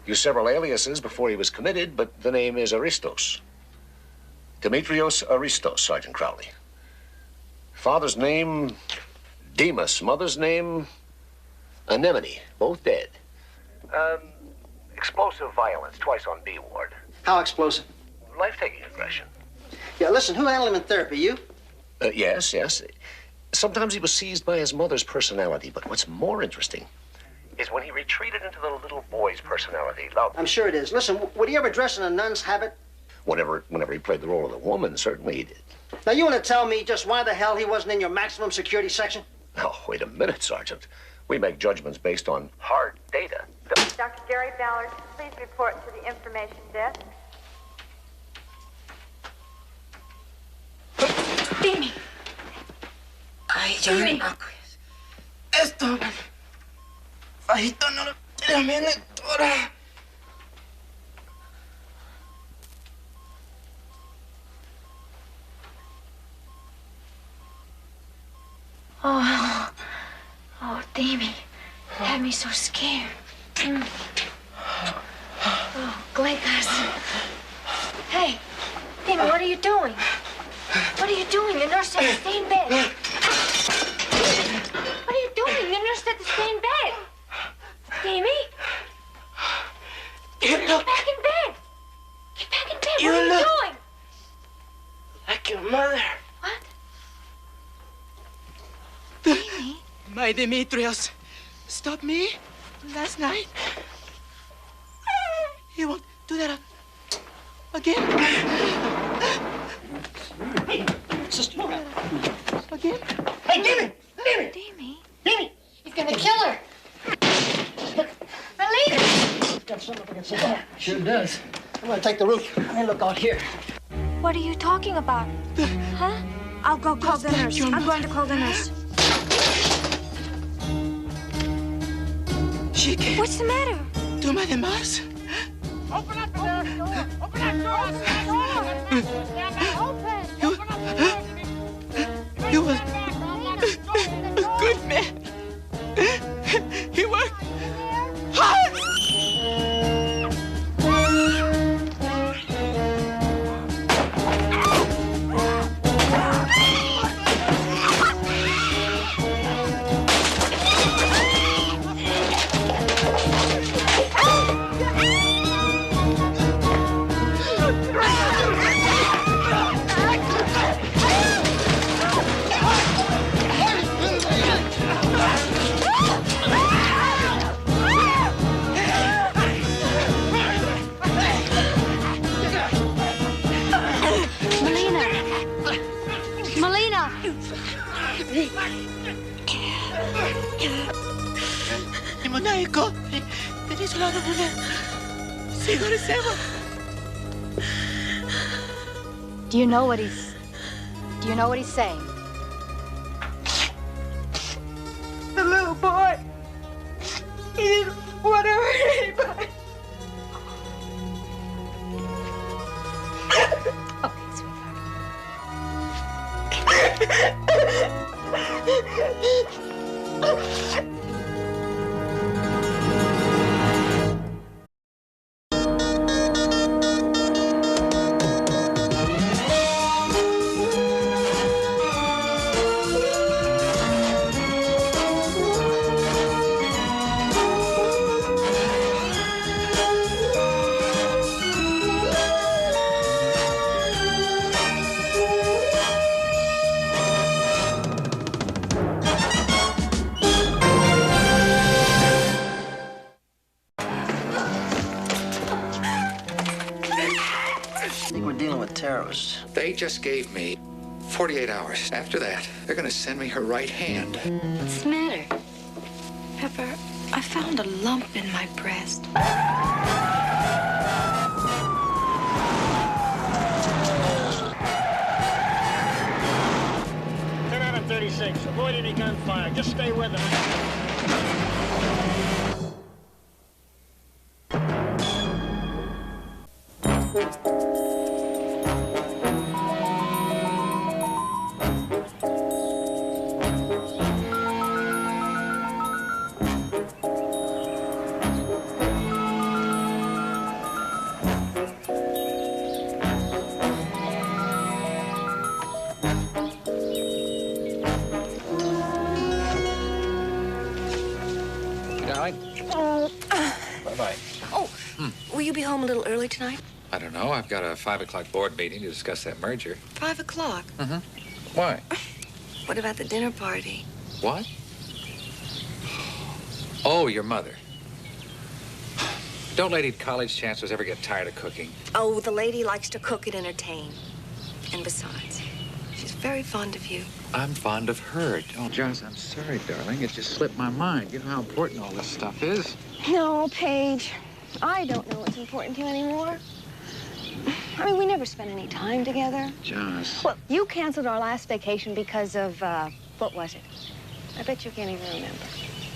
Used several aliases before he was committed, but the name is Aristos. Demetrios Aristos, Sergeant Crowley. Father's name, Demas. Mother's name, Anemone. Both dead. Explosive violence, twice on B ward. How explosive? Life-taking aggression. Yeah, listen, who handled him in therapy? You? Yes. Sometimes he was seized by his mother's personality, but what's more interesting is when he retreated into the little boy's personality. Love. I'm sure it is. Listen, would he ever dress in a nun's habit? Whenever he played the role of the woman, certainly he did. Now, you want to tell me just why the hell he wasn't in your maximum security section? Oh, wait a minute, Sergeant. We make judgments based on hard data. Dr. Gary Ballard, please report to the information desk. Demi. Ay, yo me esto. Bajito no lo tiene, doctora. Oh, Demi. You had me so scared. Oh, Glegas. Hey, Demi, what are you doing? What are you doing? The nurse said to stay in bed. What are you doing? The nurse said to stay in bed. Demi? Get back in bed. Get back in bed. What are you doing? Like your mother. What? Demi? My Demetrios stopped me last night. He won't do that again. Sister, again? Hey, Demi! Demi? He's gonna kill her. Melina! Got something up against the wall. Sure does. I'm gonna take the roof. Hey, look out here. What are you talking about? Huh? I'll go call the nurse. I'm going to call the nurse. Chique. What's the matter? Toma de más. Open up the door. Open that door. He was a good man. He worked hard. Demoniaco, venissero non è. Signore Sema. Do you know what he's saying? The little boy, he didn't want to hurt anybody. They just gave me 48 hours. After that, they're gonna send me her right hand. What's the matter? Pepper, I found a lump in my breast. 10 out of 36. Avoid any gunfire. Just stay with them. Bye-bye. Oh, will you be home a little early tonight? I don't know. I've got a 5 o'clock board meeting to discuss that merger. 5 o'clock? Mm-hmm. Why? What about the dinner party? What? Oh, your mother. Don't lady college chancellors ever get tired of cooking? Oh, the lady likes to cook and entertain. And besides, she's very fond of you. I'm fond of her. Oh, Joss, I'm sorry, darling. It just slipped my mind. You know how important all this stuff is. No, Paige. I don't know what's important to you anymore. I mean, we never spent any time together. Joss. Well, you canceled our last vacation because of, what was it? I bet you can't even remember.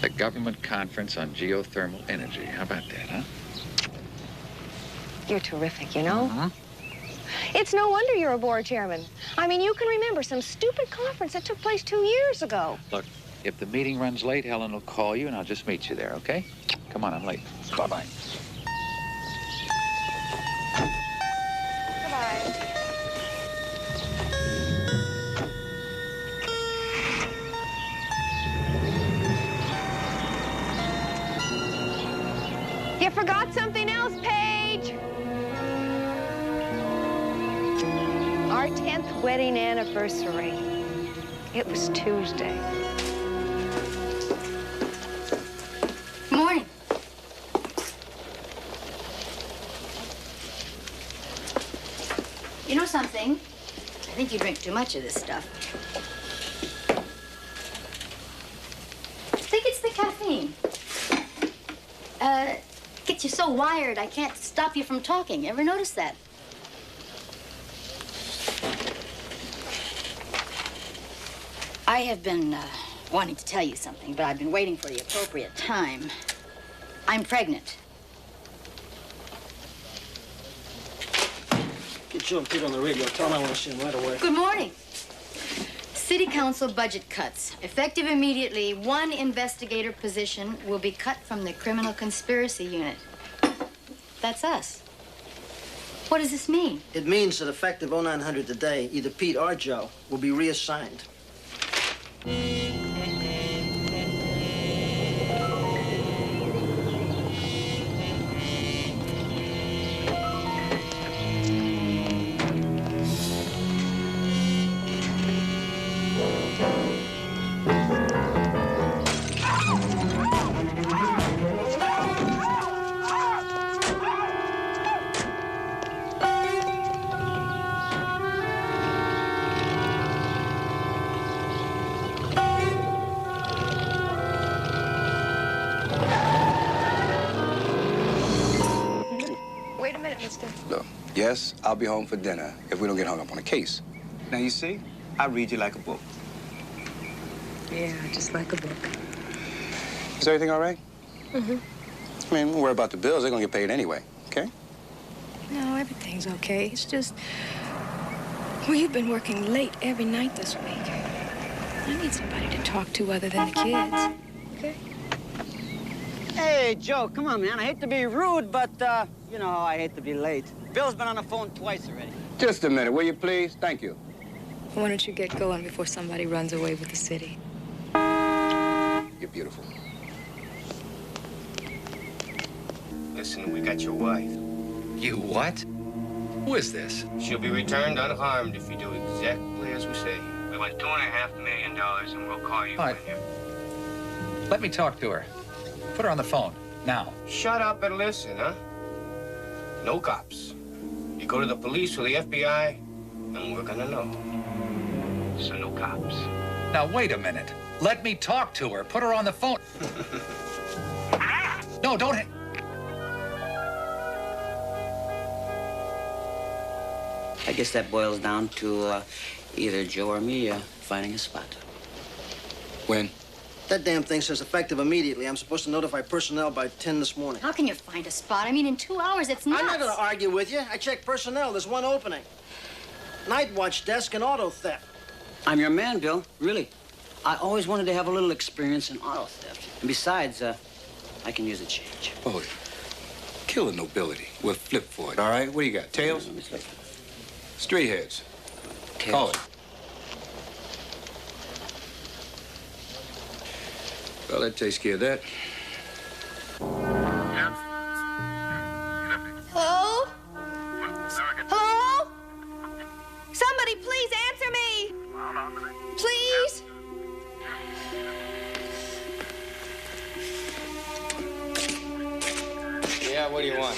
The government conference on geothermal energy. How about that, huh? You're terrific, you know? It's no wonder you're a board chairman. I mean, you can remember some stupid conference that took place 2 years ago. Look, if the meeting runs late, Helen will call you, and I'll just meet you there, okay? Come on, I'm late. Bye-bye. Goodbye. You forgot something else, Paige. Our 10th wedding anniversary. It was Tuesday. Morning. You know something? I think you drink too much of this stuff. I think it's the caffeine. Gets you so wired, I can't stop you from talking. Ever notice that? I have been wanting to tell you something, but I've been waiting for the appropriate time. I'm pregnant. Get Joe and Pete on the radio. Tell them I want to see them right away. Good morning. City Council budget cuts. Effective immediately, 1 investigator position will be cut from the Criminal Conspiracy Unit. That's us. What does this mean? It means that effective 0900 today, either Pete or Joe will be reassigned. Yes, I'll be home for dinner if we don't get hung up on a case. Now, you see, I read you like a book. Yeah, just like a book. Is everything all right? Mm-hmm. I mean, don't worry about the bills. They're gonna get paid anyway, okay? No, everything's okay. It's just, well, you've been working late every night this week. I need somebody to talk to other than the kids. Okay? Hey, Joe, come on, man. I hate to be rude, but, you know, I hate to be late. Bill's been on the phone twice already. Just a minute, will you please? Thank you. Why don't you get going before somebody runs away with the city? You're beautiful. Listen, we got your wife. You what? Who is this? She'll be returned unharmed if you do exactly as we say. We want $2.5 million, and we'll call you All right. when you... Let me talk to her. Put her on the phone, now. Shut up and listen, huh? No cops. You go to the police or the FBI, and we're gonna know. So no cops. Now, wait a minute. Let me talk to her. Put her on the phone. No, don't hit. I guess that boils down to either Joe or me finding a spot. When? That damn thing says effective immediately. I'm supposed to notify personnel by 10 this morning. How can you find a spot? I mean, in 2 hours, it's nuts. I'm not going to argue with you. I checked personnel. There's one opening. Night watch desk and auto theft. I'm your man, Bill. Really. I always wanted to have a little experience in auto theft. And besides, I can use a change. Oh, kill the nobility. We'll flip for it, all right? What do you got, tails? Straight heads. Tails. Call it. Well, that takes care of that. Hello? Hello? Somebody please answer me! Please? Yeah, what do you want?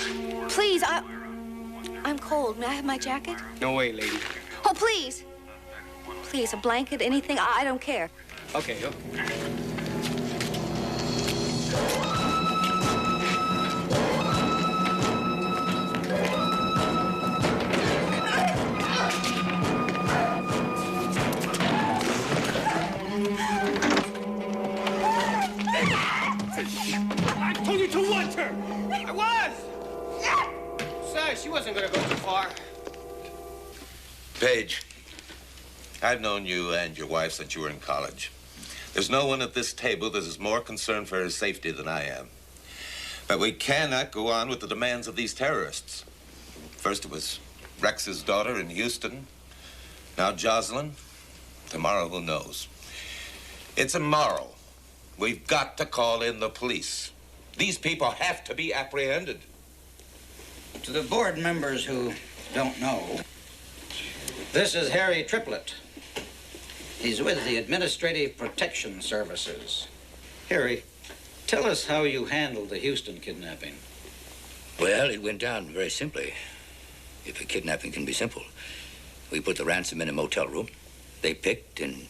Please, I'm cold. May I have my jacket? No way, lady. Oh, please. Please, a blanket, anything. I don't care. Okay, okay. I told you to watch her! I was! Besides, she wasn't gonna go too far. Paige, I've known you and your wife since you were in college. There's no one at this table that is more concerned for her safety than I am. But we cannot go on with the demands of these terrorists. First it was Rex's daughter in Houston. Now Jocelyn. Tomorrow, who knows? It's immoral. We've got to call in the police. These people have to be apprehended. To the board members who don't know, this is Harry Triplett. He's with the Administrative Protection Services. Harry, tell us how you handled the Houston kidnapping. Well, it went down very simply. If a kidnapping can be simple. We put the ransom in a motel room. They picked, and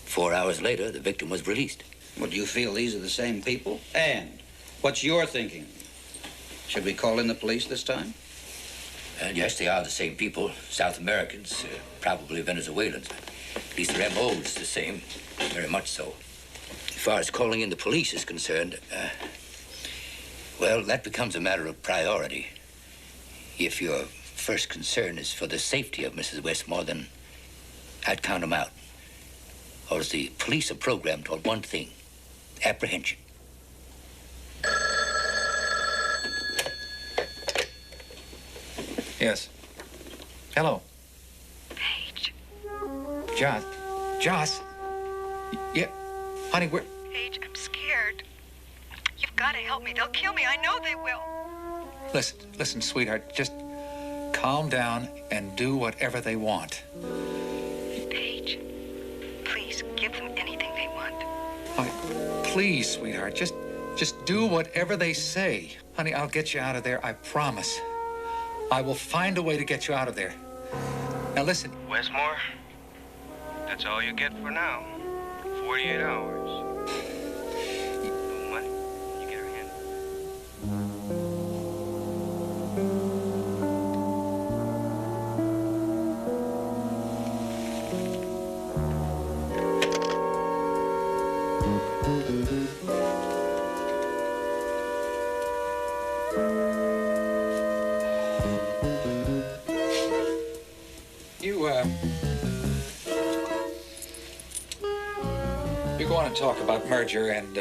4 hours later, the victim was released. Well, do you feel these are the same people? And what's your thinking? Should we call in the police this time? And yes, they are the same people. South Americans, probably Venezuelans. At least their MO is the same, very much so. As far as calling in the police is concerned, well, that becomes a matter of priority. If your first concern is for the safety of Mrs. Westmore, then I'd count them out. Or as the police are programmed toward one thing, apprehension. Yes. Hello. Paige. Joss. Yeah. Honey, we're... Paige, I'm scared. You've got to help me. They'll kill me. I know they will. Listen, sweetheart. Just calm down and do whatever they want. Paige, please give them anything they want. Honey, please, sweetheart. Just do whatever they say. Honey, I'll get you out of there. I promise. I will find a way to get you out of there. Now listen. Westmore, that's all you get for now. 48 hours. No money, you get her hand. You go on and talk about merger and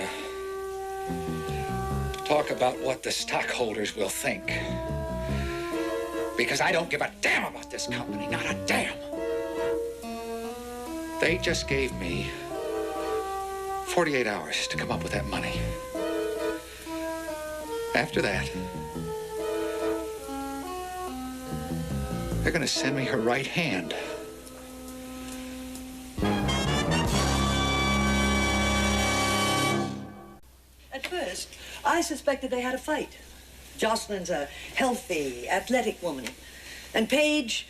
talk about what the stockholders will think. Because I don't give a damn about this company, not a damn. They just gave me 48 hours to come up with that money. After that, they're gonna send me her right hand. At first, I suspected they had a fight. Jocelyn's a healthy, athletic woman. And Page,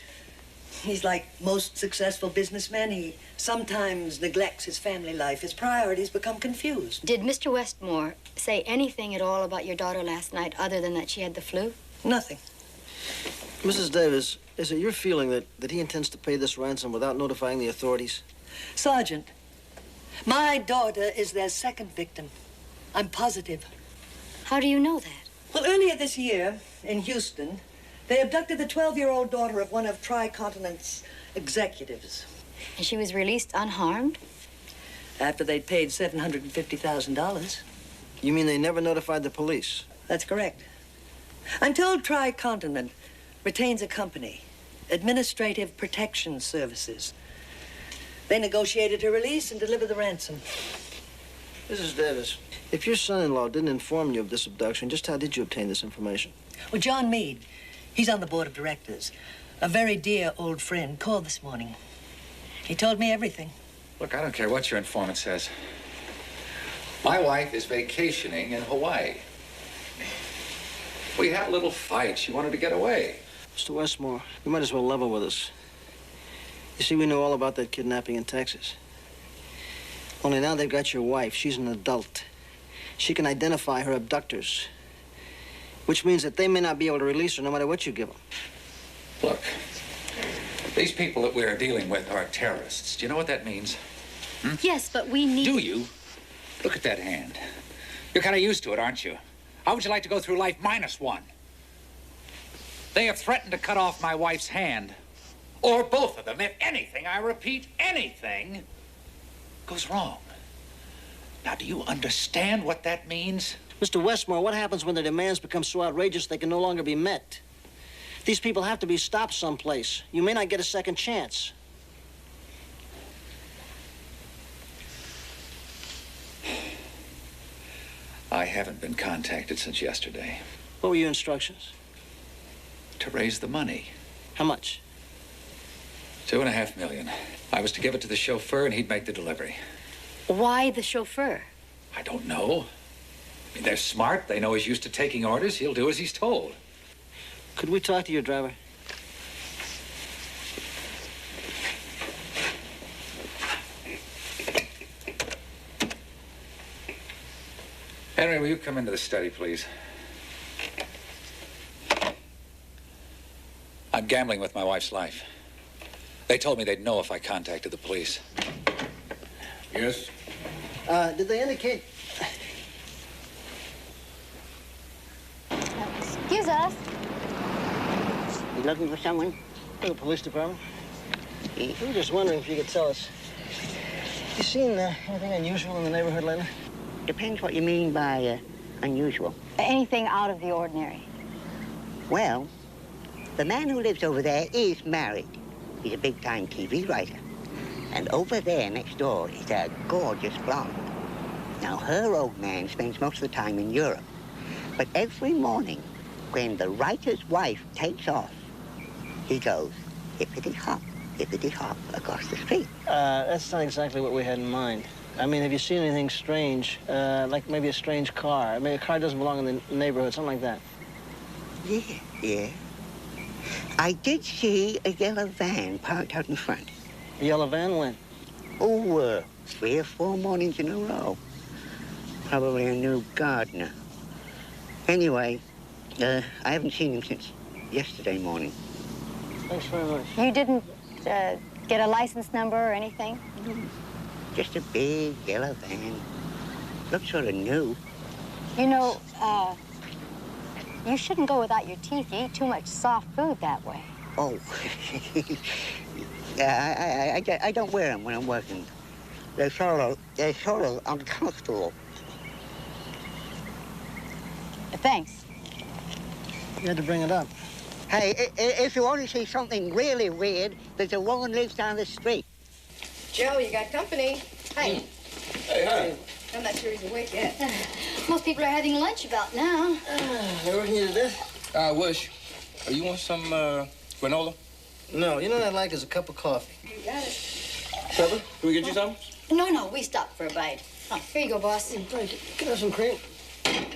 he's like most successful businessmen. He sometimes neglects his family life. His priorities become confused. Did Mr. Westmore say anything at all about your daughter last night other than that she had the flu? Nothing. Mrs. Davis, is it your feeling that he intends to pay this ransom without notifying the authorities? Sergeant, my daughter is their second victim. I'm positive. How do you know that? Well, earlier this year in Houston, they abducted the 12-year-old daughter of one of Tri-Continent's executives. And she was released unharmed? After they'd paid $750,000. You mean they never notified the police? That's correct. I'm told Tri-Continent retains a company, Administrative Protection Services. They negotiated her release and delivered the ransom. Mrs. Davis, if your son-in-law didn't inform you of this abduction, just how did you obtain this information? Well, John Meade, he's on the board of directors. A very dear old friend called this morning. He told me everything. Look, I don't care what your informant says. My wife is vacationing in Hawaii. We had a little fight. She wanted to get away. Mr. Westmore, you might as well level with us. You see, we know all about that kidnapping in Texas. Only now they've got your wife. She's an adult. She can identify her abductors, which means that they may not be able to release her no matter what you give them. Look, these people that we're dealing with are terrorists. Do you know what that means? Yes, but we need... Do you? Look at that hand. You're kind of used to it, aren't you? How would you like to go through life -1? They have threatened to cut off my wife's hand, or both of them, if anything, I repeat, anything goes wrong. Now, do you understand what that means? Mr. Westmore, what happens when their demands become so outrageous they can no longer be met? These people have to be stopped someplace. You may not get a second chance. I haven't been contacted since yesterday. What were your instructions? To raise the money. How much? $2.5 million. I was to give it to the chauffeur and he'd make the delivery. Why the chauffeur? I don't know. I mean, they're smart. They know he's used to taking orders. He'll do as he's told. Could we talk to your driver? Henry, will you come into the study, please? I'm gambling with my wife's life. They told me they'd know if I contacted the police. Yes? Did they indicate... Excuse us. You looking for someone? For the police department? We were just wondering if you could tell us. You seen anything unusual in the neighborhood lately? Depends what you mean by unusual. Anything out of the ordinary? Well, the man who lives over there is married. He's a big-time TV writer. And over there next door is a gorgeous blonde. Now, her old man spends most of the time in Europe. But every morning, when the writer's wife takes off, he goes hippity-hop across the street. That's not exactly what we had in mind. I mean, have you seen anything strange? Like maybe a strange car? Maybe a car doesn't belong in the neighborhood, something like that. Yeah. I did see a yellow van parked out in front. A yellow van when? Oh, 3 or 4 mornings in a row. Probably a new gardener. Anyway, I haven't seen him since yesterday morning. Thanks very much. You didn't get a license number or anything? Just a big yellow van. Looks sort of new. You know, you shouldn't go without your teeth. You eat too much soft food that way. Oh. Yeah, I don't wear them when I'm working. They're sort of uncomfortable. Thanks. You had to bring it up. Hey, if you want to see something really weird, there's a woman lives down the street. Joe, you got company. Hi. Hey, hi. I'm not sure he's awake yet. Most people are having lunch about now. Ever needed this? I wish. You want some granola? No, you know what I'd like is a cup of coffee. You got it. Trevor, can we get you some? No, we stopped for a bite. Oh, here you go, boss. Can I have some cream?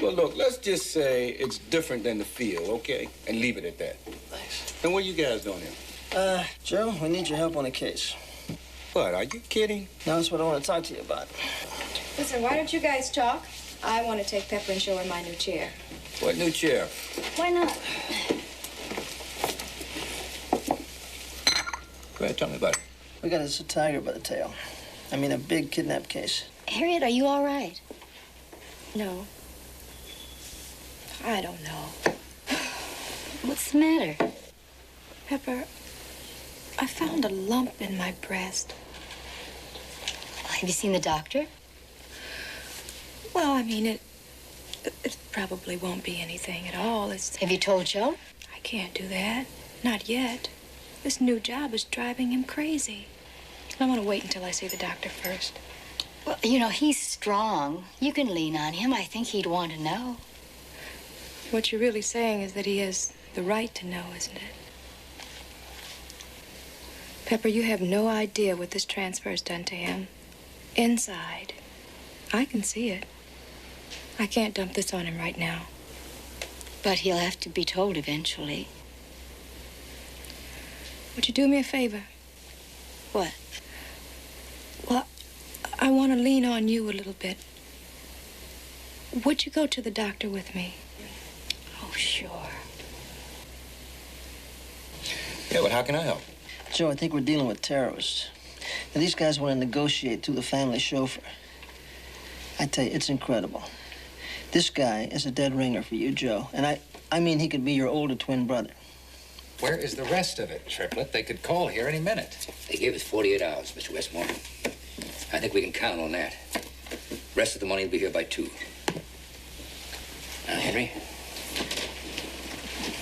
Well, look, let's just say it's different than the feel, okay? And leave it at that. Thanks. And what you guys doing here? Joe, we need your help on a case. What, are you kidding? No, that's what I want to talk to you about. Listen, why don't you guys talk? I want to take Pepper and show her my new chair. What new chair? Why not? Go ahead, tell me about it. We got a tiger by the tail. I mean, a big kidnap case. Harriet, are you all right? No. I don't know. What's the matter? Pepper, I found a lump in my breast. Have you seen the doctor? Well, I mean, it probably won't be anything at all. Have you told Joe? I can't do that. Not yet. This new job is driving him crazy. I want to wait until I see the doctor first. Well, you know, he's strong. You can lean on him. I think he'd want to know. What you're really saying is that he has the right to know, isn't it? Pepper, you have no idea what this transfer's done to him. Inside. I can see it. I can't dump this on him right now. But he'll have to be told eventually. Would you do me a favor? What? Well, I want to lean on you a little bit. Would you go to the doctor with me? Oh, sure. Yeah, but how can I help? Joe, I think we're dealing with terrorists. Now, these guys want to negotiate through the family chauffeur. I tell you, it's incredible. This guy is a dead ringer for you, Joe. And I mean he could be your older twin brother. Where is the rest of it, Triplet? They could call here any minute. They gave us 48 hours, Mr. Westmore. I think we can count on that. Rest of the money will be here by 2. Now, Henry,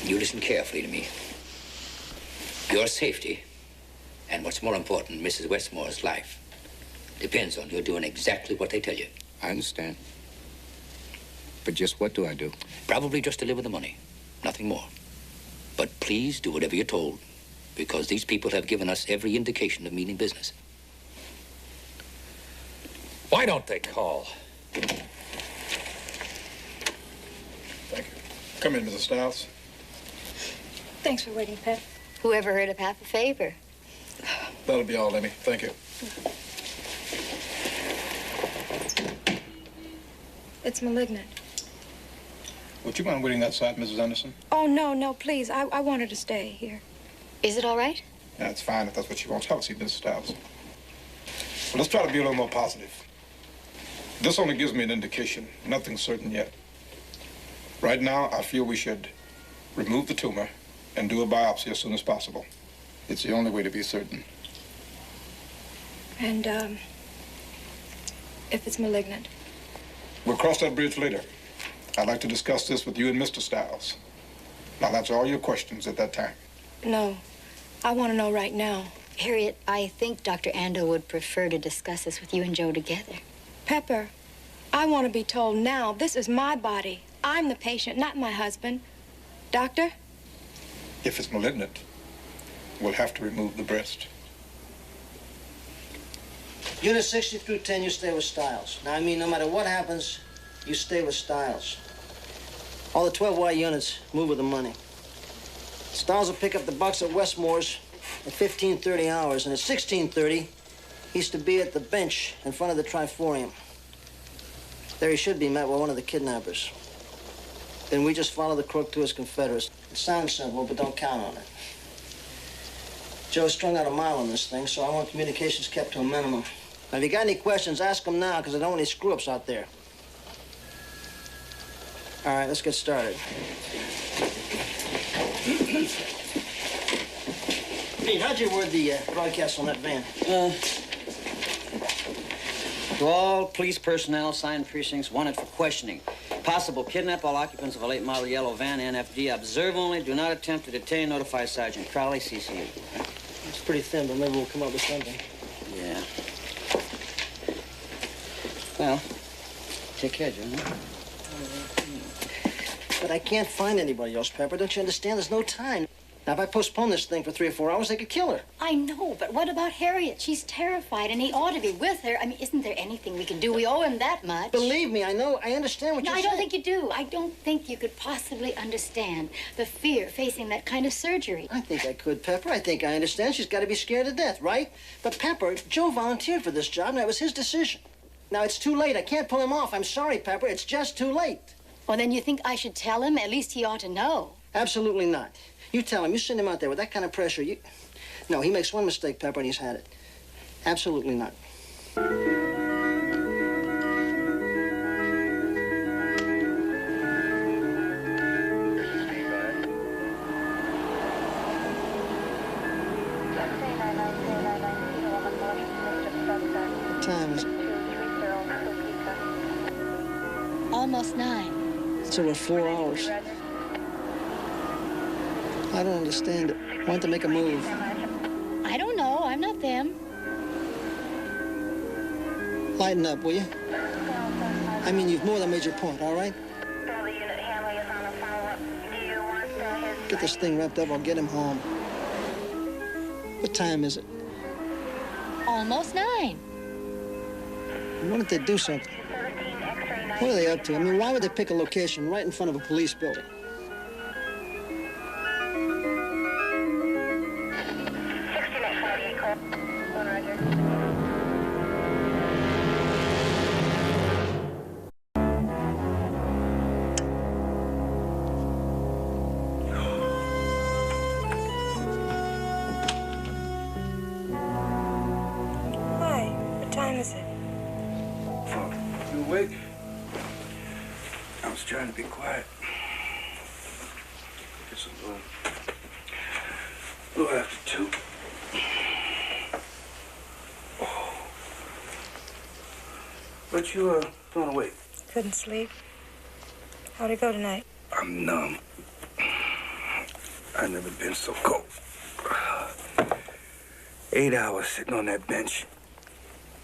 you listen carefully to me. Your safety, and what's more important, Mrs. Westmore's life, depends on your doing exactly what they tell you. I understand. But just what do I do? Probably just deliver the money, nothing more. But please do whatever you're told, because these people have given us every indication of meaning business. Why don't they call? Thank you. Come in, Mrs. Stiles. Thanks for waiting, Pep. Whoever heard of half a favor? That'll be all, Emmy. Thank you. It's malignant. Would you mind waiting that side, Mrs. Anderson? Oh, no, please. I want her to stay here. Is it all right? Yeah, it's fine if that's what she wants. Have a seat, Mrs. Stiles. Well, let's try to be a little more positive. This only gives me an indication. Nothing certain yet. Right now, I feel we should remove the tumor and do a biopsy as soon as possible. It's the only way to be certain. And, if it's malignant? We'll cross that bridge later. I'd like to discuss this with you and Mr. Stiles. Now, that's all your questions at that time. No. I want to know right now. Harriet, I think Dr. Ando would prefer to discuss this with you and Joe together. Pepper, I want to be told now. This is my body. I'm the patient, not my husband. Doctor? If it's malignant, we'll have to remove the breast. Unit 60 through 10, you stay with Stiles. Now, I mean, no matter what happens, you stay with Stiles. All the 12Y units move with the money. Stiles will pick up the bucks at Westmore's at 15:30 hours, and at 16:30, he's to be at the bench in front of the Triforium. There he should be met with one of the kidnappers. Then we just follow the crook to his Confederates. It sounds simple, but don't count on it. Joe's strung out a mile on this thing, so I want communications kept to a minimum. Now, if you got any questions, ask them now, because I don't want any screw-ups out there. All right, let's get started. Pete, how'd you word the broadcast on that van? To all police personnel assigned precincts wanted for questioning. Possible kidnap all occupants of a late model yellow van, NFD. Observe only. Do not attempt to detain. Notify Sergeant Crowley, CCU. It's pretty thin, but maybe we'll come up with something. Yeah. Well, take care, Joe. But I can't find anybody else, Pepper. Don't you understand? There's no time. Now, if I postpone this thing for 3 or 4 hours, they could kill her. I know, but what about Harriet? She's terrified, and he ought to be with her. I mean, isn't there anything we can do? We owe him that much. Believe me, I know. I understand what No, you're I saying. don't think you do. I don't think you could possibly understand the fear facing that kind of surgery. I think I could, Pepper. I think I understand. She's got to be scared to death, right? But, Pepper, Joe volunteered for this job, and that was his decision. Now, it's too late. I can't pull him off. I'm sorry, Pepper. It's just too late. Well, then you think I should tell him? At least he ought to know. Absolutely not. You tell him. You send him out there with that kind of pressure. No, he makes one mistake, Pepper, and he's had it. Absolutely not. What time is it? Almost 9. So we're 4 hours. I don't understand it. I want to make a move. I don't know. I'm not them. Lighten up, will you? I mean, you've more than made your point, all right? Get this thing wrapped up. I'll get him home. What time is it? Almost 9. Why don't they do something? What are they up to? I mean, why would they pick a location right in front of a police building? Hi, what time is it? You awake? I was trying to be quiet. It's a little after 2. Oh. But you, don't awake. Couldn't sleep. How'd it go tonight? I'm numb. I've never been so cold. 8 hours sitting on that bench,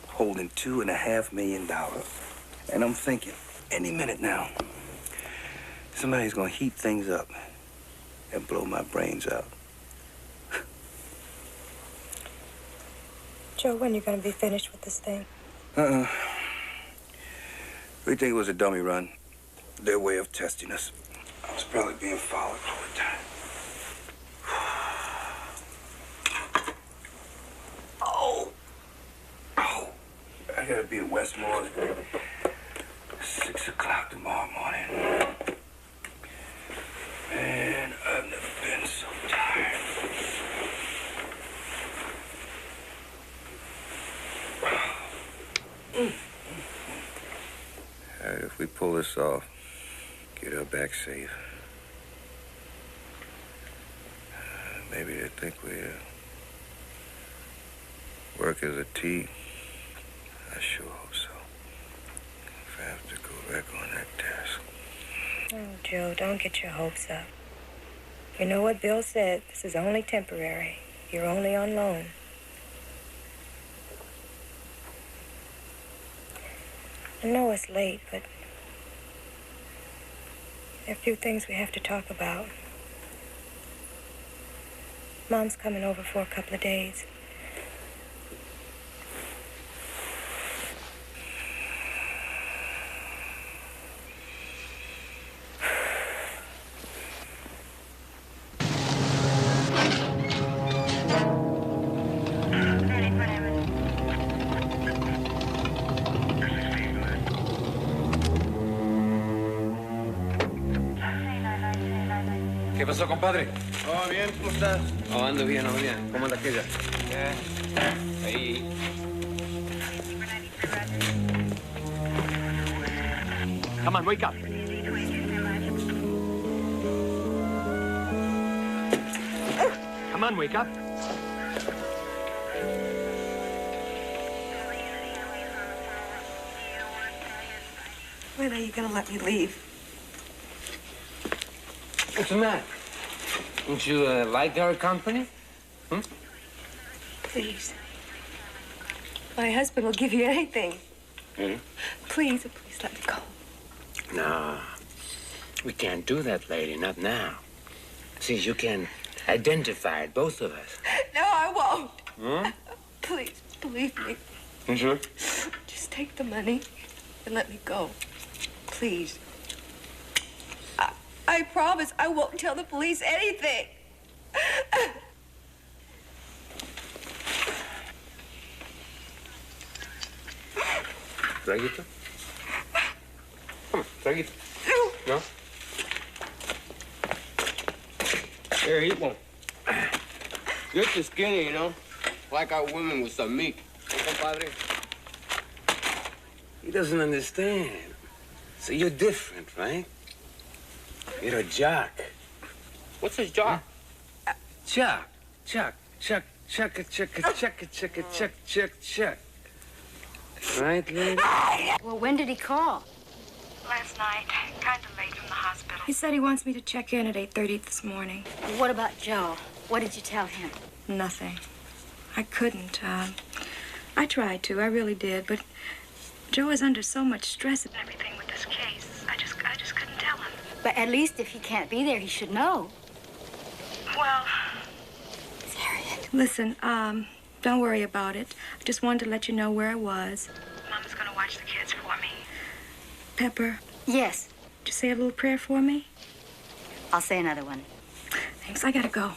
holding $2.5 million. And I'm thinking, any minute now, somebody's gonna heat things up and blow my brains out. Joe, when are you going to be finished with this thing? We think it was a dummy run. Their way of testing us. I was probably being followed all the time. Oh, I gotta be at Westmore at 6 o'clock tomorrow morning. Man, I've never been so tired. If we pull this off, get her back safe, maybe they think we work as a team. I sure hope so. If I have to go back on that task. Oh, Joe, don't get your hopes up. You know what Bill said? This is only temporary. You're only on loan. I know it's late, but there are a few things we have to talk about. Mom's coming over for a couple of days. ¿Qué pasó, compadre? Oh, bien, ¿cómo estás? Oh, ando bien, ando bien. ¿Cómo anda aquella? Ahí. Come on, wake up. on, wake up. When are you gonna let me leave? What's the matter? Don't you like our company? Hmm? Please. My husband will give you anything. Hmm? Please, please let me go. No, we can't do that, lady. Not now. See, you can identify it, both of us. No, I won't. Hmm? Please, believe me. You sure? Just take the money and let me go. Please. I promise I won't tell the police anything. Traguito? Come on, traguito. No? Here, eat one. Good to skinny, you know? Like our women with some meat. ¿No, compadre? He doesn't understand. So you're different, right? You're a jock. What's a jock? Chuck. Chuck. Chuck. Chuck. Chuck. Chuck. Chuck. Chuck. Chuck. Chuck. Right, lady? Well, when did he call? Last night, kind of late from the hospital. He said he wants me to check in at 8:30 this morning. What about Joe? What did you tell him? Nothing. I couldn't. I tried to. I really did. But Joe is under so much stress and everything with this case. I just couldn't tell him. But at least if he can't be there, he should know. Well, listen, don't worry about it. I just wanted to let you know where I was. Mama's gonna watch the kids for me. Pepper. Yes. Would you say a little prayer for me? I'll say another one. Thanks, I gotta go.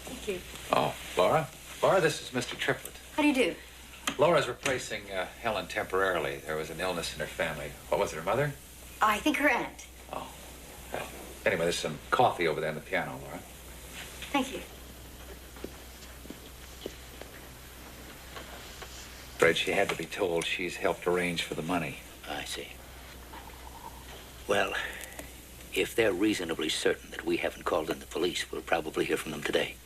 Thank you. Oh, Laura? Laura, this is Mr. Triplett. How do you do? Laura's replacing Helen temporarily. There was an illness in her family. What was it, her mother? I think her aunt. Oh. Well, anyway, there's some coffee over there on the piano, Laura. Thank you. Fred, she had to be told she's helped arrange for the money. I see. Well, if they're reasonably certain that we haven't called in the police, we'll probably hear from them today.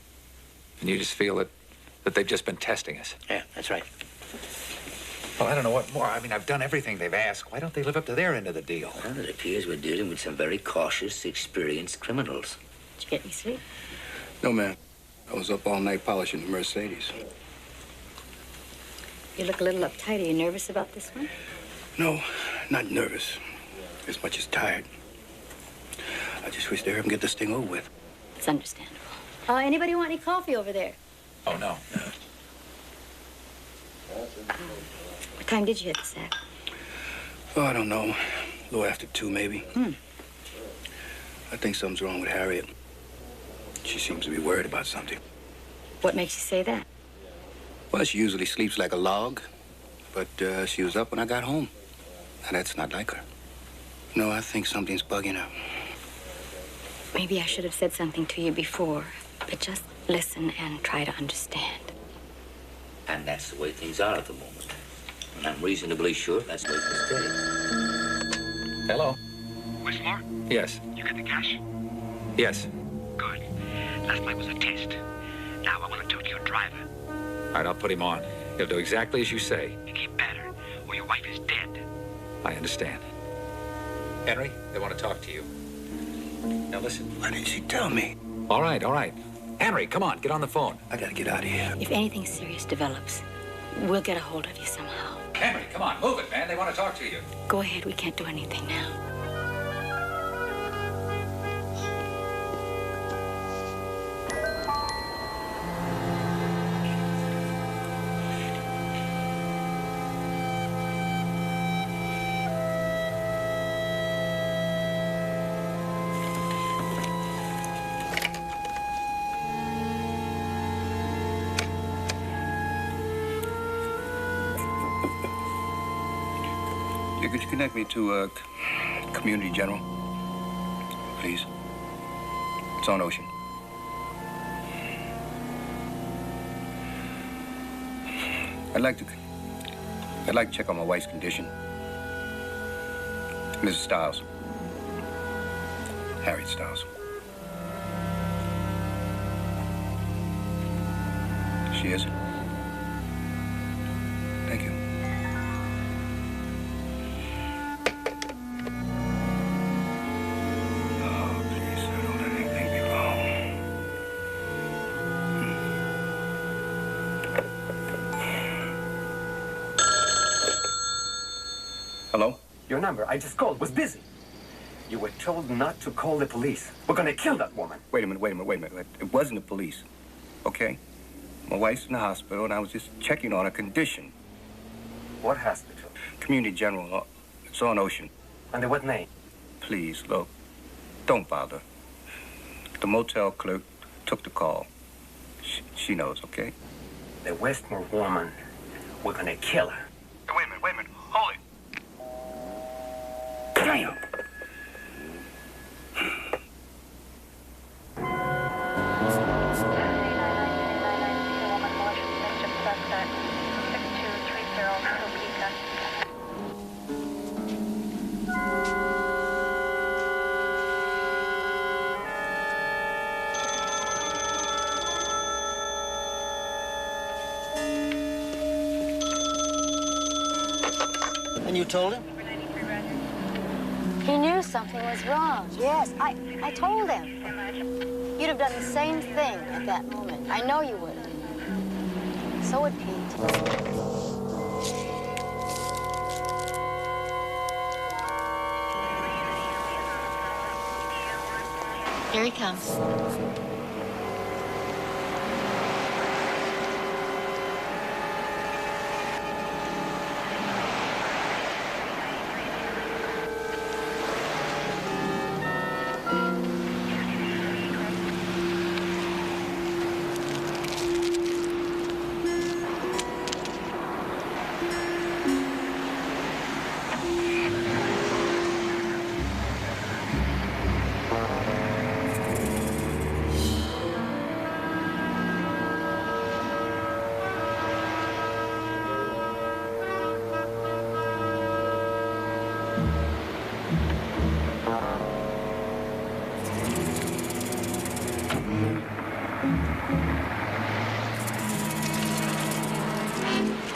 And you just feel that they've just been testing us? Yeah, that's right. Well, I don't know what more. I mean, I've done everything they've asked. Why don't they live up to their end of the deal? Well, it appears we're dealing with some very cautious, experienced criminals. Did you get any sleep? No, ma'am. I was up all night polishing the Mercedes. You look a little uptight. Are you nervous about this one? No, not nervous. As much as tired. I just wish to hurry up and get this thing over with. It's understandable. Anybody want any coffee over there? Oh, no. What time did you hit the sack? Oh, I don't know. A little after 2, maybe. Hmm. I think something's wrong with Harriet. She seems to be worried about something. What makes you say that? Well, she usually sleeps like a log, but she was up when I got home. And that's not like her. No, I think something's bugging her. Maybe I should have said something to you before, but just listen and try to understand. And that's the way things are at the moment. And I'm reasonably sure that's going to stay. Hello? Westmore? Yes. You got the cash? Yes. Good. Last night was a test. Now I want to talk to your driver. All right, I'll put him on. He'll do exactly as you say. You keep better, or your wife is dead. I understand. Henry, they want to talk to you. Now listen. Why didn't she tell me? All right, all right. Henry, come on, get on the phone. I gotta get out of here. If anything serious develops, we'll get a hold of you somehow. Henry, come on, move it, man. They want to talk to you. Go ahead. We can't do anything now. Could you connect me to Community General, please? It's on Ocean. I'd like to check on my wife's condition. Mrs. Stiles. Harriet Stiles. She is? Thank you. Oh, please, sir, don't let anything be wrong. Hello? Your number I just called was busy. You were told not to call the police. We're gonna kill that woman. Wait a minute. It wasn't the police, okay? My wife's in the hospital, and I was just checking on her condition. What hospital? Community General. It's on Ocean. Under what name? Please, look, don't bother. The motel clerk took the call. She knows, okay? The Westmore woman. We're gonna kill her. Wait a minute. Hold it. Damn! And you told him? He knew something was wrong. Yes, I told him. You'd have done the same thing at that moment. I know you would. So would Pete. Here he comes.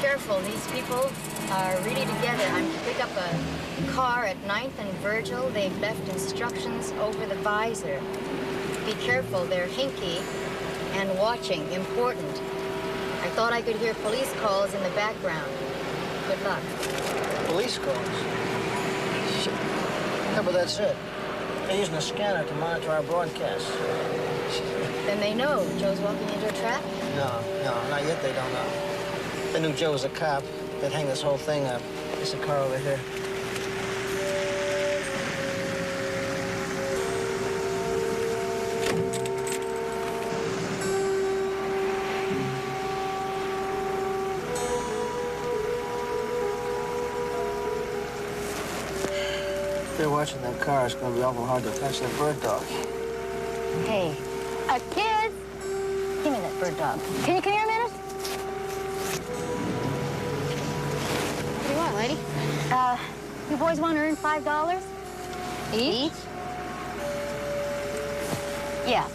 Careful, these people are really together. I'm to pick up a car at 9th and Virgil. They've left instructions over the visor. Be careful, they're hinky and watching, important. I thought I could hear police calls in the background. Good luck. Police calls? Shit. Yeah, but that's it. They're using a scanner to monitor our broadcasts. Then they know Joe's walking into a trap? No, not yet they don't know. If they knew Joe was a cop, they'd hang this whole thing up. There's a car over here. If they're watching that car, it's going to be awful hard to catch that bird dog. Hey, kids! Give me that bird dog. Can you come here a minute? What do you want, lady? You boys want to earn $5? Each? Yeah.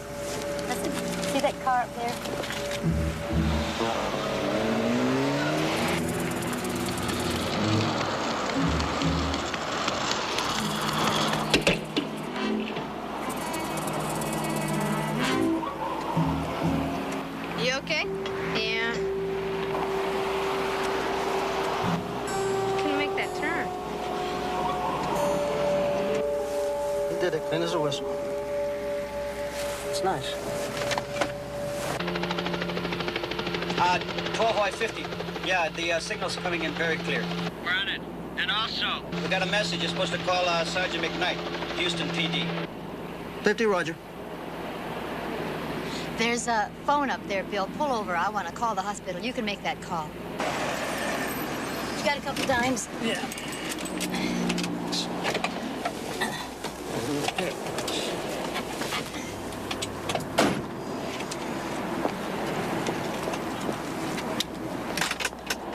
Listen, see that car up there? You okay? Yeah. Can you make that turn? He did it, clean as a whistle. It's nice. 12 by 50. Yeah, the signal's coming in very clear. We're on it. And also, We got a message. You're supposed to call Sergeant McKnight, Houston PD. 50, Roger. There's a phone up there, Bill. Pull over. I want to call the hospital. You can make that call. You got a couple dimes? Yeah.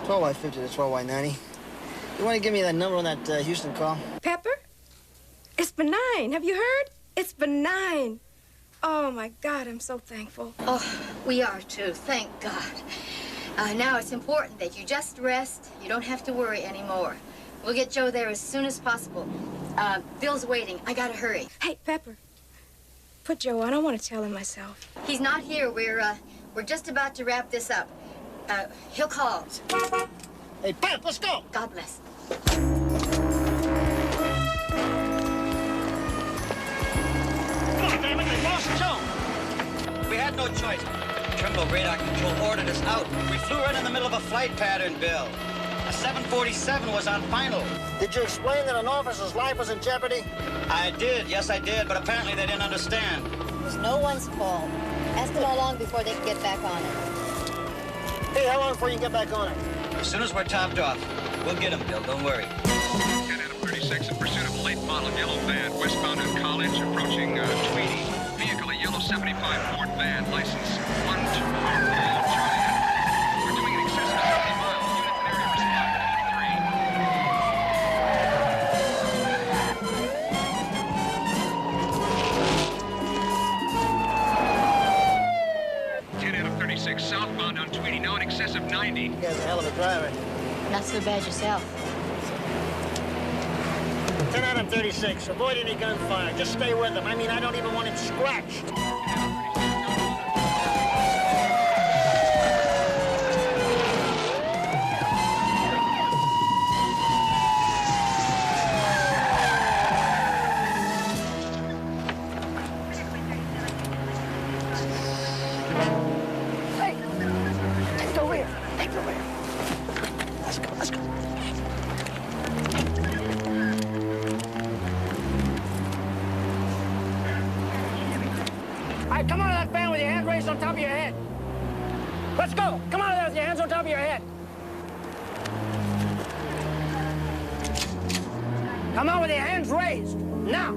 $12 by 50 to 12 by 90. You want to give me that number on that Houston call? Pepper? It's benign. Have you heard? It's benign. Oh, my God, I'm so thankful. Oh, we are too, thank God. Now it's important that you just rest. You don't have to worry anymore. We'll get Joe there as soon as possible. Bill's waiting. I gotta hurry. Hey, Pepper. Put Joe on. I want to tell him myself. He's not here. We're just about to wrap this up. He'll call. Hey, Pep, let's go. God bless. Damn it, they lost Joe. We had no choice. Trimble radar control ordered us out. We flew right in the middle of a flight pattern, Bill. A 747 was on final. Did you explain that an officer's life was in jeopardy? I did, yes I did, but apparently they didn't understand. It was no one's fault. Ask them how long before they can get back on it. Hey, how long before you can get back on it? As soon as we're topped off. We'll get him, Bill, don't worry. 10 Adam 36 in pursuit of a late model yellow van westbound in College, approaching Tweedy. Vehicle a yellow 75 Ford van, license 124 Charlie. We're doing in excess of 60 miles. Units in area respond at 10 Adam 36 southbound on Tweedy, now in excess of 90. You guys are a hell of a driver. Not so bad yourself. 10 Adam 36, avoid any gunfire. Just stay with him. I mean, I don't even want him scratched. Hey, take the rear. Take the rear. Let's go, let's go. All right, come out of that van with your hands raised on top of your head. Let's go. Come out of there with your hands on top of your head. Come out with your hands raised. Now.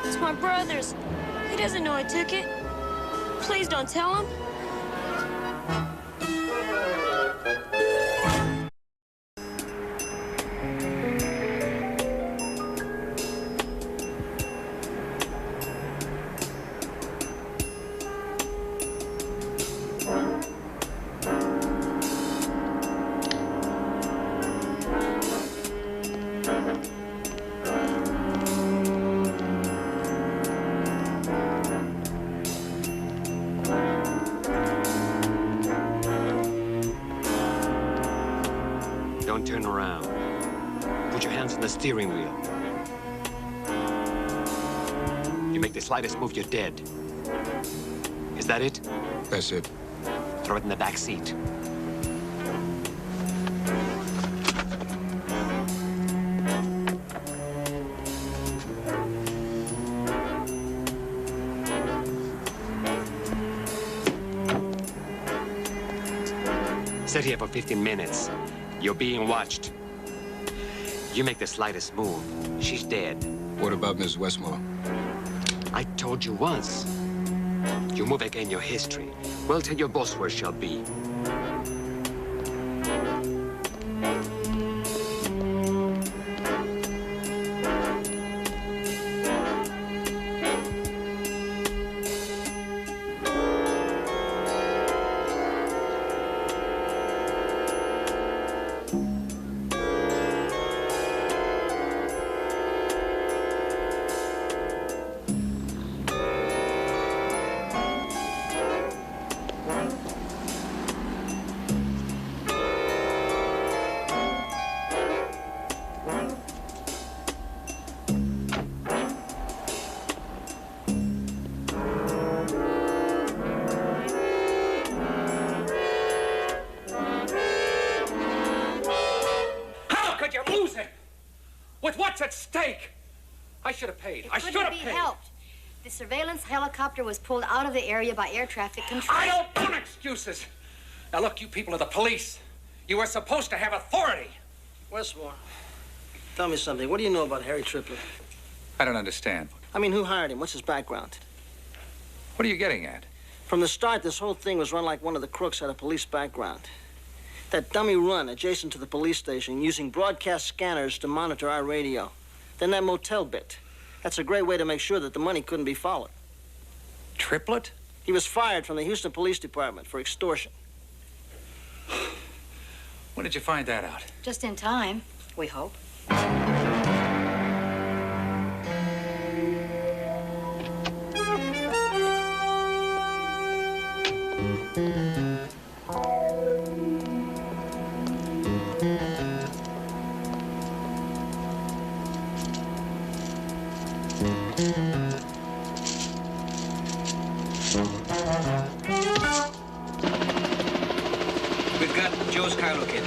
It's my brother's. He doesn't know I took it. Please don't tell him. Don't turn around. Put your hands on the steering wheel. You make the slightest move, you're dead. Is that it? That's it. Throw it in the back seat. Sit here for 15 minutes. You're being watched. You make the slightest move, she's dead. What about Miss Westmore? I told you once. You move again, your history. Well, tell your boss where she'll be. With what's at stake? I should have paid. I should have paid. Helped. The surveillance helicopter was pulled out of the area by air traffic control. I don't want excuses. Now look, you people of the police. You were supposed to have authority. Westmore, Tell me something. What do you know about Harry Triplett? I don't understand. I mean, who hired him? What's his background? What are you getting at? From the start, this whole thing was run like one of the crooks had a police background. That dummy run adjacent to the police station using broadcast scanners to monitor our radio. Then that motel bit. That's a great way to make sure that the money couldn't be followed. Triplett? He was fired from the Houston Police Department for extortion. When did you find that out? Just in time, we hope. We've got Joe's car located.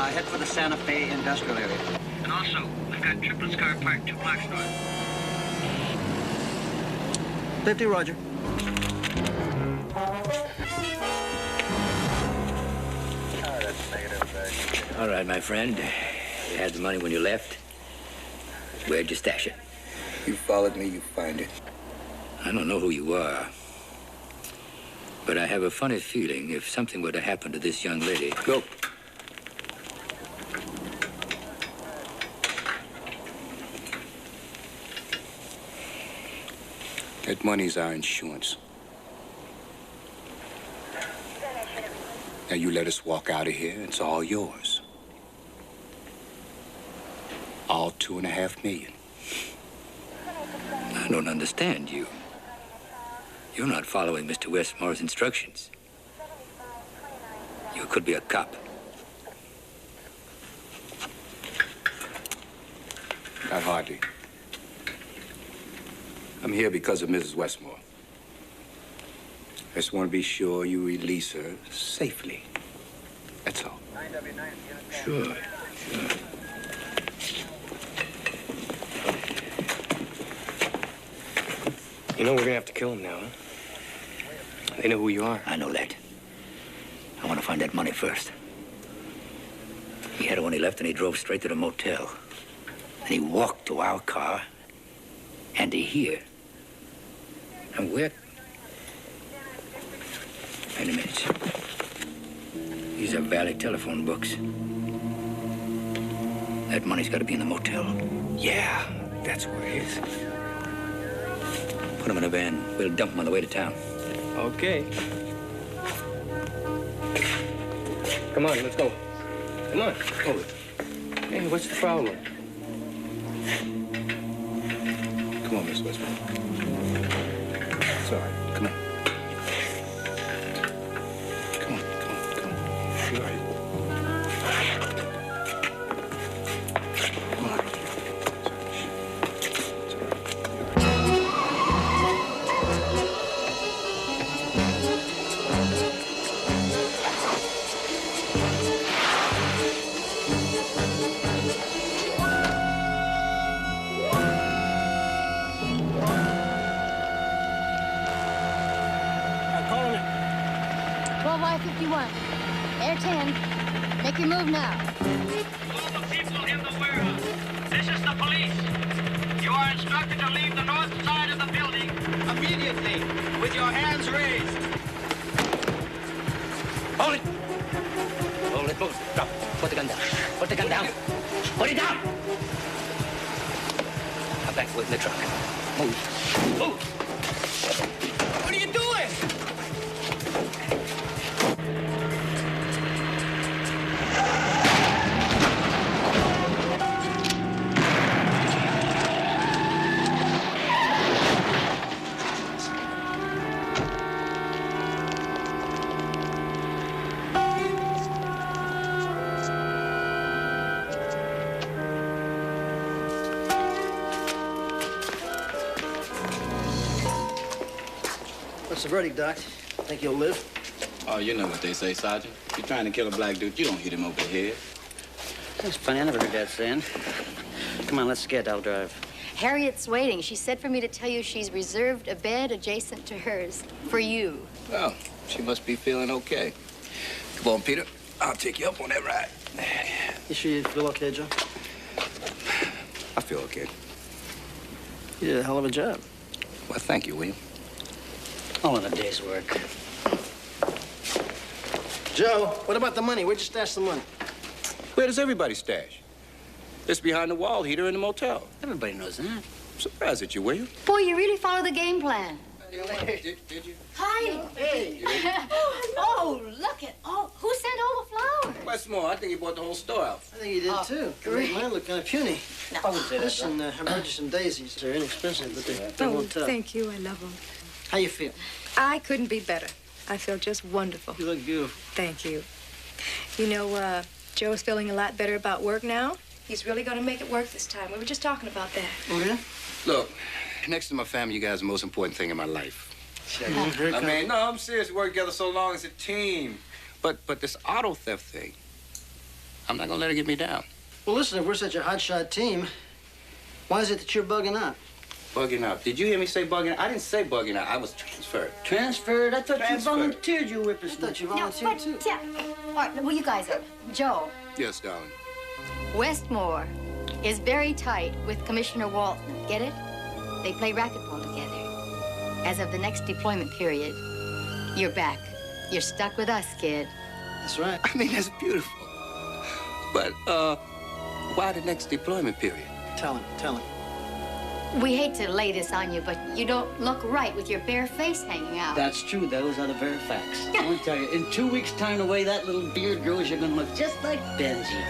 Head for the Santa Fe industrial area. And also, we've got Triplett's car parked 2 blocks north. 50, Roger. All right, my friend. You had the money when you left. Where'd you stash it? You followed me, you find it. I don't know who you are. But I have a funny feeling if something were to happen to this young lady... Go. That money's our insurance. Now you let us walk out of here, it's all yours. All $2.5 million. I don't understand you. You're not following Mr. Westmore's instructions. You could be a cop. Not hardly. I'm here because of Mrs. Westmore. I just want to be sure you release her safely. That's all. Sure. You know we're gonna have to kill him now, huh? They know who you are. I know that. I want to find that money first. He had it when he left, and he drove straight to the motel. And he walked to our car and to here. And where... Wait a minute. These are valid telephone books. That money's got to be in the motel. Yeah, that's where it is. Put him in a van. We'll dump him on the way to town. Okay. Come on, let's go. Come on. Oh. Hey, what's the problem? Come on, Miss Westmore. It's all right. Come on. Come on. You're all right. Come on. Air 10. Make your move now. All the people in the warehouse. This is the police. You are instructed to leave the north side of the building immediately with your hands raised. Hold it! Hold it, move. Drop. Put the gun down. Put the gun down. Put it down! Now back with the truck. Move. Move! What are you doing? What's the verdict, Doc? Think he'll live? Oh, you know what they say, Sergeant. If you're trying to kill a black dude, you don't hit him over the head. That's funny. I never heard that saying. Come on, let's get. I'll drive. Harriet's waiting. She said for me to tell you she's reserved a bed adjacent to hers for you. Well, she must be feeling okay. Come on, Peter. I'll take you up on that ride. You sure you feel okay, Joe? I feel okay. You did a hell of a job. Well, thank you, William. All in a day's work. Joe, what about the money? Where'd you stash the money? Where does everybody stash? It's behind the wall heater in the motel. Everybody knows that. I'm surprised at you, William. Boy, you really follow the game plan. Did you? Hi. Hey. Oh, look at who sent all the flowers? Westmore, I think he bought the whole store out. I think he did, too. great. Mine look kind of puny. No. I wouldn't say that. Listen, I brought you some daisies. They're inexpensive, but they Oh, won't tell. thank you. I love them. How you feel? I couldn't be better. I feel just wonderful. You look beautiful. Thank you. You know, Joe's feeling a lot better about work now. He's really going to make it work this time. We were just talking about that. Oh, yeah? Look, next to my family, you guys are the most important thing in my life. Here it I comes. mean, no, I'm serious. We work together so long as a team. But this auto theft thing, I'm not gonna let it get me down. Well, listen, if we're such a hotshot team, why is it that you're bugging out? Bugging out. Did you hear me say bugging out? I didn't say bugging out. I was transferred. Transferred? I thought you Transferred. volunteered, you whippersnapper. I thought you No, volunteered, but, too. yeah. All right, well, you guys, Joe, Yes, darling. Westmore is very tight with Commissioner Walton. Get it? They play racquetball together. As of the next deployment period, you're back. You're stuck with us, kid. That's right. I mean, that's beautiful. But, why the next deployment period? Tell him. We hate to lay this on you, but you don't look right with your bare face hanging out. That's true. Those are the very facts. I want to tell you, in 2 weeks' time, the way that little beard grows, you're going to look just like Benji.